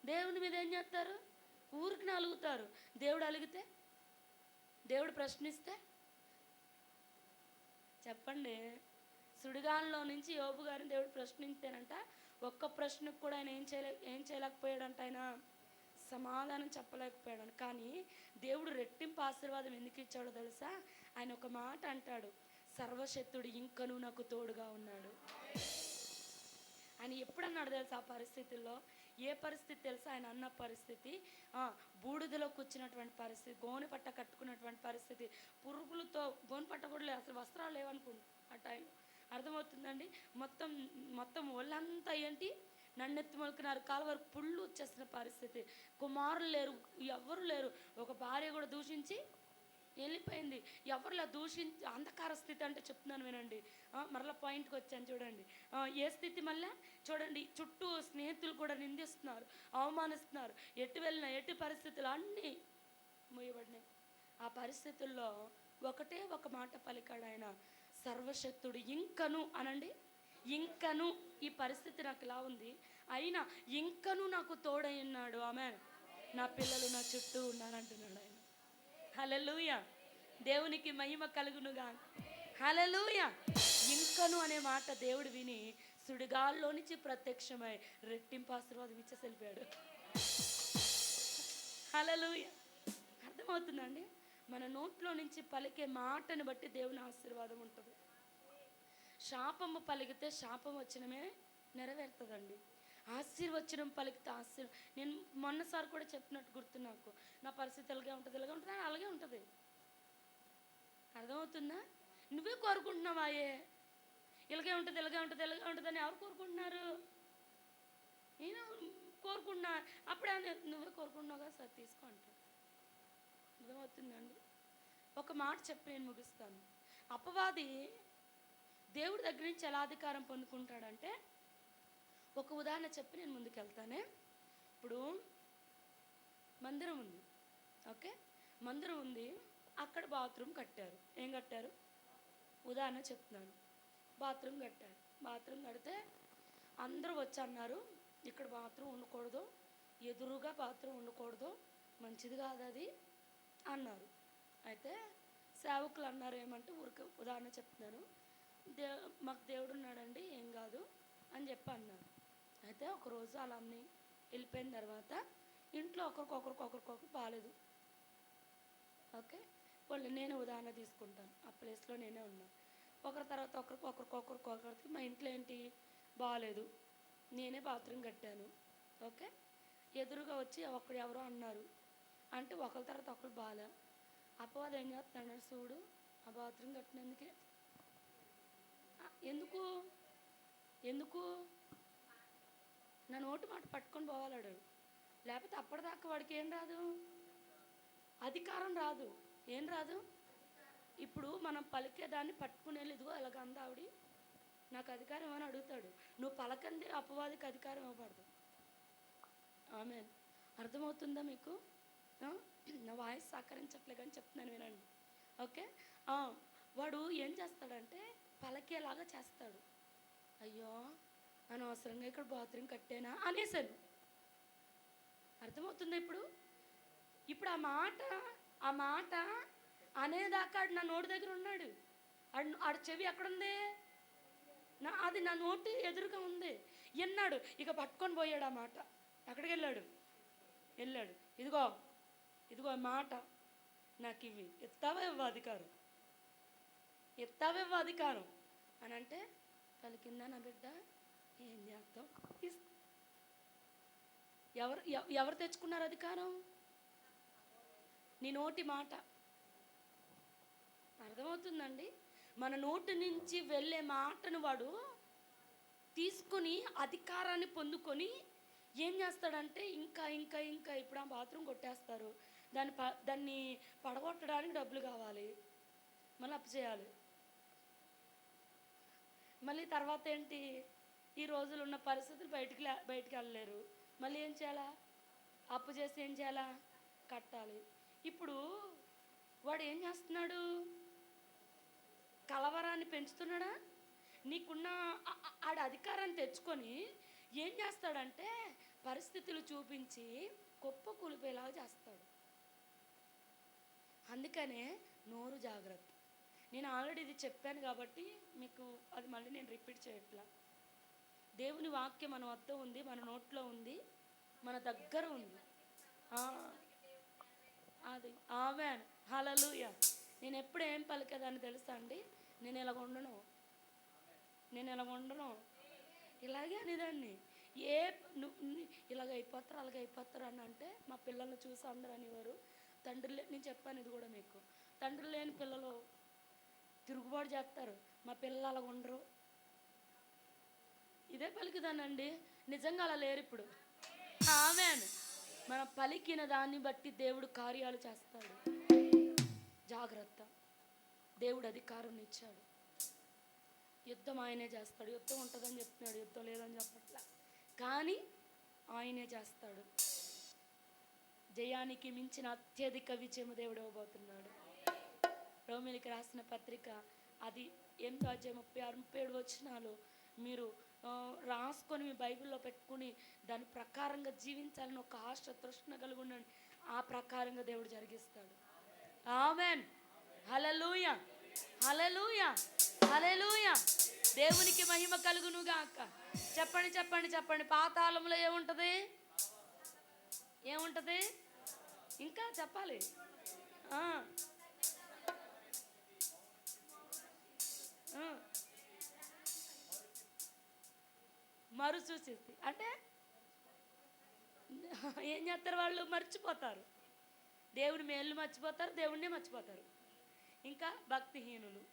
S1: దేవుని మీద ఏం చేస్తారు? ఊరికి అలుగుతారు. దేవుడు అలిగితే, దేవుడు ప్రశ్నిస్తే చెప్పండి. సుడిగాల్లో నుంచి యోబు గారిని దేవుడు ప్రశ్నించానంట. ఒక్క ప్రశ్నకు కూడా ఆయన ఏం చేయలేకపోయాడంట. ఆయన సమాధానం చెప్పలేకపోయాడు. కానీ దేవుడు రెట్టింపు ఆశీర్వాదం ఎందుకు ఇచ్చాడో తెలుసా? ఆయన ఒక మాట అంటాడు, సర్వశక్తుడు ఇంకనూ నాకు తోడుగా ఉన్నాడు. ఆయన ఎప్పుడన్నాడు తెలుసా? ఆ పరిస్థితుల్లో. ఏ పరిస్థితి తెలుసా? ఆయన అన్న పరిస్థితి, బూడిదలో కూర్చున్నటువంటి పరిస్థితి, గోనె పట్ట కట్టుకున్నటువంటి పరిస్థితి, పురుగులతో గోనె పట్ట కూడా లేదు, అసలు వస్త్రాలు లేవనుకుంటా ఆ టైంలో. అర్థమవుతుందండి? మొత్తం ఒళ్ళంతా ఏంటి, నన్నెత్తి మొలికినారు, కాలు వరకు పుళ్ళు వచ్చేసిన పరిస్థితి. కుమారులు లేరు, ఎవరు లేరు. ఒక భార్య కూడా దూషించి వెళ్ళిపోయింది. ఎవరిలా దూషించి, అంధకార స్థితి అంటే చెప్తున్నాను వినండి. మరలా పాయింట్కి వచ్చాను చూడండి. ఏ స్థితి? మళ్ళీ చూడండి, చుట్టూ స్నేహితులు కూడా నిందిస్తున్నారు, అవమానిస్తున్నారు. ఎటు వెళ్ళినా, ఎటు పరిస్థితులు అన్నీ మూయబడినాయి. ఆ పరిస్థితుల్లో ఒకటే ఒక మాట పలికాడు ఆయన, సర్వశక్తుడు ఇంకను అనండి. ఇంకను ఈ పరిస్థితి నాకు ఇలా ఉంది, అయినా ఇంకను నాకు తోడై ఉన్నాడు. ఆమెన్. నా పిల్లలు నా చుట్టూ ఉన్నారంటున్నాడు ఆయన. హల్లెలూయా, దేవునికి మహిమ కలుగునుగా. హల్లెలూయా. ఇంకను అనే మాట దేవుడు విని సుడిగాల్లో నుంచి ప్రత్యక్షమై రెట్టింపు ఆశీర్వాదం ఇచ్చేసి వెళ్ళిపోయాడు. హల్లెలూయా. అర్థమవుతుందండి? మన నోట్లో నుంచి పలికే మాటను బట్టి దేవుని ఆశీర్వాదం ఉంటుంది. శాపము పలికితే శాపం వచ్చినమే నెరవేరుతుందండి. ఆశీర్వచనం పలికితే నేను మొన్నసారి కూడా చెప్పినట్టు గుర్తు నాకు. నా పరిస్థితి ఇలాగే ఉంటుంది, అలాగే ఉంటుంది. అర్థమవుతుందా? నువ్వే కోరుకుంటున్నావాయే ఇలాగే ఉంటుంది అని ఎవరు కోరుకుంటున్నారు? నేను కోరుకుంటున్నా. అప్పుడే నువ్వే కోరుకుంటున్నావు కదా, సార్ తీసుకో అంటాడు. అర్థమవుతుందండి? ఒక మాట చెప్పి నేను ముగిస్తాను. అపవాది దేవుడి దగ్గర నుంచి ఎలా అధికారం పొందుకుంటాడంటే, ఒక ఉదాహరణ చెప్పి నేను ముందుకు వెళ్తానే. ఇప్పుడు మందిరం ఉంది, ఓకే? మందిరం ఉంది, అక్కడ బాత్రూమ్ కట్టారు. ఏం కట్టారు? ఉదాహరణ చెప్తున్నాను. బాత్రూమ్ కట్టారు. బాత్రూమ్ కడితే అందరూ వచ్చి అన్నారు, ఇక్కడ బాత్రూమ్ ఉండకూడదు, ఎదురుగా బాత్రూమ్ ఉండకూడదు, మంచిది కాదు అది అన్నారు. అయితే సేవకులు అన్నారు ఏమంటే, ఊరికి ఉదాహరణ చెప్తున్నాను, మాకు దేవుడు ఉన్నాడండి, ఏం కాదు అని చెప్పి అన్నారు. అయితే ఒకరోజు అలా అన్నీ వెళ్ళిపోయిన తర్వాత ఇంట్లో ఒకరికొకరు బాగాలేదు, ఓకే? వాళ్ళు నేనే ఉదాహరణ తీసుకుంటాను, ఆ ప్లేస్లో నేనే ఉన్నాను. ఒకరి తర్వాత ఒకరికి మా ఇంట్లో ఏంటి బాగాలేదు, నేనే బాత్రూమ్ కట్టాను, ఓకే? ఎదురుగా వచ్చి ఎవరో అన్నారు అంటే ఒకరి తర్వాత ఒకరు బాగా. అపవాదం ఏం చేస్తున్నాడు చూడు, ఆ బాత్రూమ్ కట్టినందుకే. ఎందుకు నా నోటి మాట పట్టుకొని పోవాలాడు. లేకపోతే అప్పటిదాకా వాడికి ఏం రాదు, అధికారం రాదు. ఏం రాదు? ఇప్పుడు మనం పలికేదాన్ని పట్టుకునే ఇదిగో అలాగ అంద ఆవిడ, నాకు అధికారం అని అడుగుతాడు. నువ్వు పలకంది అపవాదికి అధికారం ఇవ్వబడదు. ఆమె అర్థమవుతుందా మీకు? నా వాయిస్ సహకరించట్లే కానీ చెప్తున్నాను వినండి. ఓకే. వాడు ఏం చేస్తాడంటే పలకేలాగా చేస్తాడు. అయ్యో అనవసరంగా ఇక్కడ బాత్రూమ్ కట్టేనా అనేసాను. అర్థమవుతుందా? ఇప్పుడు ఆ మాట అనేదాకా ఆడు నా నోటి దగ్గర ఉన్నాడు. ఆడు చెవి ఎక్కడుంది? అది నా నోటి ఎదురుగా ఉంది. విన్నాడు, ఇక పట్టుకొని పోయాడు. ఆ మాట ఎక్కడికి వెళ్ళాడు? ఇదిగో మాట నాకు ఇవి ఎత్తావా అధికారం అని అంటే, పలికిందా నా బిడ్డ? ఏం చేస్తాం? ఎవరు తెచ్చుకున్నారు అధికారం? నీ నోటి మాట. అర్థమవుతుందండి? మన నోటి నుంచి వెళ్ళే మాటను వాడు తీసుకొని అధికారాన్ని పొందుకొని ఏం చేస్తాడంటే ఇంకా ఇంకా ఇంకా ఇప్పుడు ఆ బాత్రూమ్ కొట్టేస్తారు, దాన్ని పడగొట్టడానికి డబ్బులు కావాలి, మళ్ళీ అప్పు చేయాలి. మళ్ళీ తర్వాత ఏంటి? ఈ రోజులు ఉన్న పరిస్థితులు బయటికి వెళ్ళలేరు. మళ్ళీ ఏం చేయాలా? అప్పు చేసి ఏం చేయాలా? కట్టాలి. ఇప్పుడు వాడు ఏం చేస్తున్నాడు? కలవరాన్ని పెంచుతున్నాడా? నీకున్న ఆడ అధికారాన్ని తెచ్చుకొని ఏం చేస్తాడంటే పరిస్థితులు చూపించి గొప్ప కూలిపోయేలాగా చేస్తాడు. అందుకనే నోరు జాగ్రత్త. నేను ఆల్రెడీ ఇది చెప్పాను కాబట్టి మీకు అది మళ్ళీ నేను రిపీట్ చేయట్లా. దేవుని వాక్యం మన వద్ద ఉంది, మన నోట్లో ఉంది, మన దగ్గర ఉంది. అది ఆమేన్, హల్లెలూయా. నేను ఎప్పుడు ఏం పలికేదాన్ని తెలుసా అండి? నేను ఇలాగ ఉండను, ఇలాగే అనేదాన్ని. ఇలాగ అయిపోతారు అలాగ అయిపోతారు అని అంటే మా పిల్లల్ని చూసి అందరూ అనేవారు, నేను చెప్పాను ఇది కూడా మీకు, తండ్రి లేని పిల్లలు తిరుగుబాటు చేస్తారు, మా పిల్లలు అలాగ ఉండరు. ఇదే పలికిదానండి. నిజంగా అలా లేరు ఇప్పుడు. ఆమేన్. మనం పలికిన దాన్ని బట్టి దేవుడు కార్యాలు చేస్తాడు. జాగ్రత్త. దేవుడు అధికారం ఇచ్చాడు. యుద్ధం ఆయనే చేస్తాడు. యుద్ధం ఉంటుందని చెప్తున్నాడు, యుద్ధం లేదని చెప్పట్లా, కానీ ఆయనే చేస్తాడు. జయానికి మించిన అత్యధిక విజయం దేవుడు ఇవ్వబోతున్నాడు. రోమీయులకు రాసిన పత్రిక అది 8వ అధ్యాయం 36-37 వచనాలు మీరు రాసుకొని మీ బైబిల్లో పెట్టుకుని దాని ప్రకారంగా జీవించాలని ఒక ఆశ తృష్ణ కలిగి ఉండండి. ఆ ప్రకారంగా దేవుడు జరిగిస్తాడు. ఆమేన్, హల్లెలూయా, హల్లెలూయా, హల్లెలూయా. దేవునికి మహిమ కలుగును గాక. చెప్పండి చెప్పండి చెప్పండి. పాతాళంలో ఏముంటది? ఇంకా చెప్పాలి. మరు చూసేసి అంటే ఏం చేస్తారు? వాళ్ళు మర్చిపోతారు, దేవుని మేలు మర్చిపోతారు, దేవుణ్ణి మర్చిపోతారు. ఇంకా భక్తిహీనులు,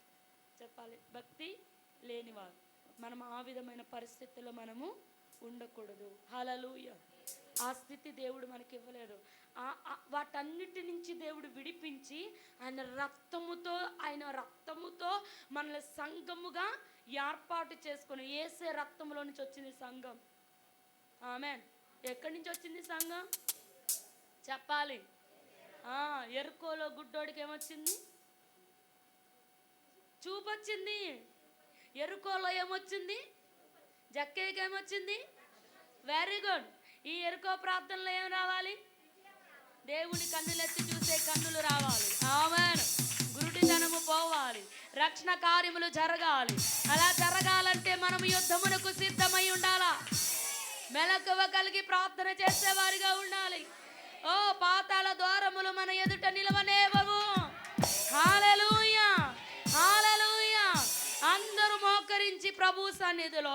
S1: చెప్పాలి భక్తి లేనివారు. మనం ఆ విధమైన పరిస్థితుల్లో మనము ఉండకూడదు. హల్లెలూయా. ఆ స్థితి దేవుడు మనకి ఇవ్వలేదు. వాటన్నిటి నుంచి దేవుడు విడిపించి ఆయన రక్తముతో మనల్ని సంఘముగా ఏర్పాటు చేసుకుని, యేసే రక్తంలో నుంచి వచ్చింది సంఘం. ఆమేన్. ఎక్కడి నుంచి వచ్చింది సంఘం? చెప్పాలి. ఎరుకోలో గుడ్డోడికి ఏమొచ్చింది? చూపొచ్చింది. ఎరుకోలో ఏమొచ్చింది? జక్కయ్యకి ఏమొచ్చింది? Very good. ఈ ఎరుకో ప్రార్థనలో ఏం రావాలి? దేవుని కన్నులెత్తి చూసే కన్నులు రావాలి. ఆమేన్. గురుడితనము పోవాలి, రక్షణ కార్యములు జరగాలి. అలా జరగాలంటే మనం యుద్ధమునకు సిద్ధమై ఉండాలా? మెలకువ కలిగి ప్రార్థన చేసేవారిగా ఉండాలి. పాతాళ ద్వారములు మన ఎదుట నిలవనేవవు. హల్లెలూయా, హల్లెలూయా. అందరూ మోకరించి ప్రభు సన్నిధిలో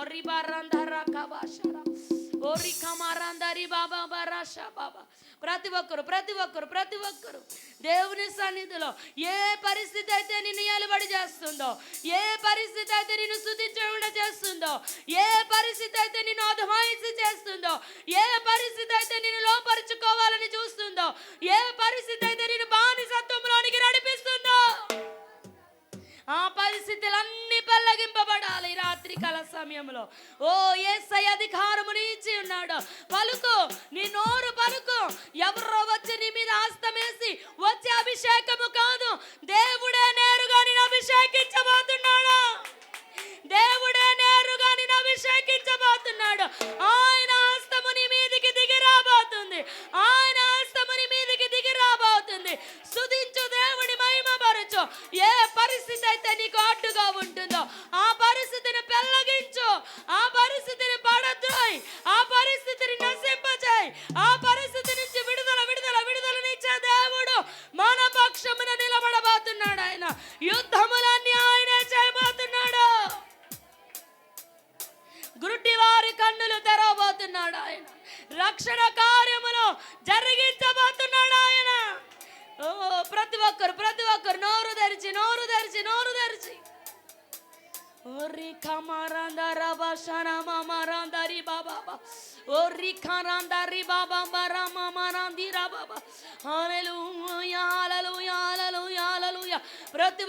S1: ప్రతి ఒక్కరు దేవుని సన్నిధిలో ఏ పరిస్థితి అయితే నిన్ను నిలబడి చేస్తుందో, ఏ పరిస్థితి అయితే నిన్ను స్తుతించకుండా చేస్తుందో, ఏ పరిస్థితి అయితే నిన్ను అధమాయిసి చేస్తుందో, ఏ పరిస్థితి అయితే నిన్ను లోపరుచుకోవాలని చూస్తుందో, ఏ పరిస్థితి అయితే నిన్ను బానిసత్వంలోనికి నడిపిస్తుందో, మాట్లాడాలి ఈ రాత్రి కాల సమయంలో. ఓ యేసయ్య అధికారము నీచి ఉన్నాడు. పలుకు, నీ నోరు పలుకు. ఎవరో వచ్చి నీ మీద హస్తమేసి వచ్చే అభిషేకము కాదు, దేవుడే నేరుగా నేను అభిషేకించబోతున్నాడు. దేవుడే నేరుగా నేను అభిషేకించబోతున్నాడు. ఆయన హస్తము నీ మీదికి దిగి రాబోతుంది. ఆయన హస్తము నీ మీదికి దిగి రాబోతుంది. స్తుతించు, దేవుని మహిమపరచు. ఏ పరిస్థితి అయితే నీకు అడ్డుగా ఉంటుందో ఆ పరిస్థితిని పెళ్లగించు, ఆ పరిస్థితిని పడద్రోయ్, ఆ పరిస్థితిని నశింపజేయ్. ఆ పరిస్థితి నుంచి విడుదల విడుదల విడుదలనిచ్చే దేవుడు మన పక్షమున నిలబడబోతున్నాడు. ఆయన యుద్ధములన్నీ ఆయనే చేయబోతున్నాడు. గుడ్డి వారి కన్నులు తెరవబోతున్నాడు. ఆయన రక్షణ కార్యములు జరిగించబోతున్నాడు. ఆయన ప్రతి ఒక్కరు నోరు తెరిచి ఓరి కమరందరబా శనమరందరి బాబా ఓరి ఖరందరి బాబా మరమరందిరా బాబా. హల్లెలూయా హల్లెలూయా హల్లెలూయా హల్లెలూయా. ప్రతి